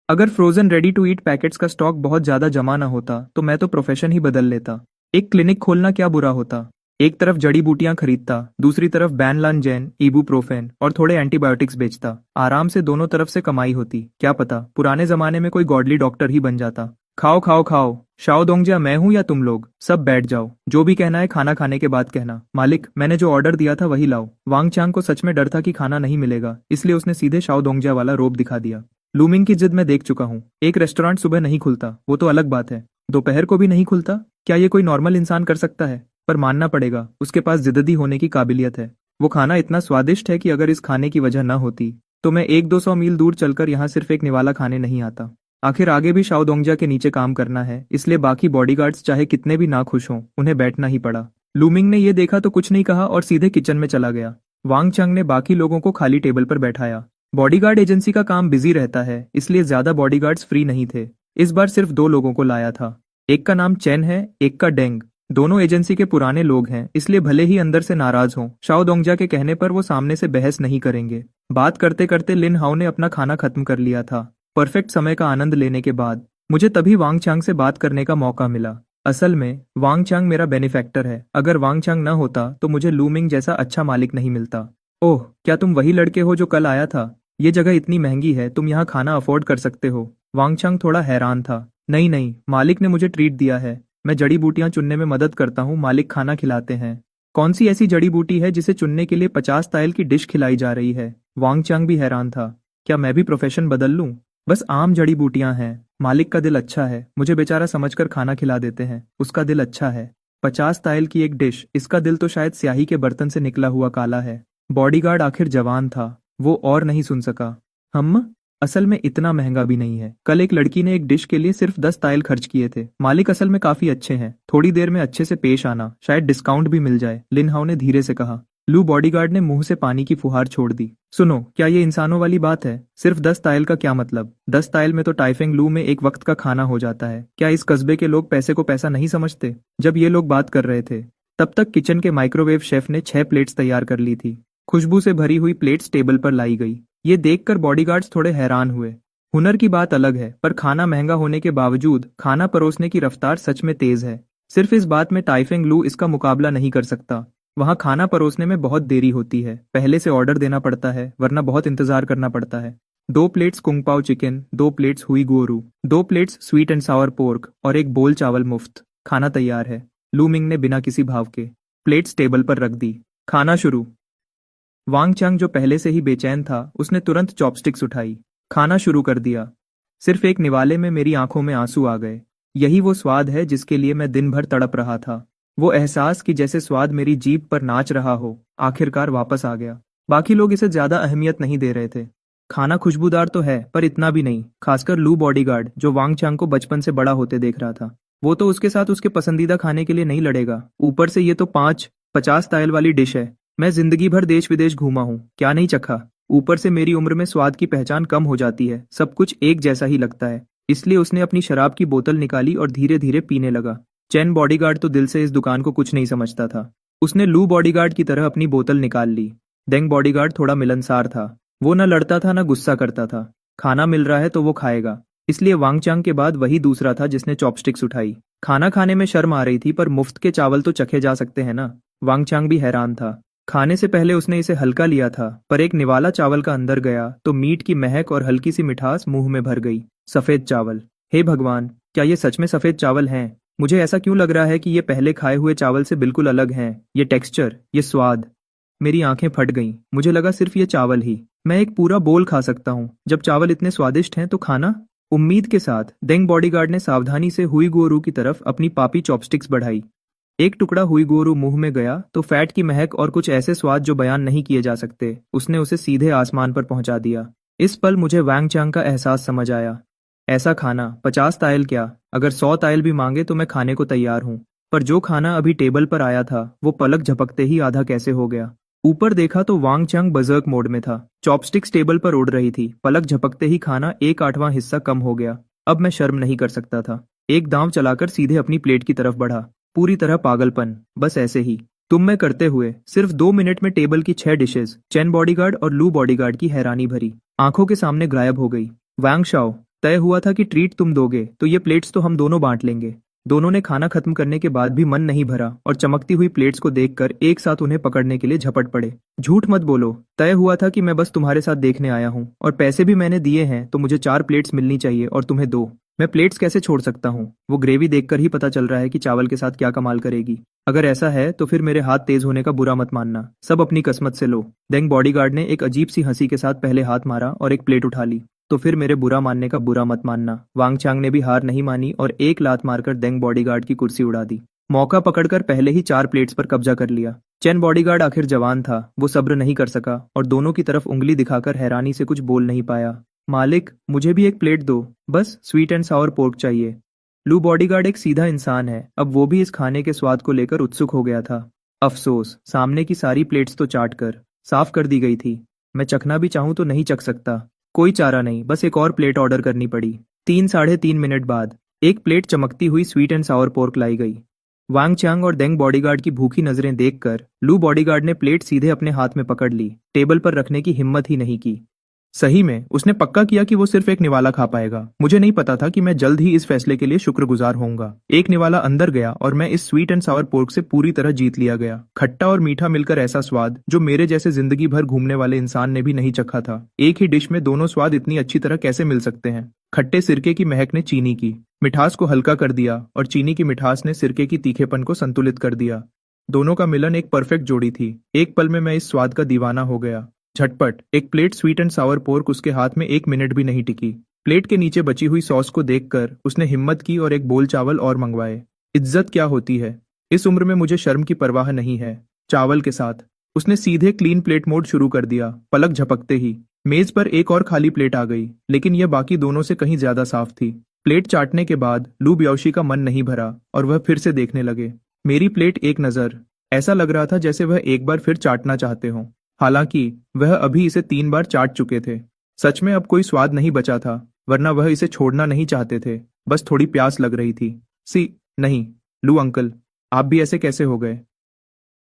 अगर frozen ready to eat packets का स्टॉक बहुत ज्यादा जमा ना होता तो मैं तो प्रोफेशन ही बदल लेता। एक क्लिनिक खोलना क्या बुरा होता? एक तरफ जड़ी बूटियां खरीदता, दूसरी तरफ बैनलान इबुप्रोफेन और थोड़े एंटीबायोटिक्स बेचता। आराम से दोनों तरफ से कमाई होती। क्या पता पुराने जमाने में कोई गॉडली डॉक्टर ही बन जाता। खाओ खाओ खाओ। शाओ दोंगजिया मैं हूं या तुम लोग? सब बैठ जाओ। जो भी कहना है खाना खाने के बाद कहना। मालिक, मैंने जो ऑर्डर दिया था वही लाओ। वांग चांग को सच में डर था कि खाना नहीं मिलेगा, इसलिए उसने सीधे शाओ दोंगजिया वाला रोब दिखा दिया। लूमिंग की जिद मैं देख चुका हूँ। एक रेस्टोरेंट सुबह नहीं खुलता वो तो अलग बात है, दोपहर को भी नहीं खुलता। क्या ये कोई नॉर्मल इंसान कर सकता है? पर मानना पड़ेगा, उसके पास जिद्दी होने की काबिलियत है। वो खाना इतना स्वादिष्ट है कि अगर इस खाने की वजह न होती तो मैं 100-200 मील दूर चलकर यहाँ सिर्फ एक निवाला खाने नहीं आता। आखिर आगे भी शाओ दोंगजिया के नीचे काम करना है, इसलिए बाकी बॉडीगार्ड्स चाहे कितने भी ना खुश हों, उन्हें बैठना ही पड़ा। लूमिंग ने ये देखा तो कुछ नहीं कहा और सीधे किचन में चला गया। वांग चांग ने बाकी लोगों को खाली टेबल पर बैठाया। बॉडीगार्ड एजेंसी का काम बिजी रहता है, इसलिए ज्यादा बॉडीगार्ड्स फ्री नहीं थे। इस बार सिर्फ 2 लोगों को लाया था। एक का नाम चेन है, एक का डेंग। दोनों एजेंसी के पुराने लोग हैं, इसलिए भले ही अंदर से नाराज हों, शाओ दोंगजा के कहने पर वो सामने से बहस नहीं करेंगे। बात करते करते लिन हाओ ने अपना खाना खत्म कर लिया था। परफेक्ट समय का आनंद लेने के बाद मुझे तभी वांग चांग से बात करने का मौका मिला। असल में वांग चांग मेरा बेनिफैक्टर है। अगर वांग चांग न होता तो मुझे लू मिंग जैसा अच्छा मालिक नहीं मिलता। ओह, क्या तुम वही लड़के हो जो कल आया था? ये जगह इतनी महंगी है, तुम यहाँ खाना अफोर्ड कर सकते हो? वांग चांग थोड़ा हैरान था। नहीं नहीं, मालिक ने मुझे ट्रीट दिया है। मैं जड़ी बूटियां चुनने में मदद करता हूँ, मालिक खाना खिलाते हैं। कौन सी ऐसी जड़ी बूटी है जिसे चुनने के लिए 50 ताइल की डिश खिलाई जा रही है? वांग चांग भी हैरान था। क्या मैं भी प्रोफेशन बदल लूं? बस आम जड़ी बूटियां हैं। मालिक का दिल अच्छा है, मुझे बेचारा समझकर खाना खिला देते हैं। उसका दिल अच्छा है। 50 ताइल की एक डिश, इसका दिल तो शायद स्याही के बर्तन से निकला हुआ काला है। बॉडीगार्ड आखिर जवान था, वो और नहीं सुन सका। हम असल में इतना महंगा भी नहीं है। कल एक लड़की ने एक डिश के लिए सिर्फ 10 ताइल खर्च किए थे। मालिक असल में काफी अच्छे हैं। थोड़ी देर में अच्छे से पेश आना, शायद डिस्काउंट भी मिल जाए, लिन हाओ ने धीरे से कहा। लू बॉडीगार्ड ने मुंह से पानी की फुहार छोड़ दी। सुनो, क्या ये इंसानों वाली बात है? सिर्फ 10 ताइल का क्या मतलब? 10 ताइल में तो टाइफेंग लू में एक वक्त का खाना हो जाता है। क्या इस कस्बे के लोग पैसे को पैसा नहीं समझते? जब ये लोग बात कर रहे थे तब तक किचन के माइक्रोवेव शेफ ने 6 प्लेट्स तैयार कर ली थी। खुशबू से भरी हुई प्लेट्स टेबल पर लाई गई। ये देखकर बॉडीगार्ड्स थोड़े हैरान हुए। हुनर की बात अलग है, पर खाना महंगा होने के बावजूद खाना परोसने की रफ्तार सच में तेज है। सिर्फ इस बात में टाइफेंग लू इसका मुकाबला नहीं कर सकता। वहाँ खाना परोसने में बहुत देरी होती है। पहले से ऑर्डर देना पड़ता है, वरना बहुत इंतजार करना पड़ता है। 2 प्लेट्स कुंग पाओ चिकन, 2 प्लेट्स हुई गोरू, 2 plates sweet and Sawar pork और एक बोल चावल मुफ्त। खाना तैयार है। लू मिंग ने बिना किसी भाव के प्लेट्स टेबल पर रख दी। खाना शुरू। वांग चांग जो पहले से ही बेचैन था, उसने तुरंत चॉपस्टिक्स उठाई, खाना शुरू कर दिया। सिर्फ एक निवाले में मेरी आंखों में आंसू आ गए। यही वो स्वाद है जिसके लिए मैं दिन भर तड़प रहा था। वो एहसास कि जैसे स्वाद मेरी जीभ पर नाच रहा हो, आखिरकार वापस आ गया। बाकी लोग इसे ज्यादा अहमियत नहीं दे रहे थे। खाना खुशबूदार तो है, पर इतना भी नहीं, खासकर लू बॉडीगार्ड जो वांग चांग को बचपन से बड़ा होते देख रहा था। वो तो उसके साथ उसके पसंदीदा खाने के लिए नहीं लड़ेगा। ऊपर से ये तो 50 तायल वाली डिश है। मैं जिंदगी भर देश विदेश घूमा हूँ, क्या नहीं चखा। ऊपर से मेरी उम्र में स्वाद की पहचान कम हो जाती है, सब कुछ एक जैसा ही लगता है। इसलिए उसने अपनी शराब की बोतल निकाली और धीरे धीरे पीने लगा। चैन बॉडीगार्ड तो दिल से इस दुकान को कुछ नहीं समझता था। उसने लू बॉडीगार्ड की तरह अपनी बोतल निकाल ली। डेंग बॉडीगार्ड थोड़ा मिलनसार था। वो न लड़ता था न गुस्सा करता था। खाना मिल रहा है तो वो खाएगा। इसलिए वांग चांग के बाद वही दूसरा था जिसने चॉपस्टिक्स उठाई। खाना खाने में शर्म आ रही थी, पर मुफ्त के चावल तो चखे जा सकते हैं ना। वांग चांग भी हैरान था। खाने से पहले उसने इसे हल्का लिया था, पर एक निवाला चावल का अंदर गया तो मीट की महक और हल्की सी मिठास मुंह में भर गई। सफेद चावल। हे भगवान, क्या ये सच में सफेद चावल हैं? मुझे ऐसा क्यों लग रहा है कि ये पहले खाए हुए चावल से बिल्कुल अलग हैं। ये टेक्सचर, ये स्वाद। मेरी आंखें फट गईं। मुझे लगा सिर्फ ये चावल ही। मैं एक पूरा बोल खा सकता हूँ। जब चावल इतने स्वादिष्ट हैं तो खाना? उम्मीद के साथ डेंग बॉडीगार्ड ने सावधानी से हुई गोरू की तरफ अपनी पापी चॉपस्टिक्स बढ़ाई। एक टुकड़ा हुई गोरू मुंह में गया तो फैट की महक और कुछ ऐसे स्वाद जो बयान नहीं किए जा सकते, उसने उसे सीधे आसमान पर पहुंचा दिया। इस पल मुझे वांग चांग का एहसास समझ आया। ऐसा खाना 50 तायल क्या, अगर 100 तायल भी मांगे तो मैं खाने को तैयार हूँ। पर जो खाना अभी टेबल पर आया था, वो पलक झपकते ही आधा कैसे हो गया। ऊपर देखा तो वांग चांग बजर्क मोड में था। चॉपस्टिक्स टेबल पर उड़ रही थी। पलक झपकते ही खाना 1/8वां हिस्सा कम हो गया। अब मैं शर्म नहीं कर सकता था। एक दांव चलाकर सीधे अपनी प्लेट की तरफ बढ़ा। पूरी तरह पागलपन, बस ऐसे ही तुम में करते हुए सिर्फ 2 मिनट में टेबल की 6 डिशेस चैन बॉडीगार्ड और लू बॉडीगार्ड की हैरानी भरी आंखों के सामने गायब हो गई। वांग शाओ, तय हुआ था कि ट्रीट तुम दोगे तो ये प्लेट्स तो हम दोनों बांट लेंगे। दोनों ने खाना खत्म करने के बाद भी मन नहीं भरा और चमकती हुई प्लेट्स को देखकर एक साथ उन्हें पकड़ने के लिए झपट पड़े। झूठ मत बोलो, तय हुआ था कि मैं बस तुम्हारे साथ देखने आया हूँ, और पैसे भी मैंने दिए हैं, तो मुझे 4 प्लेट्स मिलनी चाहिए और तुम्हें 2। मैं प्लेट्स कैसे छोड़ सकता हूँ? वो ग्रेवी देखकर ही पता चल रहा है कि चावल के साथ क्या कमाल करेगी। अगर ऐसा है तो फिर मेरे हाथ तेज होने का बुरा मत मानना। सब अपनी किस्मत से लो। डेंग बॉडीगार्ड ने एक अजीब सी हंसी के साथ पहले हाथ मारा और एक प्लेट उठा ली। तो फिर मेरे बुरा मानने का बुरा मत मानना। वांग चांग ने भी हार नहीं मानी और एक लात मारकर डेंग बॉडीगार्ड की कुर्सी उड़ा दी। मौका पकड़कर पहले ही 4 प्लेट्स पर कब्जा कर लिया। चैन बॉडीगार्ड आखिर जवान था, वो सब्र नहीं कर सका और दोनों की तरफ उंगली दिखाकर हैरानी से कुछ बोल नहीं पाया। मालिक, मुझे भी एक प्लेट दो, बस स्वीट एंड सावर पोर्क चाहिए। लू बॉडीगार्ड एक सीधा इंसान है, अब वो भी इस खाने के स्वाद को लेकर उत्सुक हो गया था। अफसोस, सामने की सारी प्लेट्स तो चाट कर साफ कर दी गई थी। मैं चखना भी चाहूं तो नहीं चख सकता। कोई चारा नहीं, बस एक और प्लेट ऑर्डर करनी पड़ी। 3 साढ़े 3 मिनट बाद एक प्लेट चमकती हुई स्वीट एंड सावर पोर्क लाई गई। वांग चांग और देंग बॉडीगार्ड की भूखी नजरें देखकर लू बॉडीगार्ड ने प्लेट सीधे अपने हाथ में पकड़ ली, टेबल पर रखने की हिम्मत ही नहीं की। सही में उसने पक्का किया कि वो सिर्फ एक निवाला खा पाएगा। मुझे नहीं पता था कि मैं जल्द ही इस फैसले के लिए शुक्रगुजार होऊंगा। एक निवाला अंदर गया और मैं इस स्वीट एंड सावर पोर्क से पूरी तरह जीत लिया गया। खट्टा और मीठा मिलकर ऐसा स्वाद जो मेरे जैसे जिंदगी भर घूमने वाले इंसान ने भी नहीं चखा था। एक ही डिश में दोनों स्वाद इतनी अच्छी तरह कैसे मिल सकते हैं? खट्टे सिरके की महक ने चीनी की मिठास को हल्का कर दिया और चीनी की मिठास ने सिरके की तीखेपन को संतुलित कर दिया। दोनों का मिलन एक परफेक्ट जोड़ी थी। एक पल में मैं इस स्वाद का दीवाना हो गया। झटपट एक plate sweet and Sawar pork उसके हाथ में 1 मिनट भी नहीं टिकी। प्लेट के नीचे बची हुई सॉस को देखकर उसने हिम्मत की और एक बोल चावल और मंगवाए। इज्जत क्या होती है? इस उम्र में मुझे शर्म की परवाह नहीं है। चावल के साथ उसने सीधे क्लीन प्लेट मोड शुरू कर दिया। पलक झपकते ही मेज पर एक और खाली प्लेट आ गई, लेकिन यह बाकी दोनों से कहीं ज्यादा साफ थी। प्लेट चाटने के बाद लू ब्याओशी का मन नहीं भरा और वह फिर से देखने लगे। मेरी प्लेट एक नजर, ऐसा लग रहा था जैसे वह एक बार फिर चाटना चाहते हों। हालांकि वह अभी इसे 3 बार चाट चुके थे। सच में अब कोई स्वाद नहीं बचा था, वरना वह इसे छोड़ना नहीं चाहते थे। बस थोड़ी प्यास लग रही थी। नहीं, लू अंकल, आप भी ऐसे कैसे हो गए?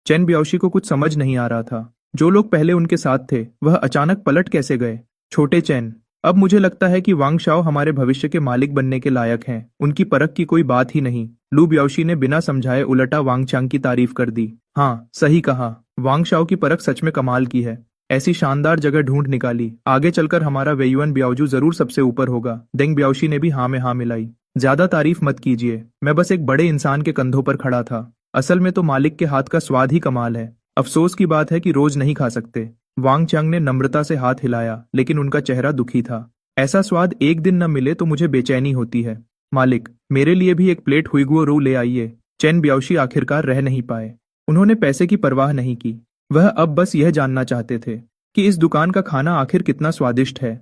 चेन ब्याओशी को कुछ समझ नहीं आ रहा था। जो लोग पहले उनके साथ थे वह अचानक पलट कैसे गए? छोटे चेन, अब मुझे लगता है कि वांग शाओ हमारे भविष्य के मालिक बनने के लायक हैं। उनकी परख की कोई बात ही नहीं। लू ब्याओशी ने बिना समझाए उलटा वांग चांग की तारीफ कर दी। हाँ, सही कहा। वांग शाओ की परख सच में कमाल की है। ऐसी शानदार जगह ढूंढ निकाली। आगे चलकर हमारा वेयुअन ब्याओजू जरूर सबसे ऊपर होगा। देंग ब्याओशी ने भी हाँ में हाँ मिलाई। ज्यादा तारीफ मत कीजिए, मैं बस एक बड़े इंसान के कंधों पर खड़ा था। असल में तो मालिक के हाथ का स्वाद ही कमाल है। अफसोस की बात है कि रोज नहीं खा सकते। वांग चांग ने नम्रता से हाथ हिलाया, लेकिन उनका चेहरा दुखी था। ऐसा स्वाद एक दिन न मिले तो मुझे बेचैनी होती है। मालिक, मेरे लिए भी एक प्लेट हुईगुओ रू ले आइए। चेन ब्याओशी आखिरकार रह नहीं पाए। उन्होंने पैसे की परवाह नहीं की। वह अब बस यह जानना चाहते थे कि इस दुकान का खाना आखिर कितना स्वादिष्ट है।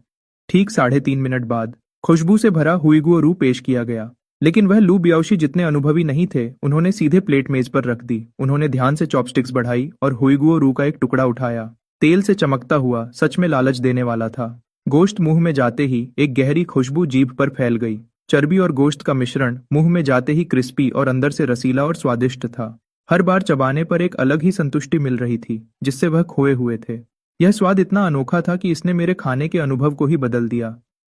ठीक 3.5 मिनट बाद खुशबू से भरा हुईगुओ रू पेश किया गया, लेकिन वह लू ब्याओशी जितने अनुभवी नहीं थे। उन्होंने सीधे प्लेट मेज पर रख दी। उन्होंने ध्यान से चॉपस्टिक्स बढ़ाई और हुईगुओ रू का एक टुकड़ा उठाया। तेल से चमकता हुआ, सच में लालच देने वाला था। गोश्त मुंह में जाते ही एक गहरी खुशबू जीभ पर फैल गई। चर्बी और गोश्त का मिश्रण मुंह में जाते ही क्रिस्पी और अंदर से रसीला और स्वादिष्ट था। हर बार चबाने पर एक अलग ही संतुष्टि मिल रही थी, जिससे वह खोए हुए थे। यह स्वाद इतना अनोखा था कि इसने मेरे खाने के अनुभव को ही बदल दिया।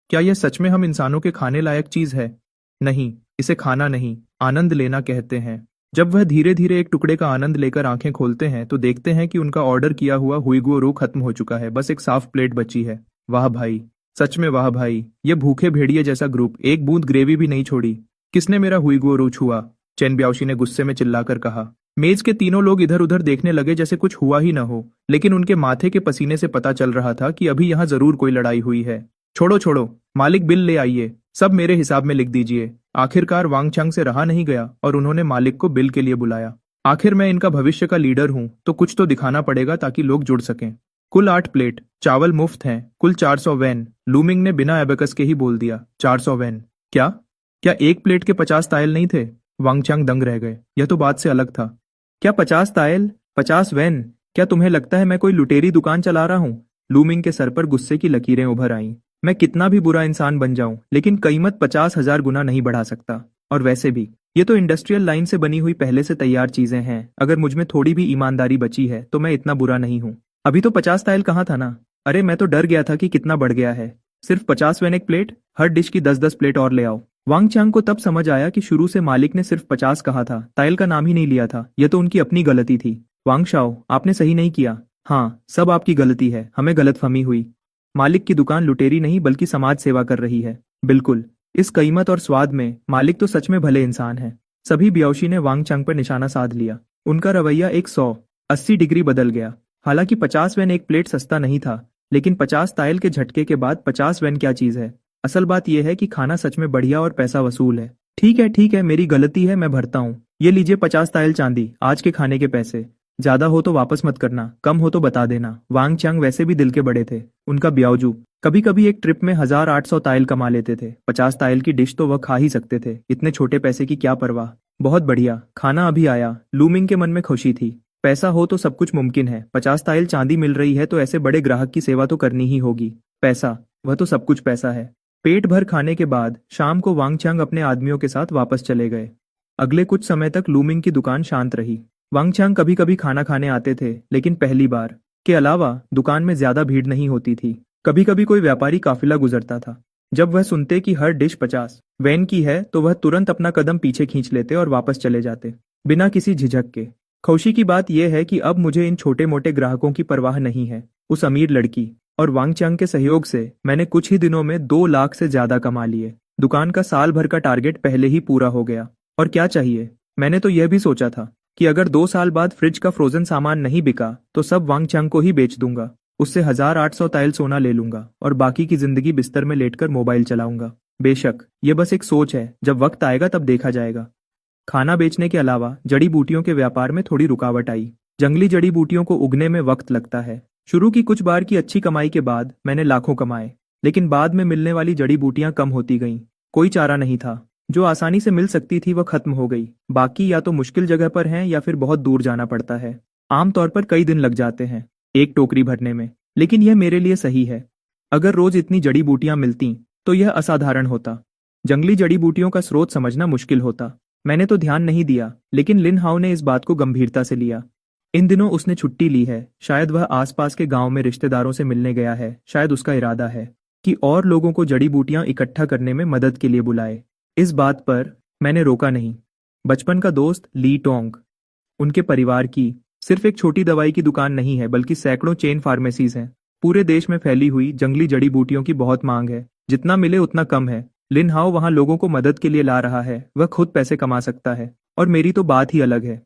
क्या यह सच में हम इंसानों के खाने लायक चीज है? नहीं, इसे खाना नहीं, आनंद लेना कहते हैं। जब वह धीरे धीरे एक टुकड़े का आनंद लेकर आंखें खोलते हैं तो देखते हैं कि उनका ऑर्डर किया हुआ हुईगुओ रू खत्म हो चुका है। बस एक साफ प्लेट बची है। वाह भाई, सच में वाह भाई। ये भूखे भेड़िए जैसा ग्रुप एक बूंद ग्रेवी भी नहीं छोड़ी। किसने मेरा हुईगुओ रू छुआ? चेन ब्याओशी ने गुस्से में चिल्लाकर कहा। मेज के तीनों लोग इधर उधर देखने लगे जैसे कुछ हुआ ही न हो, लेकिन उनके माथे के पसीने से पता चल रहा था कि अभी यहाँ जरूर कोई लड़ाई हुई है। छोड़ो छोड़ो, मालिक बिल ले आइए, सब मेरे हिसाब में लिख दीजिए। आखिरकार वांग चांग से रहा नहीं गया और उन्होंने मालिक को बिल के लिए बुलाया। आखिर मैं इनका भविष्य का लीडर हूं, तो कुछ तो दिखाना पड़ेगा ताकि लोग जुड़ सकें। कुल 8 प्लेट, चावल मुफ्त हैं, कुल 400 वैन। लूमिंग ने बिना एबेकस के ही बोल दिया। 400 वैन? क्या क्या एक प्लेट के 50 तायल नहीं थे? वांग चांग दंग रह गए। यह तो बात से अलग था। क्या 50 तायल, 50 वैन? क्या तुम्हें लगता है मैं कोई लुटेरी दुकान चला रहा हूँ? लूमिंग के सर पर गुस्से की लकीरें उभर आईं। मैं कितना भी बुरा इंसान बन जाऊं, लेकिन कीमत 50,000 गुना नहीं बढ़ा सकता। और वैसे भी ये तो इंडस्ट्रियल लाइन से बनी हुई पहले से तैयार चीजें हैं। अगर मुझमें थोड़ी भी ईमानदारी बची है तो मैं इतना बुरा नहीं हूँ। अभी तो 50 तायल कहाँ था ना। अरे मैं तो डर गया था कि कितना बढ़ गया है। सिर्फ 50 वैन एक प्लेट? हर डिश की 10-10 प्लेट और ले आओ। वांग चांग को तब समझ आया कि शुरू से मालिक ने सिर्फ 50 कहा था, तायल का नाम ही नहीं लिया था। यह तो उनकी अपनी गलती थी। वांग शाओ, आपने सही नहीं किया। हाँ, सब आपकी गलती है, हमें गलतफहमी हुई। मालिक की दुकान लुटेरी नहीं बल्कि समाज सेवा कर रही है। बिल्कुल, इस कीमत और स्वाद में मालिक तो सच में भले इंसान है। सभी ब्याओशी ने वांग चांग पर निशाना साध लिया। उनका रवैया 180 डिग्री बदल गया। हालांकि 50 वैन एक प्लेट सस्ता नहीं था, लेकिन 50 तायल के झटके के बाद 50 वैन क्या चीज है। असल बात यह है कि खाना सच में बढ़िया और पैसा वसूल है। ठीक है, मेरी गलती है, मैं भरता हूँ। ये लीजिए 50 तायल चांदी, आज के खाने के पैसे। ज्यादा हो तो वापस मत करना, कम हो तो बता देना। वांग चांग वैसे भी दिल के बड़े थे। उनका ब्याओजू कभी कभी एक ट्रिप में 1800 तायल कमा लेते थे। 50 तायल की डिश तो वह खा ही सकते थे। इतने छोटे पैसे की क्या परवाह। बहुत बढ़िया, खाना अभी आया। लूमिंग के मन में खुशी थी। पैसा हो तो सब कुछ मुमकिन है। 50 तायल चांदी मिल रही है तो ऐसे बड़े ग्राहक की सेवा तो करनी ही होगी। पैसा, वह तो सब कुछ पैसा है। पेट भर खाने के बाद शाम को वांग चांग अपने आदमियों के साथ वापस चले गए। अगले कुछ समय तक लूमिंग की दुकान शांत रही। वांग चांग कभी कभी खाना खाने आते थे, लेकिन पहली बार के अलावा दुकान में ज्यादा भीड़ नहीं होती थी। कभी कभी कोई व्यापारी काफिला गुजरता था। जब वह सुनते कि हर डिश 50 वेन की है तो वह तुरंत अपना कदम पीछे खींच लेते और वापस चले जाते, बिना किसी झिझक के। खुशी की बात यह है कि अब मुझे इन छोटे मोटे ग्राहकों की परवाह नहीं है। उस अमीर लड़की और वांग चांग के सहयोग से मैंने कुछ ही दिनों में 2 लाख से ज्यादा कमा लिए। दुकान का साल भर का टारगेट पहले ही पूरा हो गया। और क्या चाहिए? मैंने तो यह भी सोचा था कि अगर 2 साल बाद फ्रिज का फ्रोजन सामान नहीं बिका तो सब वांग चांग को ही बेच दूंगा। उससे 1800 ताइल सोना ले लूंगा और बाकी की जिंदगी बिस्तर में लेटकर मोबाइल चलाऊंगा। बेशक ये बस एक सोच है, जब वक्त आएगा तब देखा जाएगा। खाना बेचने के अलावा जड़ी बूटियों के व्यापार में थोड़ी रुकावट आई। जंगली जड़ी बूटियों को उगने में वक्त लगता है। शुरू की कुछ बार की अच्छी कमाई के बाद मैंने लाखों कमाए, लेकिन बाद में मिलने वाली जड़ी बूटियां कम होती गईं। कोई चारा नहीं था। जो आसानी से मिल सकती थी वह खत्म हो गई। बाकी या तो मुश्किल जगह पर हैं या फिर बहुत दूर जाना पड़ता है। आमतौर पर कई दिन लग जाते हैं एक टोकरी भरने में, लेकिन यह मेरे लिए सही है। अगर रोज इतनी जड़ी बूटियां मिलती तो यह असाधारण होता। जंगली जड़ी बूटियों का स्रोत समझना मुश्किल होता। मैंने तो ध्यान नहीं दिया, लेकिन लिन हाउ ने इस बात को गंभीरता से लिया। इन दिनों उसने छुट्टी ली है। शायद वह आसपास के गांव में रिश्तेदारों से मिलने गया है। शायद उसका इरादा है कि और लोगों को जड़ी बूटियां इकट्ठा करने में मदद के लिए बुलाए। इस बात पर मैंने रोका नहीं। बचपन का दोस्त ली टोंग, उनके परिवार की सिर्फ एक छोटी दवाई की दुकान नहीं है, बल्कि सैकड़ों चेन फार्मेसीज हैं। पूरे देश में फैली हुई जंगली जड़ी बूटियों की बहुत मांग है। जितना मिले उतना कम है। लिन हाओ वहां लोगों को मदद के लिए ला रहा है। वह खुद पैसे कमा सकता है, और मेरी तो बात ही अलग है।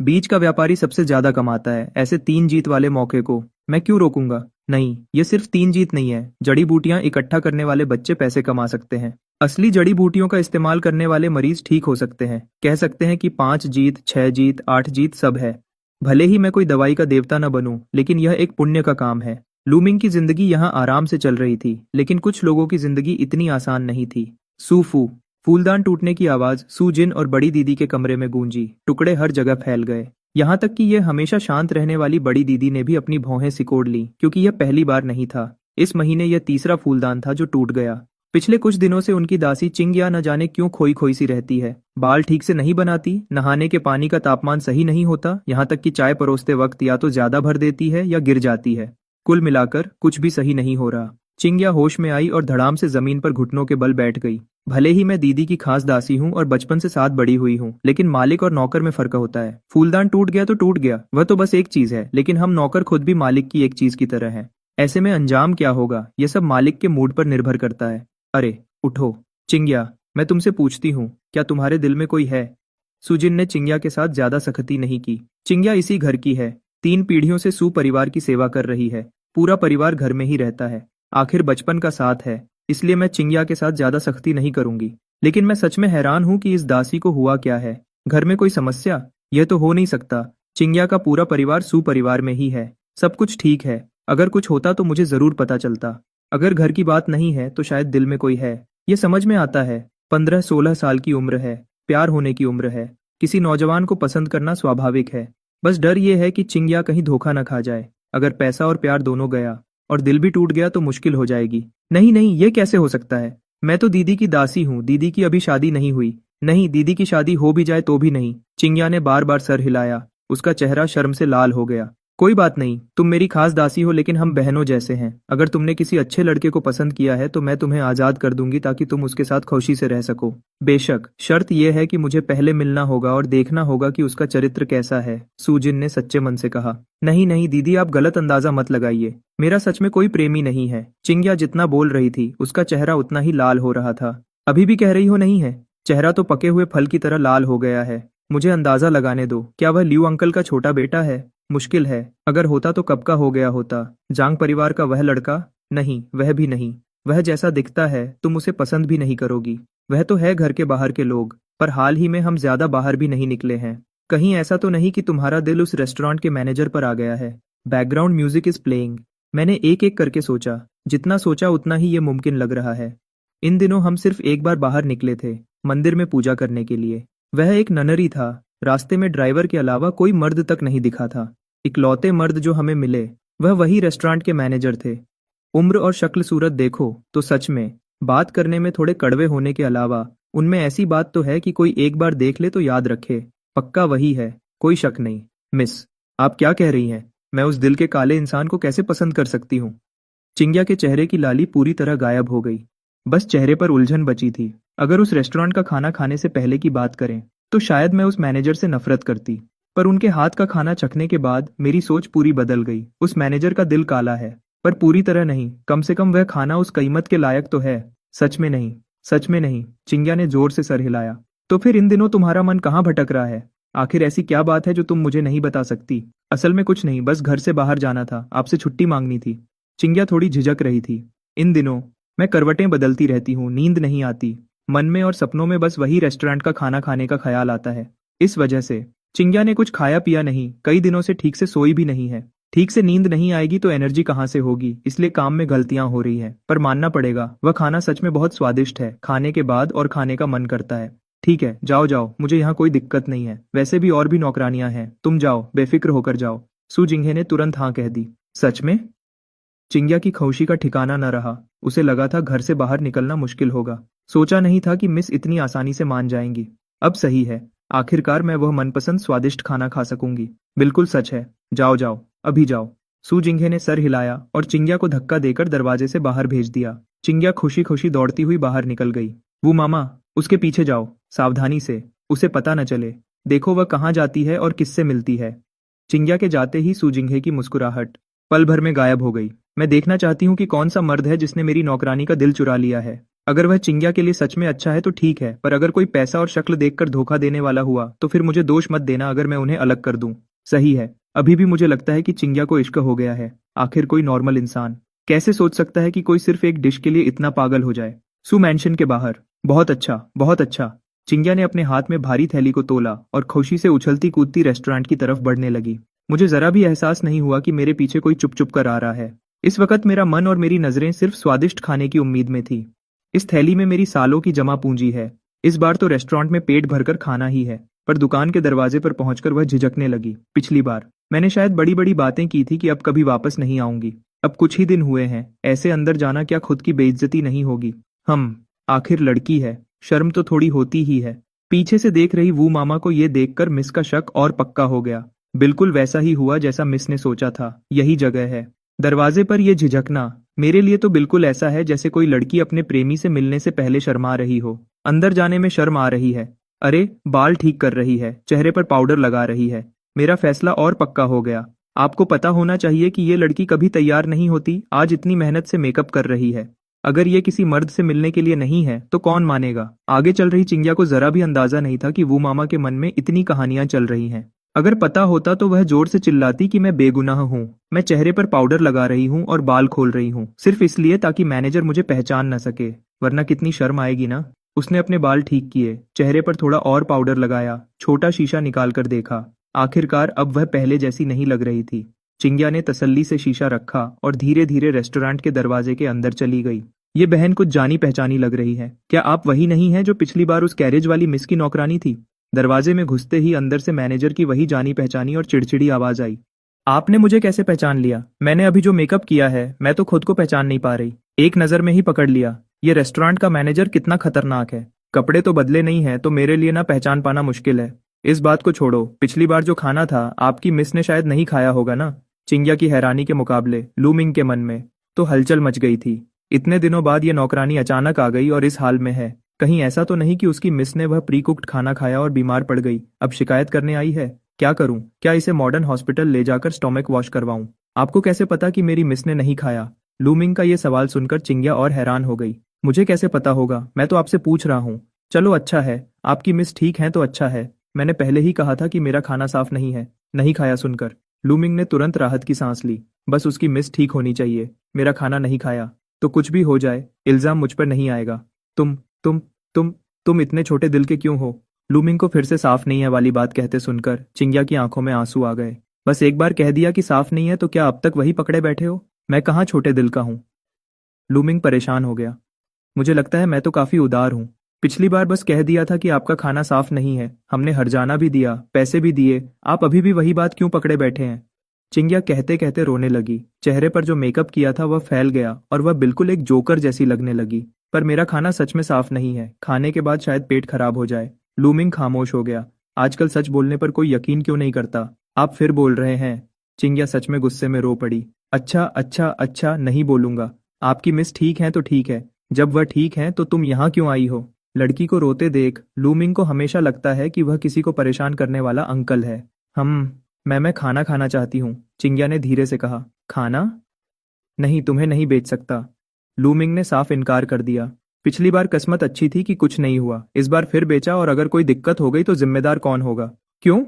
बीज का व्यापारी सबसे ज्यादा कमाता है। ऐसे 3 जीत वाले मौके को मैं क्यों रोकूंगा? नहीं, ये सिर्फ 3 जीत नहीं है। जड़ी बूटियां इकट्ठा करने वाले बच्चे पैसे कमा सकते हैं। असली जड़ी बूटियों का इस्तेमाल करने वाले मरीज ठीक हो सकते हैं। कह सकते हैं कि 5 जीत, 6 जीत, 8 जीत सब है। भले ही मैं कोई दवाई का देवता न बनूं, लेकिन यह एक पुण्य का काम है। लूमिंग की जिंदगी यहाँ आराम से चल रही थी, लेकिन कुछ लोगों की जिंदगी इतनी आसान नहीं थी। सूफू फूलदान टूटने की आवाज सू जिन और बड़ी दीदी के कमरे में गूंजी। टुकड़े हर जगह फैल गए। यहाँ तक कि यह हमेशा शांत रहने वाली बड़ी दीदी ने भी अपनी भौहें सिकोड़ ली, क्योंकि यह पहली बार नहीं था। इस महीने यह तीसरा फूलदान था जो टूट गया। पिछले कुछ दिनों से उनकी दासी चिंग्या न जाने क्यों खोई खोई सी रहती है। बाल ठीक से नहीं बनाती, नहाने के पानी का तापमान सही नहीं होता, यहाँ तक कि चाय परोसते वक्त या तो ज्यादा भर देती है या गिर जाती है। कुल मिलाकर कुछ भी सही नहीं हो रहा। चिंग्या होश में आई और धड़ाम से जमीन पर घुटनों के बल बैठ गई। भले ही मैं दीदी की खास दासी हूँ और बचपन से साथ बड़ी हुई हूँ, लेकिन मालिक और नौकर में फर्क होता है। फूलदान टूट गया तो टूट गया, वह तो बस एक चीज है, लेकिन हम नौकर खुद भी मालिक की एक चीज की तरह हैं। ऐसे में अंजाम क्या होगा, यह सब मालिक के मूड पर निर्भर करता है। अरे उठो चिंग्या, मैं तुमसे पूछती हूँ, क्या तुम्हारे दिल में कोई है? सुजिन ने चिंग्या के साथ ज्यादा सख्ती नहीं की। चिंग्या इसी घर की है। 3 पीढ़ियों से सू परिवार की सेवा कर रही है। पूरा परिवार घर में ही रहता है। आखिर बचपन का साथ है, इसलिए मैं चिंग्या के साथ ज्यादा सख्ती नहीं करूंगी। लेकिन मैं सच में हैरान हूं कि इस दासी को हुआ क्या है। घर में कोई समस्या? यह तो हो नहीं सकता। चिंग्या का पूरा परिवार सू परिवार में ही है। सब कुछ ठीक है। अगर कुछ होता तो मुझे जरूर पता चलता। अगर घर की बात नहीं है तो शायद दिल में कोई है। ये समझ में आता है। 15-16 साल की उम्र है। प्यार होने की उम्र है। किसी नौजवान को पसंद करना स्वाभाविक है। बस डर ये है कि चिंग्या कहीं धोखा न खा जाए। अगर पैसा और प्यार दोनों गया और दिल भी टूट गया तो मुश्किल हो जाएगी। नहीं नहीं, ये कैसे हो सकता है? मैं तो दीदी की दासी हूँ। दीदी की अभी शादी नहीं हुई। नहीं, दीदी की शादी हो भी जाए तो भी नहीं। चिंग्या ने बार बार सर हिलाया। उसका चेहरा शर्म से लाल हो गया। कोई बात नहीं, तुम मेरी खास दासी हो, लेकिन हम बहनों जैसे हैं। अगर तुमने किसी अच्छे लड़के को पसंद किया है तो मैं तुम्हें आजाद कर दूंगी, ताकि तुम उसके साथ खुशी से रह सको। बेशक शर्त यह है कि मुझे पहले मिलना होगा और देखना होगा कि उसका चरित्र कैसा है, सूजिन ने सच्चे मन से कहा। नहीं नहीं दीदी, आप गलत अंदाजा मत लगाइए। मेरा सच में कोई प्रेमी नहीं है। चिंग्या जितना बोल रही थी उसका चेहरा उतना ही लाल हो रहा था। अभी भी कह रही हो नहीं है? चेहरा तो पके हुए फल की तरह लाल हो गया है। मुझे अंदाजा लगाने दो, क्या वह लियू अंकल का छोटा बेटा है? मुश्किल है। अगर होता तो कब का हो गया होता। जांग परिवार का वह लड़का? नहीं, वह भी नहीं। वह जैसा दिखता है तुम उसे पसंद भी नहीं करोगी। वह तो है घर के बाहर के लोग, पर हाल ही में हम ज्यादा बाहर भी नहीं निकले हैं। कहीं ऐसा तो नहीं कि तुम्हारा दिल उस रेस्टोरेंट के मैनेजर पर आ गया है? Background music is playing. मैंने एक एक करके सोचा। जितना सोचा उतना ही ये मुमकिन लग रहा है। इन दिनों हम सिर्फ एक बार बाहर निकले थे, मंदिर में पूजा करने के लिए। वह एक ननरी था। रास्ते में ड्राइवर के अलावा कोई मर्द तक नहीं दिखा था। इकलौते मर्द जो हमें मिले वह वही रेस्टोरेंट के मैनेजर थे। उम्र और शक्ल सूरत देखो तो सच में बात करने में थोड़े कड़वे होने के अलावा उनमें ऐसी बात तो है कि कोई एक बार देख ले तो याद रखे। पक्का वही है, कोई शक नहीं। मिस, आप क्या कह रही हैं? मैं उस दिल के काले इंसान को कैसे पसंद कर सकती हूँ? चिंग्या के चेहरे की लाली पूरी तरह गायब हो गई। बस चेहरे पर उलझन बची थी। अगर उस रेस्टोरेंट का खाना खाने से पहले की बात करें तो शायद मैं उस मैनेजर से नफरत करती, पर उनके हाथ का खाना चखने के बाद मेरी सोच पूरी बदल गई। उस मैनेजर का दिल काला है, पर पूरी तरह नहीं। कम से कम वह खाना उस कीमत के लायक तो है। सच में नहीं, सच में नहीं। चिंग्या ने जोर से सर हिलाया। तो फिर इन दिनों तुम्हारा मन कहाँ भटक रहा है? आखिर ऐसी क्या बात है जो तुम मुझे नहीं बता सकती? असल में कुछ नहीं, बस घर से बाहर जाना था, आपसे छुट्टी मांगनी थी। चिंग्या थोड़ी झिझक रही थी। इन दिनों मैं करवटें बदलती रहती हूँ, नींद नहीं आती। मन में और सपनों में बस वही रेस्टोरेंट का खाना खाने का ख्याल आता है। इस वजह से चिंग्या ने कुछ खाया पिया नहीं, कई दिनों से ठीक से सोई भी नहीं है। ठीक से नींद नहीं आएगी तो एनर्जी कहाँ से होगी, इसलिए काम में गलतियां हो रही है। पर मानना पड़ेगा, वह खाना सच में बहुत स्वादिष्ट है। खाने के बाद और खाने का मन करता है। ठीक है, जाओ जाओ, मुझे यहाँ कोई दिक्कत नहीं है। वैसे भी और भी नौकरानियां हैं, तुम जाओ, बेफिक्र होकर जाओ। सू जिंगे ने तुरंत हाँ कह दी। सच में? चिंग्या की खौशी का ठिकाना न रहा। उसे लगा था घर से बाहर निकलना मुश्किल होगा। सोचा नहीं था कि मिस इतनी आसानी से मान जाएंगी। अब सही है, आखिरकार मैं वह मनपसंद स्वादिष्ट खाना खा सकूंगी। बिल्कुल सच है। जाओ जाओ, अभी जाओ। सू जिंगे ने सर हिलाया और चिंग्या को धक्का देकर दरवाजे से बाहर भेज दिया। चिंग्या खुशी खुशी दौड़ती हुई बाहर निकल गई। वो मामा, उसके पीछे जाओ, सावधानी से, उसे पता न चले। देखो वह कहाँ जाती है और किससे मिलती है। चिंग्या के जाते ही सू जिंगे की मुस्कुराहट पल भर में गायब हो गई। मैं देखना चाहती हूँ कि कौन सा मर्द है जिसने मेरी नौकरानी का दिल चुरा लिया है। अगर वह चिंग्या के लिए सच में अच्छा है तो ठीक है, पर अगर कोई पैसा और शक्ल देखकर धोखा देने वाला हुआ तो फिर मुझे दोष मत देना अगर मैं उन्हें अलग कर दूं। सही है, अभी भी मुझे लगता है कि चिंग्या को इश्क हो गया है। आखिर कोई नॉर्मल इंसान कैसे सोच सकता है कि कोई सिर्फ एक डिश के लिए इतना पागल हो जाए? सू मैंशन के बाहर। बहुत अच्छा, बहुत अच्छा। चिंग्या ने अपने हाथ में भारी थैली को तोला और खुशी से उछलती कूदती रेस्टोरेंट की तरफ बढ़ने लगी। मुझे जरा भी एहसास नहीं हुआ कि मेरे पीछे कोई चुप चुप कर आ रहा है। इस वक्त मेरा मन और मेरी नजरें सिर्फ स्वादिष्ट खाने की उम्मीद में थी। इस थैली में मेरी सालों की जमा पूंजी है। इस बार तो रेस्टोरेंट में पेट भरकर खाना ही है। पर दुकान के दरवाजे पर पहुंचकर वह झिझकने लगी। पिछली बार मैंने शायद बड़ी बड़ी बातें की थी कि अब कभी वापस नहीं आऊंगी। अब कुछ ही दिन हुए हैं, ऐसे अंदर जाना क्या खुद की बेइज्जती नहीं होगी? आखिर लड़की है, शर्म तो थोड़ी होती ही है। पीछे से देख रही वू मामा को ये देखकर मिस का शक और पक्का हो गया। बिल्कुल वैसा ही हुआ जैसा मिस ने सोचा था। यही जगह है। दरवाजे पर यह झिझकना मेरे लिए तो बिल्कुल ऐसा है जैसे कोई लड़की अपने प्रेमी से मिलने से पहले शर्मा रही हो। अंदर जाने में शर्म आ रही है। अरे, बाल ठीक कर रही है, चेहरे पर पाउडर लगा रही है। मेरा फैसला और पक्का हो गया। आपको पता होना चाहिए कि ये लड़की कभी तैयार नहीं होती, आज इतनी मेहनत से मेकअप कर रही है। अगर ये किसी मर्द से मिलने के लिए नहीं है तो कौन मानेगा? आगे चल रही चिंग्या को जरा भी अंदाजा नहीं था कि वो मामा के मन में इतनी कहानियां चल रही हैं। अगर पता होता तो वह जोर से चिल्लाती कि मैं बेगुनाह हूँ, मैं चेहरे पर पाउडर लगा रही हूँ और बाल खोल रही हूँ, सिर्फ इसलिए ताकि मैनेजर मुझे पहचान न सके। वरना कितनी शर्म आएगी ना। उसने अपने बाल ठीक किए, चेहरे पर थोड़ा और पाउडर लगाया, छोटा शीशा निकाल कर देखा। आखिरकार अब वह पहले जैसी नहीं लग रही थी। चिंग्या ने तसल्ली से शीशा रखा और धीरे धीरे रेस्टोरेंट के दरवाजे के अंदर चली गई। ये बहन कुछ जानी पहचानी लग रही है। क्या आप वही नहीं है जो पिछली बार उस कैरेज वाली मिस की नौकरानी थी? दरवाजे में घुसते ही अंदर से मैनेजर की वही जानी पहचानी और चिड़चिड़ी आवाज आई। आपने मुझे कैसे पहचान लिया? मैंने अभी जो मेकअप किया है, मैं तो खुद को पहचान नहीं पा रही। एक नजर में ही पकड़ लिया। ये रेस्टोरेंट का मैनेजर कितना खतरनाक है। कपड़े तो बदले नहीं है तो मेरे लिए ना पहचान पाना मुश्किल है। इस बात को छोड़ो, पिछली बार जो खाना था आपकी मिस ने शायद नहीं खाया होगा ना? चिंग्या की हैरानी के मुकाबले लू मिंग के मन में तो हलचल मच गई थी। इतने दिनों बाद ये नौकरानी अचानक आ गई और इस हाल में है। कहीं ऐसा तो नहीं कि उसकी मिस ने वह प्री कुक्ड खाना खाया और बीमार पड़ गई, अब शिकायत करने आई है? क्या करूं? क्या इसे मॉडर्न हॉस्पिटल ले जाकर स्टोमक वॉश करवाऊं? आपको कैसे पता कि मेरी मिस ने नहीं खाया? लूमिंग का ये सवाल सुनकर चिंग्या और हैरान हो गई। मुझे कैसे पता होगा? मैं तो आपसे पूछ रहा हूँ। चलो अच्छा है, आपकी मिस ठीक है तो अच्छा है। मैंने पहले ही कहा था कि मेरा खाना साफ नहीं है। नहीं खाया सुनकर लूमिंग ने तुरंत राहत की सांस ली। बस उसकी मिस ठीक होनी चाहिए। मेरा खाना नहीं खाया तो कुछ भी हो जाए, इल्जाम मुझ पर नहीं आएगा। तुम तुम तुम तुम इतने छोटे दिल के क्यों हो? लूमिंग को फिर से साफ नहीं है वाली बात कहते सुनकर चिंग्या की आंखों में आंसू आ गए। बस एक बार कह दिया कि साफ नहीं है तो क्या अब तक वही पकड़े बैठे हो? मैं कहाँ छोटे दिल का हूँ? लूमिंग परेशान हो गया। मुझे लगता है मैं तो काफी उदार हूँ। पिछली बार बस कह दिया था कि आपका खाना साफ नहीं है, हमने हर्जाना भी दिया, पैसे भी दिए, आप अभी भी वही बात क्यों पकड़े बैठे हैं? चिंग्या कहते कहते रोने लगी। चेहरे पर जो मेकअप किया था वह फैल गया और वह बिल्कुल एक जोकर जैसी लगने लगी। पर मेरा खाना सच में साफ नहीं है, खाने के बाद शायद पेट खराब हो जाए। लूमिंग खामोश हो गया। आजकल सच बोलने पर कोई यकीन क्यों नहीं करता? आप फिर बोल रहे हैं। चिंग्या सच में गुस्से में रो पड़ी। अच्छा अच्छा अच्छा, नहीं बोलूंगा। आपकी मिस ठीक है तो ठीक है, जब वह ठीक है तो तुम यहाँ क्यों आई हो? लड़की को रोते देख लूमिंग को हमेशा लगता है कि वह किसी को परेशान करने वाला अंकल है। हम मैं खाना खाना चाहती हूँ, चिंग्या ने धीरे से कहा। खाना? नहीं, तुम्हें नहीं बेच सकता। लूमिंग ने साफ इनकार कर दिया। पिछली बार किस्मत अच्छी थी कि कुछ नहीं हुआ, इस बार फिर बेचा और अगर कोई दिक्कत हो गई तो जिम्मेदार कौन होगा? क्यों?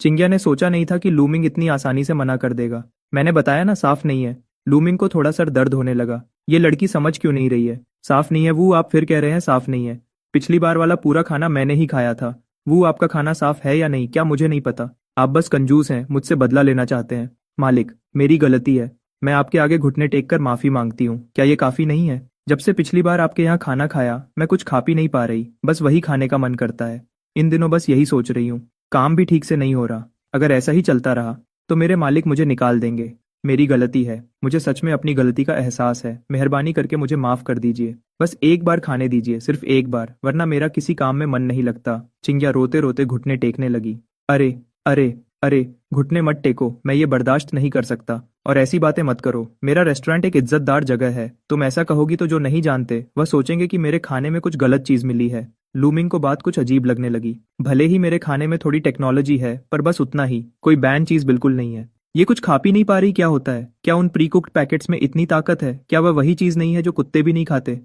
चिंग्या ने सोचा नहीं था कि लूमिंग इतनी आसानी से मना कर देगा। मैंने बताया ना, साफ नहीं है। लूमिंग को थोड़ा सर दर्द होने लगा। ये लड़की समझ क्यों नहीं रही है? साफ नहीं है वो, आप फिर कह रहे हैं साफ नहीं है। पिछली बार वाला पूरा खाना मैंने ही खाया था। वो आपका खाना साफ है या नहीं क्या मुझे नहीं पता। आप बस कंजूस हैं, मुझसे बदला लेना चाहते हैं। मालिक, मेरी गलती है। मैं आपके आगे घुटने टेक कर माफी मांगती हूँ, क्या ये काफी नहीं है? जब से पिछली बार आपके यहाँ खाना खाया मैं कुछ खा पी नहीं पा रही, बस वही खाने का मन करता है। इन दिनों बस यही सोच रही हूँ। काम भी ठीक से नहीं हो रहा। अगर ऐसा ही चलता रहा तो मेरे मालिक मुझे निकाल देंगे। मेरी गलती है, मुझे सच में अपनी गलती का एहसास है। मेहरबानी करके मुझे माफ कर दीजिए। बस एक बार खाने दीजिए, सिर्फ एक बार, वरना मेरा किसी काम में मन नहीं लगता। चिंग्या रोते रोते घुटने टेकने लगी। अरे अरे अरे, घुटने मत टेको, मैं ये बर्दाश्त नहीं कर सकता। और ऐसी बातें मत करो, मेरा रेस्टोरेंट एक इज्जतदार जगह है। तुम ऐसा कहोगी तो जो नहीं जानते वह सोचेंगे कि मेरे खाने में कुछ गलत चीज मिली है। लूमिंग को बात कुछ अजीब लगने लगी। भले ही मेरे खाने में थोड़ी टेक्नोलॉजी है, पर बस उतना ही, कोई बैन चीज बिल्कुल नहीं है। ये कुछ खा पी नहीं पा रही क्या होता है? क्या उन प्री कुक्ड पैकेट्स में इतनी ताकत है? क्या वह वही चीज नहीं है जो कुत्ते भी नहीं खाते?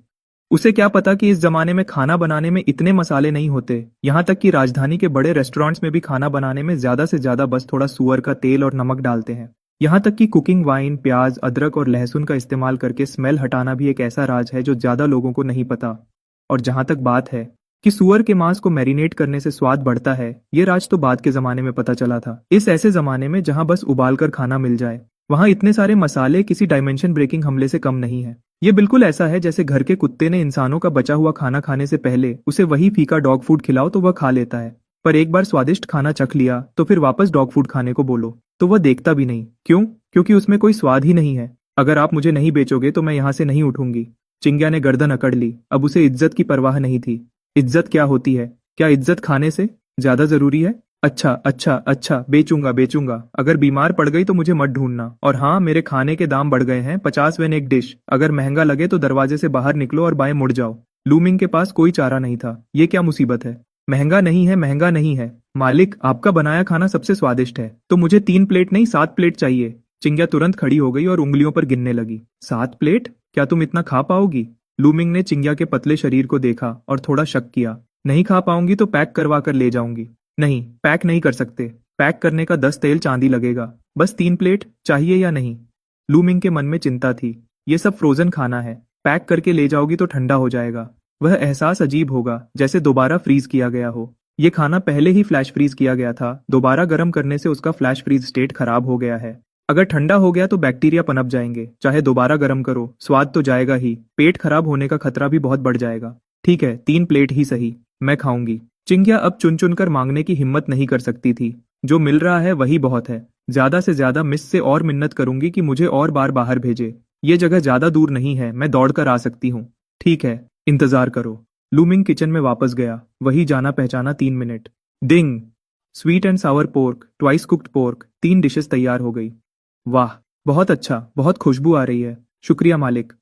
उसे क्या पता कि इस जमाने में खाना बनाने में इतने मसाले नहीं होते। यहाँ तक कि राजधानी के बड़े रेस्टोरेंट्स में भी खाना बनाने में ज्यादा से ज्यादा बस थोड़ा सुअर का तेल और नमक डालते हैं। यहाँ तक कि कुकिंग वाइन, प्याज, अदरक और लहसुन का इस्तेमाल करके स्मेल हटाना भी एक ऐसा राज है जो ज्यादा लोगों को नहीं पता। और जहां तक बात है कि सुअर के मांस को मैरिनेट करने से स्वाद बढ़ता है, ये राज तो बाद के जमाने में पता चला था। इस ऐसे जमाने में जहां बस उबाल कर खाना मिल जाए, वहां इतने सारे मसाले किसी डायमेंशन ब्रेकिंग हमले से कम नहीं है। ये बिल्कुल ऐसा है जैसे घर के कुत्ते ने इंसानों का बचा हुआ खाना खाने से पहले उसे वही फीका डॉग फूड खिलाओ तो वह खा लेता है, पर एक बार स्वादिष्ट खाना चख लिया तो फिर वापस डॉग फूड खाने को बोलो तो वह देखता भी नहीं। क्यों? क्योंकि उसमें कोई स्वाद ही नहीं है। अगर आप मुझे नहीं बेचोगे तो मैं यहाँ से नहीं उठूंगी। चिंग्या ने गर्दन अकड़ ली। अब उसे इज्जत की परवाह नहीं थी। इज्जत क्या होती है? क्या इज्जत खाने से ज्यादा जरूरी है? अच्छा अच्छा अच्छा, बेचूंगा बेचूंगा। अगर बीमार पड़ गई तो मुझे मत ढूंढना। और हाँ, मेरे खाने के दाम बढ़ गए हैं, 50 वेन एक डिश। अगर महंगा लगे तो दरवाजे से बाहर निकलो और बाएं मुड़ जाओ। लूमिंग के पास कोई चारा नहीं था। ये क्या मुसीबत है? महंगा नहीं है, महंगा नहीं है। मालिक, आपका बनाया खाना सबसे स्वादिष्ट है, तो मुझे 3 प्लेट नहीं 7 प्लेट चाहिए। चिंग्या तुरंत खड़ी हो गई और उंगलियों पर गिनने लगी। 7 प्लेट? क्या तुम इतना खा पाओगी? लूमिंग ने चिंग्या के पतले शरीर को देखा और थोड़ा शक किया। नहीं खा पाऊंगी तो पैक करवा कर ले जाऊंगी। नहीं, पैक नहीं कर सकते। पैक करने का 10 तेल चांदी लगेगा। बस 3 प्लेट चाहिए या नहीं? लूमिंग के मन में चिंता थी। ये सब फ्रोजन खाना है, पैक करके ले जाओगी तो ठंडा हो जाएगा। वह एहसास अजीब होगा, जैसे दोबारा फ्रीज किया गया हो। ये खाना पहले ही फ्लैश फ्रीज किया गया था, दोबारा गर्म करने से उसका फ्लैश फ्रीज स्टेट खराब हो गया है। अगर ठंडा हो गया तो बैक्टीरिया पनप जाएंगे, चाहे दोबारा गर्म करो, स्वाद तो जाएगा ही, पेट खराब होने का खतरा भी बहुत बढ़ जाएगा। ठीक है, 3 प्लेट ही सही, मैं खाऊंगी। चिंग्या अब चुन चुन कर मांगने की हिम्मत नहीं कर सकती थी। जो मिल रहा है वही बहुत है। ज्यादा से ज्यादा मिस से और मिन्नत करूंगी कि मुझे और बार बाहर भेजे। ये जगह ज्यादा दूर नहीं है, मैं दौड़ कर आ सकती हूँ। ठीक है, इंतजार करो। लूमिंग किचन में वापस गया। वही जाना पहचाना 3 minute. Ding! Sweet and Sawar pork, twice cooked pork, 3 dishes तैयार हो गई। वाह, बहुत अच्छा, बहुत खुशबू आ रही है। शुक्रिया मालिक।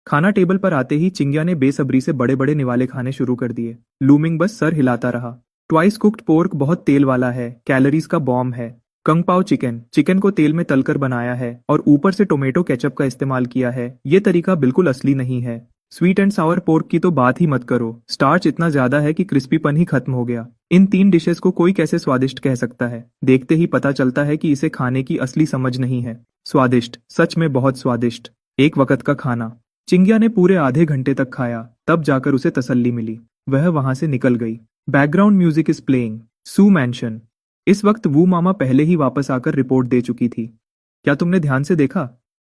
खाना टेबल पर आते ही चिंग्या ने बेसब्री से बड़े बड़े निवाले खाने शुरू कर दिए। लूमिंग बस सर हिलाता रहा। ट्वाइस कुक्ड पोर्क बहुत तेल वाला है, कैलोरीज का बॉम्ब है। कंग पाओ चिकन, चिकन को तेल में तलकर बनाया है और ऊपर से टोमेटो केचप का इस्तेमाल किया है। ये तरीका बिल्कुल असली नहीं है। स्वीट एंड सावर पोर्क की तो बात ही मत करो, स्टार्च इतना ज्यादा है कि क्रिस्पीपन ही खत्म हो गया। इन 3 डिशेस को कोई कैसे स्वादिष्ट कह सकता है? देखते ही पता चलता है कि इसे खाने की असली समझ नहीं है। स्वादिष्ट, सच में बहुत स्वादिष्ट। एक वक्त का खाना। चिंग्या ने पूरे आधे घंटे तक खाया, तब जाकर उसे तसल्ली मिली। वह वहां से निकल गई। Background music is playing. Sue mansion. इस वक्त वू मामा पहले ही वापस आकर रिपोर्ट दे चुकी थी। क्या तुमने ध्यान से देखा?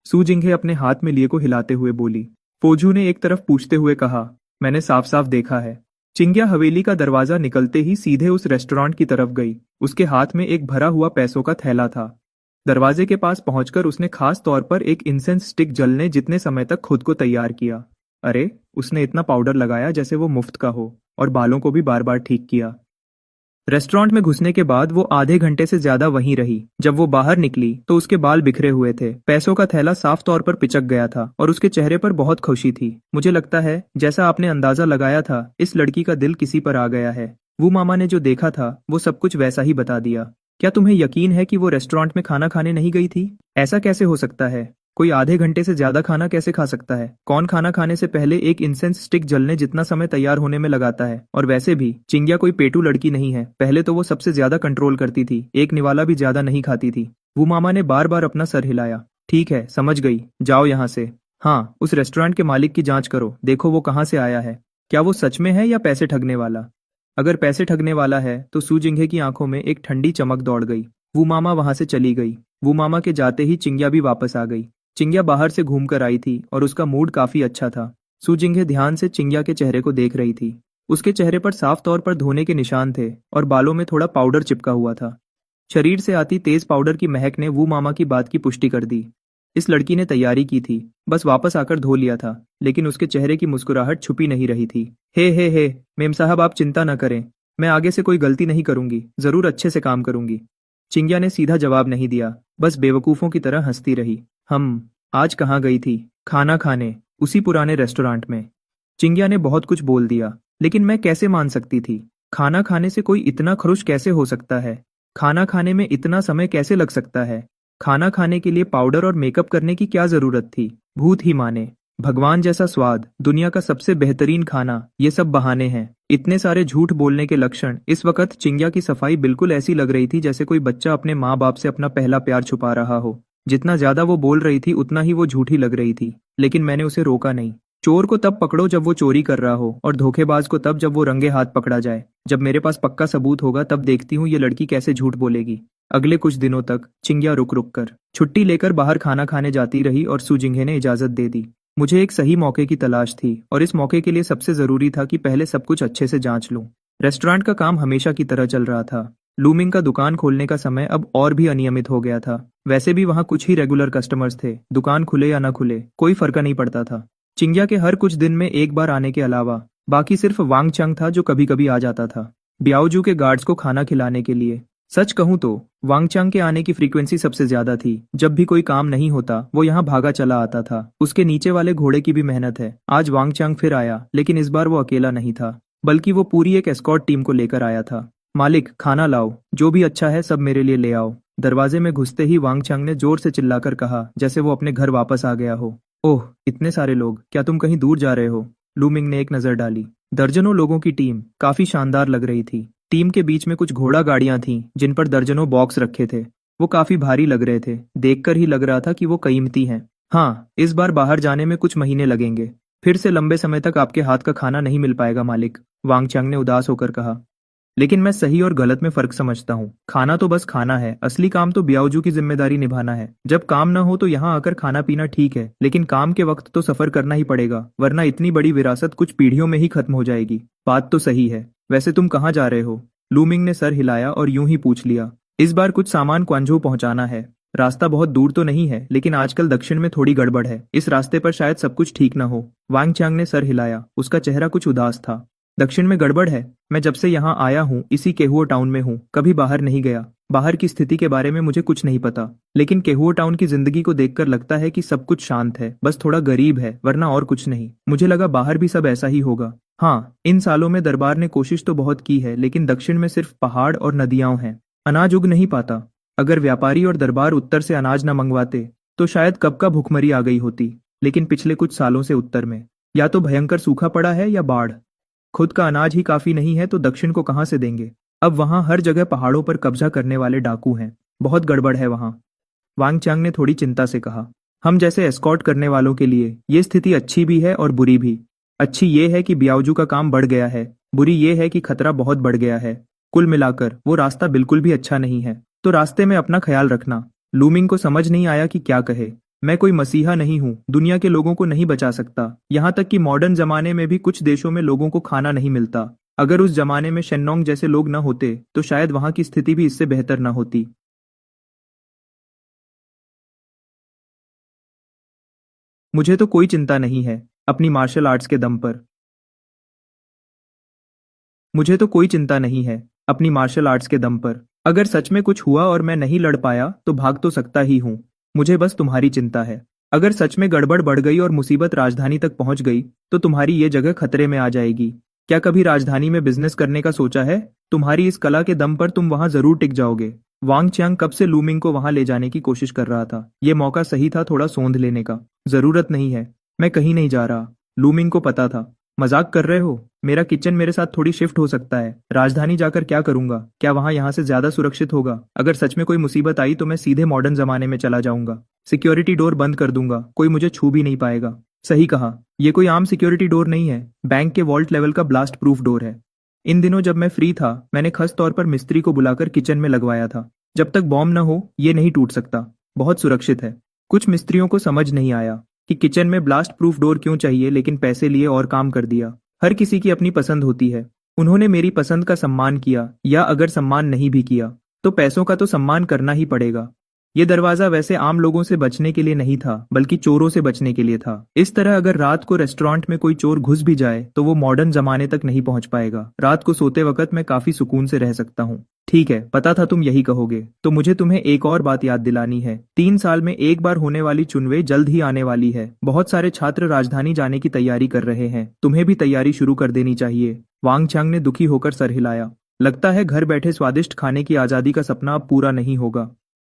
सू जिंघे अपने हाथ में लिए को हिलाते हुए बोली। फोजू ने एक तरफ पूछते हुए कहा, मैंने साफ साफ देखा है। चिंग्या हवेली का दरवाजा निकलते ही सीधे उस रेस्टोरेंट की तरफ गई। उसके हाथ में एक भरा हुआ पैसों का थैला था। दरवाजे के पास पहुंचकर उसने खास तौर पर एक इंसेंस स्टिक जलने जितने समय तक खुद को तैयार किया। अरे, उसने इतना पाउडर लगाया जैसे वो मुफ्त का हो, और बालों को भी बार बार ठीक किया। रेस्टोरेंट में घुसने के बाद वो आधे घंटे से ज्यादा वहीं रही। जब वो बाहर निकली तो उसके बाल बिखरे हुए थे, पैसों का थैला साफ तौर पर पिचक गया था और उसके चेहरे पर बहुत खुशी थी। मुझे लगता है जैसा आपने अंदाजा लगाया था, इस लड़की का दिल किसी पर आ गया है। वो मामा ने जो देखा था वो सब कुछ वैसा ही बता दिया। क्या तुम्हें यकीन है कि वो रेस्टोरेंट में खाना खाने नहीं गई थी? ऐसा कैसे हो सकता है? कोई आधे घंटे से ज्यादा खाना कैसे खा सकता है? कौन खाना खाने से पहले एक इंसेंस स्टिक जलने जितना समय तैयार होने में लगाता है? और वैसे भी चिंग्या कोई पेटू लड़की नहीं है। पहले तो वो सबसे ज्यादा कंट्रोल करती थी, एक निवाला भी ज्यादा नहीं खाती थी। वो मामा ने बार बार अपना सर हिलाया। ठीक है, समझ गई, जाओ यहाँ से। हाँ, उस रेस्टोरेंट के मालिक की जांच करो, देखो वो कहाँ से आया है। क्या वो सच में है या पैसे ठगने वाला? अगर पैसे ठगने वाला है तो सू जिंघे की आंखों में एक ठंडी चमक दौड़ गई। वो मामा वहां से चली गई। वो मामा के जाते ही चिंग्या भी वापस आ गई। चिंग्या बाहर से घूमकर आई थी और उसका मूड काफी अच्छा था। सू जिंघे ध्यान से चिंग्या के चेहरे को देख रही थी। उसके चेहरे पर साफ तौर पर धोने के निशान थे और बालों में थोड़ा पाउडर चिपका हुआ था। शरीर से आती तेज पाउडर की महक ने वो मामा की बात की पुष्टि कर दी। इस लड़की ने तैयारी की थी, बस वापस आकर धो लिया था, लेकिन उसके चेहरे की मुस्कुराहट छुपी नहीं रही थी। हे, मेम साहब आप चिंता न करें, मैं आगे से कोई गलती नहीं करूंगी, जरूर अच्छे से काम करूंगी। चिंग्या ने सीधा जवाब नहीं दिया, बस बेवकूफों की तरह हंसती रही। हम आज कहाँ गई थी? खाना खाने, उसी पुराने रेस्टोरेंट में। चिंग्या ने बहुत कुछ बोल दिया, लेकिन मैं कैसे मान सकती थी? खाना खाने से कोई इतना खुश कैसे हो सकता है? खाना खाने में इतना समय कैसे लग सकता है? खाना खाने के लिए पाउडर और मेकअप करने की क्या जरूरत थी? भूत ही माने। भगवान जैसा स्वाद, दुनिया का सबसे बेहतरीन खाना, ये सब बहाने हैं। इतने सारे झूठ बोलने के लक्षण। इस वक्त चिंग्या की सफाई बिल्कुल ऐसी लग रही थी जैसे कोई बच्चा अपने माँ बाप से अपना पहला प्यार छुपा रहा हो। जितना ज्यादा वो बोल रही थी उतना ही वो झूठी लग रही थी, लेकिन मैंने उसे रोका नहीं। चोर को तब पकड़ो जब वो चोरी कर रहा हो, और धोखेबाज को तब जब वो रंगे हाथ पकड़ा जाए। जब मेरे पास पक्का सबूत होगा तब देखती हूँ ये लड़की कैसे झूठ बोलेगी। अगले कुछ दिनों तक चिंग्या रुक रुक कर छुट्टी लेकर बाहर खाना खाने जाती रही और सुजिंघे ने इजाजत दे दी। मुझे एक सही मौके की तलाश थी और इस मौके के लिए सबसे जरूरी था कि पहले सब कुछ अच्छे से जांच लूं। रेस्टोरेंट का काम हमेशा की तरह चल रहा था। लूमिंग का दुकान खोलने का समय अब और भी अनियमित हो गया था। वैसे भी वहां कुछ ही रेगुलर कस्टमर्स थे, दुकान खुले या न खुले कोई फर्क नहीं पड़ता था। चिंग्या के हर कुछ दिन में एक बार आने के अलावा बाकी सिर्फ वांग चंग था जो कभी कभी आ जाता था, ब्याओजू के गार्ड्स को खाना खिलाने के लिए। सच कहूं तो वांगचांग के आने की फ्रीक्वेंसी सबसे ज्यादा थी। जब भी कोई काम नहीं होता वो यहाँ भागा चला आता था। उसके नीचे वाले घोड़े की भी मेहनत है। आज वांगचांग फिर आया, लेकिन इस बार वो अकेला नहीं था, बल्कि वो पूरी एक एस्कॉर्ट टीम को लेकर आया था। मालिक, खाना लाओ, जो भी अच्छा है सब मेरे लिए ले आओ। दरवाजे में घुसते ही वांगचांग ने जोर से चिल्लाकर कहा, जैसे वो अपने घर वापस आ गया हो। ओह, इतने सारे लोग, क्या तुम कहीं दूर जा रहे हो? लूमिंग ने एक नजर डाली। दर्जनों लोगों की टीम काफी शानदार लग रही थी। टीम के बीच में कुछ घोड़ा गाड़ियां थीं जिन पर दर्जनों बॉक्स रखे थे। वो काफी भारी लग रहे थे, देखकर ही लग रहा था कि वो कीमती हैं। हाँ, इस बार बाहर जाने में कुछ महीने लगेंगे। फिर से लंबे समय तक आपके हाथ का खाना नहीं मिल पाएगा मालिक, वांगचांग ने उदास होकर कहा। लेकिन मैं सही और गलत में फर्क समझता हूँ। खाना तो बस खाना है, असली काम तो ब्याओजू की जिम्मेदारी निभाना है। जब काम न हो तो यहाँ आकर खाना पीना ठीक है, लेकिन काम के वक्त तो सफर करना ही पड़ेगा, वरना इतनी बड़ी विरासत कुछ पीढ़ियों में ही खत्म हो जाएगी। बात तो सही है। वैसे तुम कहाँ जा रहे हो? लूमिंग ने सर हिलाया और यूं ही पूछ लिया। इस बार कुछ सामान क्वांझो पहुंचाना है। रास्ता बहुत दूर तो नहीं है, लेकिन आजकल दक्षिण में थोड़ी गड़बड़ है, इस रास्ते पर शायद सब कुछ ठीक न हो। वांग चांग ने सर हिलाया, उसका चेहरा कुछ उदास था। दक्षिण में गड़बड़ है? मैं जब से यहाँ आया हूँ इसी केहुओ टाउन में हूँ, कभी बाहर नहीं गया। बाहर की स्थिति के बारे में मुझे कुछ नहीं पता, लेकिन केहुओ टाउन की जिंदगी को देखकर लगता है कि सब कुछ शांत है, बस थोड़ा गरीब है, वरना और कुछ नहीं। मुझे लगा बाहर भी सब ऐसा ही होगा। हाँ, इन सालों में दरबार ने कोशिश तो बहुत की है, लेकिन दक्षिण में सिर्फ पहाड़ और नदियां हैं, अनाज उग नहीं पाता। अगर व्यापारी और दरबार उत्तर से अनाज न मंगवाते तो शायद कब का भुखमरी आ गई होती। लेकिन पिछले कुछ सालों से उत्तर में या तो भयंकर सूखा पड़ा है या बाढ़। खुद का अनाज ही काफी नहीं है तो दक्षिण को कहां से देंगे? अब वहां हर जगह पहाड़ों पर कब्जा करने वाले डाकू हैं। बहुत गड़बड़ है वहां, वांग चांग ने थोड़ी चिंता से कहा। हम जैसे एस्कॉर्ट करने वालों के लिए ये स्थिति अच्छी भी है और बुरी भी। अच्छी ये है कि ब्याओजू का काम बढ़ गया है, बुरी ये है कि खतरा बहुत बढ़ गया है। कुल मिलाकर वो रास्ता बिल्कुल भी अच्छा नहीं है, तो रास्ते में अपना ख्याल रखना। लूमिंग को समझ नहीं आया कि क्या कहे। मैं कोई मसीहा नहीं हूँ, दुनिया के लोगों को नहीं बचा सकता। यहाँ तक कि मॉडर्न जमाने में भी कुछ देशों में लोगों को खाना नहीं मिलता। अगर उस जमाने में शेन्नोंग जैसे लोग न होते तो शायद वहां की स्थिति भी इससे बेहतर न होती। मुझे तो कोई चिंता नहीं है अपनी मार्शल आर्ट्स के दम पर। मुझे तो कोई चिंता नहीं है अपनी मार्शल आर्ट्स के दम पर। अगर सच में कुछ हुआ और मैं नहीं लड़ पाया तो भाग तो सकता ही हूँ। मुझे बस तुम्हारी चिंता है। अगर सच में गड़बड़ बढ़ गई और मुसीबत राजधानी तक पहुंच गई तो तुम्हारी ये जगह खतरे में आ जाएगी। क्या कभी राजधानी में बिजनेस करने का सोचा है? तुम्हारी इस कला के दम पर तुम वहां जरूर टिक जाओगे। वांग चियांग कब से लूमिंग को वहां ले जाने की कोशिश कर रहा था। ये मौका सही था थोड़ा सौंध लेने का। जरूरत नहीं है, मैं कहीं नहीं जा रहा। लूमिंग को पता था। मजाक कर रहे हो? मेरा किचन मेरे साथ थोड़ी शिफ्ट हो सकता है। राजधानी जाकर क्या करूंगा? क्या वहां यहाँ से ज्यादा सुरक्षित होगा? अगर सच में कोई मुसीबत आई तो मैं सीधे मॉडर्न जमाने में चला जाऊंगा। सिक्योरिटी डोर बंद कर दूंगा, कोई मुझे छू भी नहीं पाएगा। सही कहा, ये कोई आम सिक्योरिटी डोर नहीं है, बैंक के वॉल्ट लेवल का ब्लास्ट प्रूफ डोर है। इन दिनों जब मैं फ्री था मैंने खास तौर पर मिस्त्री को बुलाकर किचन में लगवाया था। जब तक बॉम्ब न हो ये नहीं टूट सकता, बहुत सुरक्षित है। कुछ मिस्त्रियों को समझ नहीं आया कि किचन में ब्लास्ट प्रूफ डोर क्यों चाहिए, लेकिन पैसे लिए और काम कर दिया। हर किसी की अपनी पसंद होती है। उन्होंने मेरी पसंद का सम्मान किया, या अगर सम्मान नहीं भी किया तो पैसों का तो सम्मान करना ही पड़ेगा। ये दरवाजा वैसे आम लोगों से बचने के लिए नहीं था बल्कि चोरों से बचने के लिए था। इस तरह अगर रात को रेस्टोरेंट में कोई चोर घुस भी जाए तो वो मॉडर्न जमाने तक नहीं पहुंच पाएगा। रात को सोते वक्त मैं काफी सुकून से रह सकता हूँ। ठीक है, पता था तुम यही कहोगे, तो मुझे तुम्हें एक और बात याद दिलानी है। 3 साल में एक बार होने वाली चुनवे जल्द ही आने वाली है। बहुत सारे छात्र राजधानी जाने की तैयारी कर रहे हैं। तुम्हें भी तैयारी शुरू कर देनी चाहिए। वांग चांग ने दुखी होकर सर हिलाया। लगता है घर बैठे स्वादिष्ट खाने की आजादी का सपना अब पूरा नहीं होगा।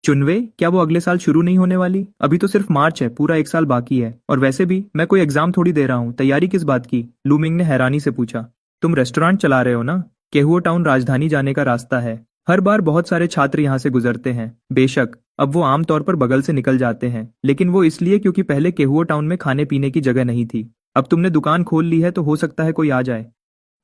चुनवे क्या वो अगले साल शुरू नहीं होने वाली? अभी तो सिर्फ मार्च है, पूरा 1 साल बाकी है। और वैसे भी मैं कोई एग्जाम थोड़ी दे रहा हूँ, तैयारी किस बात की? लूमिंग ने हैरानी से पूछा। तुम रेस्टोरेंट चला रहे हो ना? केहुओ टाउन राजधानी जाने का रास्ता है। हर बार बहुत सारे छात्र यहाँ से गुजरते हैं। बेशक अब वो आमतौर पर बगल से निकल जाते हैं, लेकिन वो इसलिए क्योंकि पहले केहुओ टाउन में खाने पीने की जगह नहीं थी। अब तुमने दुकान खोल ली है तो हो सकता है कोई आ जाए।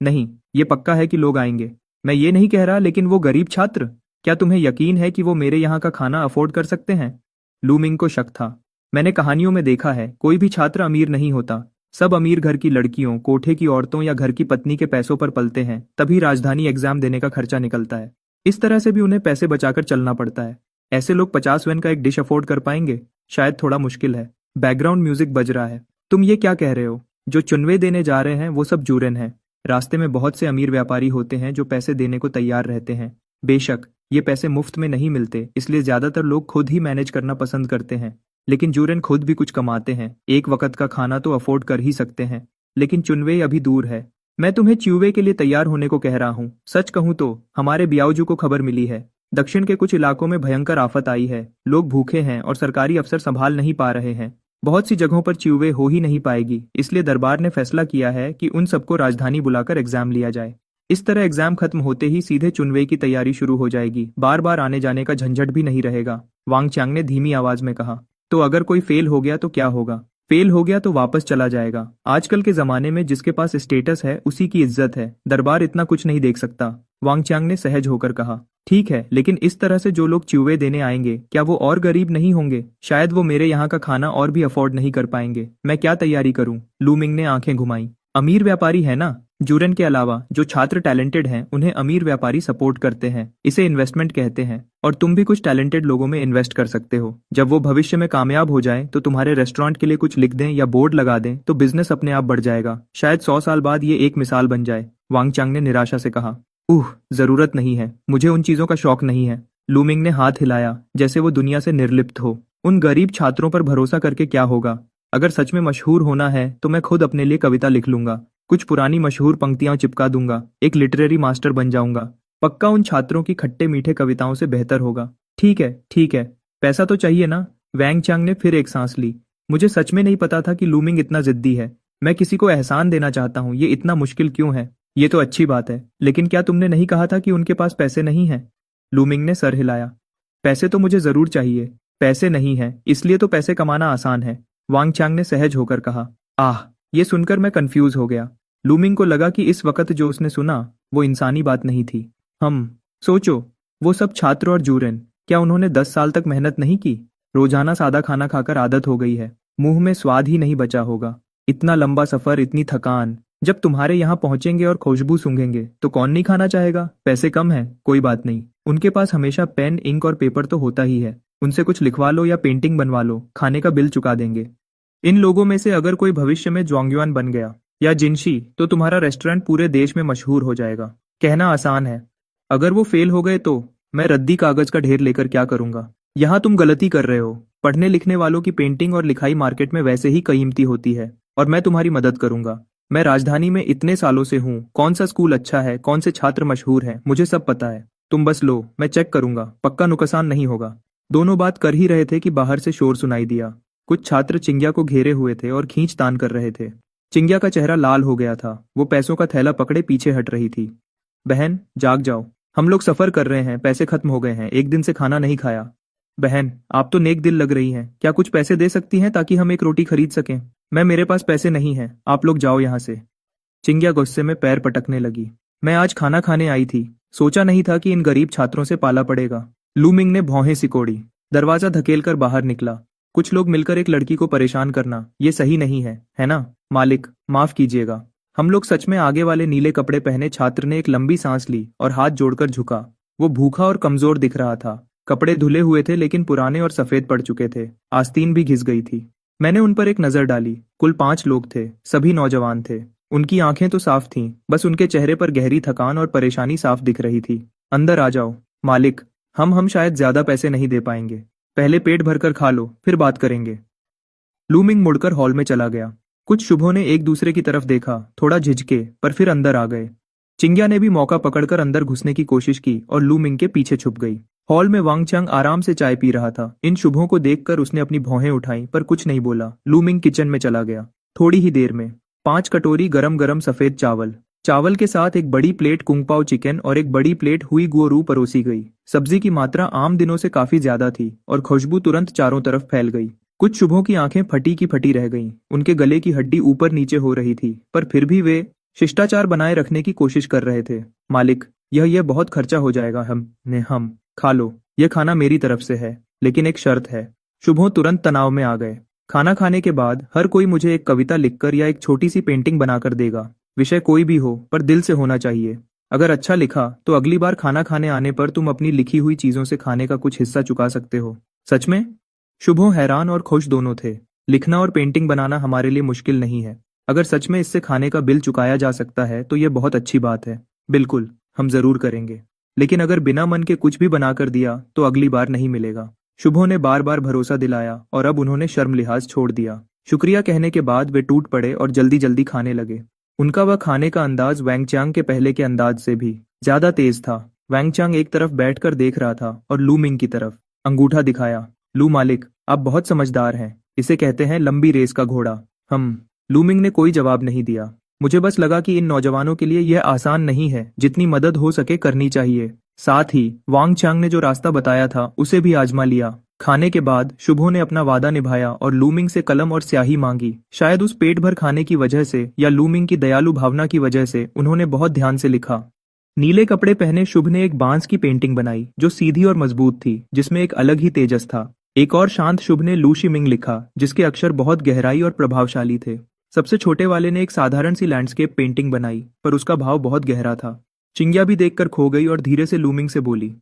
नहीं, ये पक्का है कि लोग आएंगे। मैं ये नहीं कह रहा, लेकिन वो गरीब छात्र, क्या तुम्हें यकीन है कि वो मेरे यहाँ का खाना अफोर्ड कर सकते हैं? लूमिंग को शक था। मैंने कहानियों में देखा है, कोई भी छात्र अमीर नहीं होता। सब अमीर घर की लड़कियों, कोठे की औरतों या घर की पत्नी के पैसों पर पलते हैं, तभी राजधानी एग्जाम देने का खर्चा निकलता है। इस तरह से भी उन्हें पैसे बचाकर चलना पड़ता है। ऐसे लोग 50 वेन का एक डिश अफोर्ड कर पाएंगे? शायद थोड़ा मुश्किल है। बैकग्राउंड म्यूजिक बज रहा है। तुम ये क्या कह रहे हो? जो चुनवे देने जा रहे हैं वो सब जूरन हैं। रास्ते में बहुत से अमीर व्यापारी होते हैं जो पैसे देने को तैयार रहते हैं। बेशक ये पैसे मुफ्त में नहीं मिलते, इसलिए ज्यादातर लोग खुद ही मैनेज करना पसंद करते हैं। लेकिन जूरन खुद भी कुछ कमाते हैं, एक वक्त का खाना तो अफोर्ड कर ही सकते हैं। लेकिन चुनवे अभी दूर है। मैं तुम्हें च्यूवे के लिए तैयार होने को कह रहा हूँ। सच कहूँ तो हमारे बियाऊजू को खबर मिली है, दक्षिण के कुछ इलाकों में भयंकर आफत आई है। लोग भूखे हैं और सरकारी अफसर संभाल नहीं पा रहे हैं। बहुत सी जगहों पर च्यूवे हो ही नहीं पाएगी, इसलिए दरबार ने फैसला किया है कि उन सबको राजधानी बुलाकर एग्जाम लिया जाए। इस तरह एग्जाम खत्म होते ही सीधे चुनवे की तैयारी शुरू हो जाएगी। बार बार आने जाने का झंझट भी नहीं रहेगा। वांग चांग ने धीमी आवाज में कहा। तो अगर कोई फेल हो गया तो क्या होगा? फेल हो गया तो वापस चला जाएगा। आजकल के जमाने में जिसके पास स्टेटस है उसी की इज्जत है। दरबार इतना कुछ नहीं देख सकता। वांग चांग ने सहज होकर कहा। ठीक है, लेकिन इस तरह से जो लोग च्यूवे देने आएंगे क्या वो और गरीब नहीं होंगे? शायद वो मेरे यहाँ का खाना और भी अफोर्ड नहीं कर पाएंगे। मैं क्या तैयारी करूँ? लूमिंग ने आंखें घुमाई। अमीर व्यापारी है ना? जूरन के अलावा जो छात्र टैलेंटेड हैं उन्हें अमीर व्यापारी सपोर्ट करते हैं। इसे इन्वेस्टमेंट कहते हैं। और तुम भी कुछ टैलेंटेड लोगों में इन्वेस्ट कर सकते हो। जब वो भविष्य में कामयाब हो जाए तो तुम्हारे रेस्टोरेंट के लिए कुछ लिख दें या बोर्ड लगा दें तो बिजनेस अपने आप बढ़ जाएगा। शायद 100 साल बाद ये एक मिसाल बन जाए। वांग चांग ने निराशा से कहा। जरूरत नहीं है, मुझे उन चीजों का शौक नहीं है। लूमिंग ने हाथ हिलाया जैसे वो दुनिया से निर्लिप्त हो। उन गरीब छात्रों पर भरोसा करके क्या होगा? अगर सच में मशहूर होना है तो मैं खुद अपने लिए कविता लिख लूंगा, कुछ पुरानी मशहूर पंक्तियां चिपका दूंगा, एक लिटरेरी मास्टर बन जाऊंगा। पक्का उन छात्रों की खट्टे मीठे कविताओं से बेहतर होगा। ठीक है ठीक है, पैसा तो चाहिए ना? वैंग चांग ने फिर एक सांस ली। मुझे सच में नहीं पता था कि लूमिंग इतना जिद्दी है। मैं किसी को एहसान देना चाहता हूँ, ये इतना मुश्किल क्यों है? ये तो अच्छी बात है, लेकिन क्या तुमने नहीं कहा था कि उनके पास पैसे नहीं हैं? लूमिंग ने सर हिलाया। पैसे तो मुझे जरूर चाहिए। पैसे नहीं है इसलिए तो पैसे कमाना आसान है। वांग चांग ने सहज होकर कहा। ये सुनकर मैं कंफ्यूज हो गया। लूमिंग को लगा कि इस वक्त जो उसने सुना वो इंसानी बात नहीं थी। सोचो, वो सब छात्र और जूरन, क्या उन्होंने 10 साल तक मेहनत नहीं की? रोजाना सादा खाना खाकर आदत हो गई है, मुंह में स्वाद ही नहीं बचा होगा। इतना लंबा सफर, इतनी थकान। जब तुम्हारे यहाँ पहुंचेंगे और खुशबू सूंघेंगे तो कौन नहीं खाना चाहेगा? पैसे कम है, कोई बात नहीं, उनके पास हमेशा पेन, इंक और पेपर तो होता ही है। उनसे कुछ लिखवा लो या पेंटिंग बनवा लो, खाने का बिल चुका देंगे। इन लोगों में से अगर कोई भविष्य में ज्वांगयुआन बन गया या जिनशी तो तुम्हारा रेस्टोरेंट पूरे देश में मशहूर हो जाएगा। कहना आसान है, अगर वो फेल हो गए तो मैं रद्दी कागज का ढेर लेकर क्या करूंगा। यहाँ तुम गलती कर रहे हो। पढ़ने लिखने वालों की पेंटिंग और लिखाई मार्केट में वैसे ही कीमती होती है और मैं तुम्हारी मदद करूंगा। मैं राजधानी में इतने सालों से हूँ, कौन सा स्कूल अच्छा है, कौन से छात्र मशहूर हैं, मुझे सब पता है। तुम बस लो, मैं चेक करूंगा, पक्का नुकसान नहीं होगा। दोनों बात कर ही रहे थे कि बाहर से शोर सुनाई दिया। कुछ छात्र चिंग्या को घेरे हुए थे और खींचतान कर रहे थे। चिंग्या का चेहरा लाल हो गया था, वो पैसों का थैला पकड़े पीछे हट रही थी। बहन जाग जाओ, हम लोग सफर कर रहे हैं, पैसे खत्म हो गए हैं, एक दिन से खाना नहीं खाया। बहन आप तो नेक दिल लग रही हैं, क्या कुछ पैसे दे सकती हैं ताकि हम एक रोटी खरीद सकें। मैं मेरे पास पैसे नहीं हैं, आप लोग जाओ यहाँ से। चिंग्या गुस्से में पैर पटकने लगी। मैं आज खाना खाने आई थी, सोचा नहीं था कि इन गरीब छात्रों से पाला पड़ेगा। लूमिंग ने भौहें सिकोड़ी, दरवाजा धकेलकर बाहर निकला। कुछ लोग मिलकर एक लड़की को परेशान करना ये सही नहीं है ना। मालिक माफ कीजिएगा। हम लोग सच में। आगे वाले नीले कपड़े पहने छात्र ने एक लंबी सांस ली और हाथ जोड़कर झुका। वो भूखा और कमजोर दिख रहा था। कपड़े धुले हुए थे लेकिन पुराने और सफेद पड़ चुके थे, आस्तीन भी घिस गई थी। मैंने उन पर एक नजर डाली। कुल 5 लोग थे, सभी नौजवान थे। उनकी आंखें तो साफ थीं, बस उनके चेहरे पर गहरी थकान और परेशानी साफ दिख रही थी। अंदर आ जाओ। मालिक हम शायद ज्यादा पैसे नहीं दे पाएंगे, पहले पेट भरकर खा लो फिर बात करेंगे। लूमिंग मुड़कर हॉल में चला गया। कुछ शुभों ने एक दूसरे की तरफ देखा, थोड़ा झिझके, पर फिर अंदर आ गए। चिंग्या ने भी मौका पकड़कर अंदर घुसने की कोशिश की और लूमिंग के पीछे छुप गई। हॉल में वांग चांग आराम से चाय पी रहा था। इन शुभों को देखकर उसने अपनी भौहें उठाई पर कुछ नहीं बोला। लूमिंग किचन में चला गया। थोड़ी ही देर में 5 कटोरी गरम गरम सफेद चावल, चावल के साथ एक बड़ी प्लेट कुंगपाओ चिकन और एक बड़ी प्लेट हुई गुओरू परोसी गई। सब्जी की मात्रा आम दिनों से काफी ज्यादा थी और खुशबू तुरंत चारों तरफ फैल गई। कुछ शुभों की आंखें फटी की फटी रह गईं। उनके गले की हड्डी ऊपर नीचे हो रही थी, पर फिर भी वे शिष्टाचार बनाए रखने की कोशिश कर रहे थे। मालिक यह बहुत खर्चा हो जाएगा। हम खा लो, यह खाना मेरी तरफ से है, लेकिन एक शर्त है। शुभों तुरंत तनाव में आ गए। खाना खाने के बाद हर कोई मुझे एक कविता लिखकर या एक छोटी सी पेंटिंग बनाकर देगा। विषय कोई भी हो, पर दिल से होना चाहिए। अगर अच्छा लिखा तो अगली बार खाना खाने आने पर तुम अपनी लिखी हुई चीजों से खाने का कुछ हिस्सा चुका सकते हो। सच में? शुभों हैरान और खुश दोनों थे। लिखना और पेंटिंग बनाना हमारे लिए मुश्किल नहीं है। अगर सच में इससे खाने का बिल चुकाया जा सकता है तो यह बहुत अच्छी बात है। बिल्कुल, हम जरूर करेंगे। लेकिन अगर बिना मन के कुछ भी बनाकर दिया तो अगली बार नहीं मिलेगा। शुभों ने बार बार भरोसा दिलाया और अब उन्होंने शर्म लिहाज छोड़ दिया। शुक्रिया कहने के बाद वे टूट पड़े और जल्दी जल्दी खाने लगे। उनका वह खाने का अंदाज वैंगचांग के पहले के अंदाज से भी ज्यादा तेज था। वैंगचांग एक तरफ बैठकर देख रहा था और लू मिंग की तरफ अंगूठा दिखाया। लू मालिक, आप बहुत समझदार हैं, इसे कहते हैं लंबी रेस का घोड़ा। लू मिंग ने कोई जवाब नहीं दिया। मुझे बस लगा कि इन नौजवानों के लिए यह आसान नहीं है, जितनी मदद हो सके करनी चाहिए। साथ ही वांग चांग ने जो रास्ता बताया था उसे भी आजमा लिया। खाने के बाद शुभों ने अपना वादा निभाया और लूमिंग से कलम और स्याही मांगी। शायद उस पेट भर खाने की वजह से या लूमिंग की दयालु भावना की वजह से उन्होंने बहुत ध्यान से लिखा। नीले कपड़े पहने शुभ ने एक बांस की पेंटिंग बनाई जो सीधी और मजबूत थी, जिसमें एक अलग ही तेजस था। एक और शांत शुभ ने लू शिमिंग लिखा, जिसके अक्षर बहुत गहराई और प्रभावशाली थे। सबसे छोटे वाले ने एक साधारण सी लैंडस्केप पेंटिंग बनाई, पर उसका भाव बहुत गहरा था। चिंग्या भी देखकर खो गई और धीरे से लूमिंग से बोली,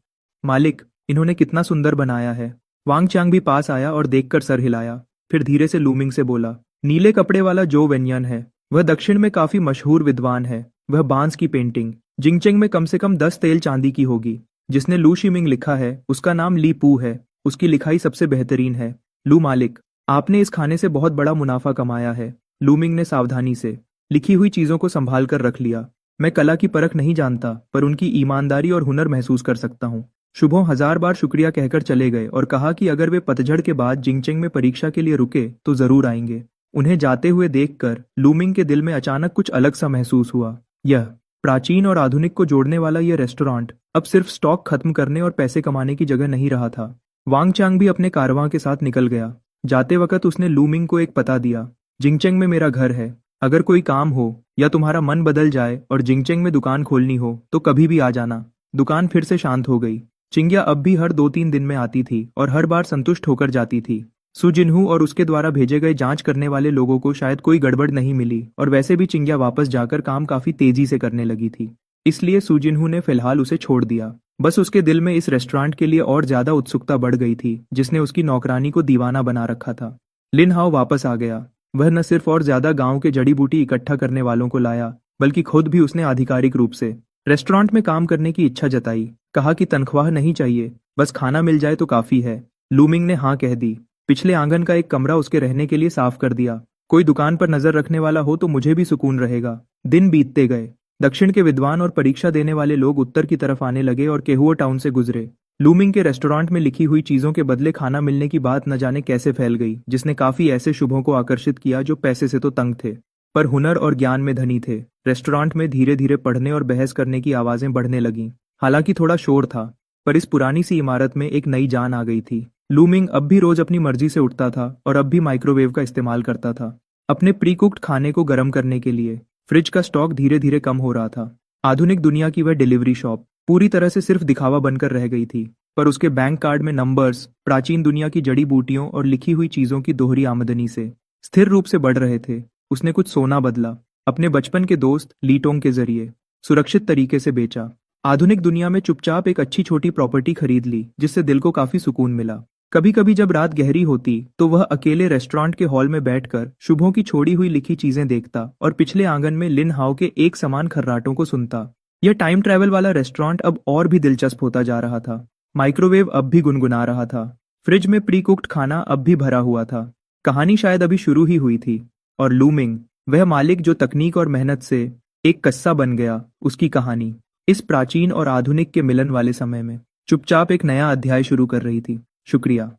मालिक, इन्होंने कितना सुंदर बनाया है। वांग चांग भी पास आया और देखकर सर हिलाया, फिर धीरे से लूमिंग से बोला, नीले कपड़े वाला जो वेन्यन है, वह दक्षिण में काफी मशहूर विद्वान है। वह बांस की पेंटिंग जिंगचेंग में कम से कम 10 तेल चांदी की होगी। जिसने लू शिमिंग लिखा है उसका नाम ली पू है। उसकी लिखाई सबसे बेहतरीन है। लू मालिक, आपने इस खाने से बहुत बड़ा मुनाफा कमाया है। लूमिंग ने सावधानी से लिखी हुई चीजों को संभाल कर रख लिया। मैं कला की परख नहीं जानता, पर उनकी ईमानदारी और हुनर महसूस कर सकता हूँ। शुभों 1000 बार शुक्रिया कहकर चले गए और कहा कि अगर वे पतझड़ के बाद जिंगचेंग में परीक्षा के लिए रुके तो जरूर आएंगे। उन्हें जाते हुए देखकर लूमिंग के दिल में अचानक कुछ अलग सा महसूस हुआ। यह प्राचीन और आधुनिक को जोड़ने वाला यह रेस्टोरेंट अब सिर्फ स्टॉक खत्म करने और पैसे कमाने की जगह नहीं रहा था। वांग चांग भी अपने कारवां के साथ निकल गया। जाते वक्त उसने लूमिंग को एक पता दिया, जिंगचेंग में मेरा घर है। अगर कोई काम हो या तुम्हारा मन बदल जाए और जिंगचेंग में दुकान खोलनी हो तो कभी भी आ जाना। दुकान फिर से शांत हो गई। चिंग्या अब भी हर 2-3 दिन में आती थी और हर बार संतुष्ट होकर जाती थी। सु जिनहू और उसके द्वारा भेजे गए जांच करने वाले लोगों को शायद कोई गड़बड़ नहीं मिली और वैसे भी चिंग्या वापस जाकर काम काफी तेजी से करने लगी थी। इसलिए सु जिनहू ने फिलहाल उसे छोड़ दिया। बस उसके दिल में इस रेस्टोरेंट के लिए और ज्यादा उत्सुकता बढ़ गई थी, जिसने उसकी नौकरानी को दीवाना बना रखा था। लिन हाओ वापस आ गया। वह न सिर्फ और ज्यादा गांव के जड़ी बूटी इकट्ठा करने वालों को लाया, बल्कि खुद भी उसने आधिकारिक रूप से रेस्टोरेंट में काम करने की इच्छा जताई। कहा कि तनख्वाह नहीं चाहिए, बस खाना मिल जाए तो काफी है। लूमिंग ने हाँ कह दी। पिछले आंगन का एक कमरा उसके रहने के लिए साफ कर दिया। कोई दुकान पर नजर रखने वाला हो तो मुझे भी सुकून रहेगा। दिन बीतते गए। दक्षिण के विद्वान और परीक्षा देने वाले लोग उत्तर की तरफ आने लगे और केहुआ टाउन से गुजरे। लूमिंग के रेस्टोरेंट में लिखी हुई चीजों के बदले खाना मिलने की बात न जाने कैसे फैल गई, जिसने काफी ऐसे शुभों को आकर्षित किया जो पैसे से तो तंग थे, पर हुनर और ज्ञान में धनी थे। रेस्टोरेंट में धीरे धीरे पढ़ने और बहस करने की आवाजें बढ़ने लगीं। हालांकि थोड़ा शोर था, पर इस पुरानी सी इमारत में एक नई जान आ गई थी। लूमिंग अब भी रोज अपनी मर्जी से उठता था और अब भी माइक्रोवेव का इस्तेमाल करता था अपने प्री कुक्ड खाने को गर्म करने के लिए। फ्रिज का स्टॉक धीरे धीरे कम हो रहा था। आधुनिक दुनिया की वह डिलीवरी शॉप पूरी तरह से सिर्फ दिखावा बनकर रह गई थी, पर उसके बैंक कार्ड में नंबर्स प्राचीन दुनिया की जड़ी बूटियों और लिखी हुई चीजों की दोहरी आमदनी से स्थिर रूप से बढ़ रहे थे। उसने कुछ सोना बदला, अपने बचपन के दोस्त लीटोंग के जरिए सुरक्षित तरीके से बेचा। आधुनिक दुनिया में चुपचाप एक अच्छी छोटी प्रॉपर्टी खरीद ली, जिससे दिल को काफी सुकून मिला। कभी कभी जब रात गहरी होती तो वह अकेले रेस्टोरेंट के हॉल में बैठकर शुभों की छोड़ी हुई लिखी चीजें देखता और पिछले आंगन में लिन हाओ के एक समान खर्राटों को सुनता। यह टाइम ट्रैवल वाला रेस्टोरेंट अब और भी दिलचस्प होता जा रहा था। माइक्रोवेव अब भी गुनगुना रहा था। फ्रिज में प्री कुक्ड खाना अब भी भरा हुआ था। कहानी शायद अभी शुरू ही हुई थी, और लूमिंग, वह मालिक जो तकनीक और मेहनत से एक कस्सा बन गया, उसकी कहानी इस प्राचीन और आधुनिक के मिलन वाले समय में चुपचाप एक नया अध्याय शुरू कर रही थी। शुक्रिया।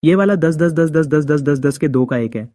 ये वाला 10 10 10 10 10 10 10 10 के 2 का 1 है।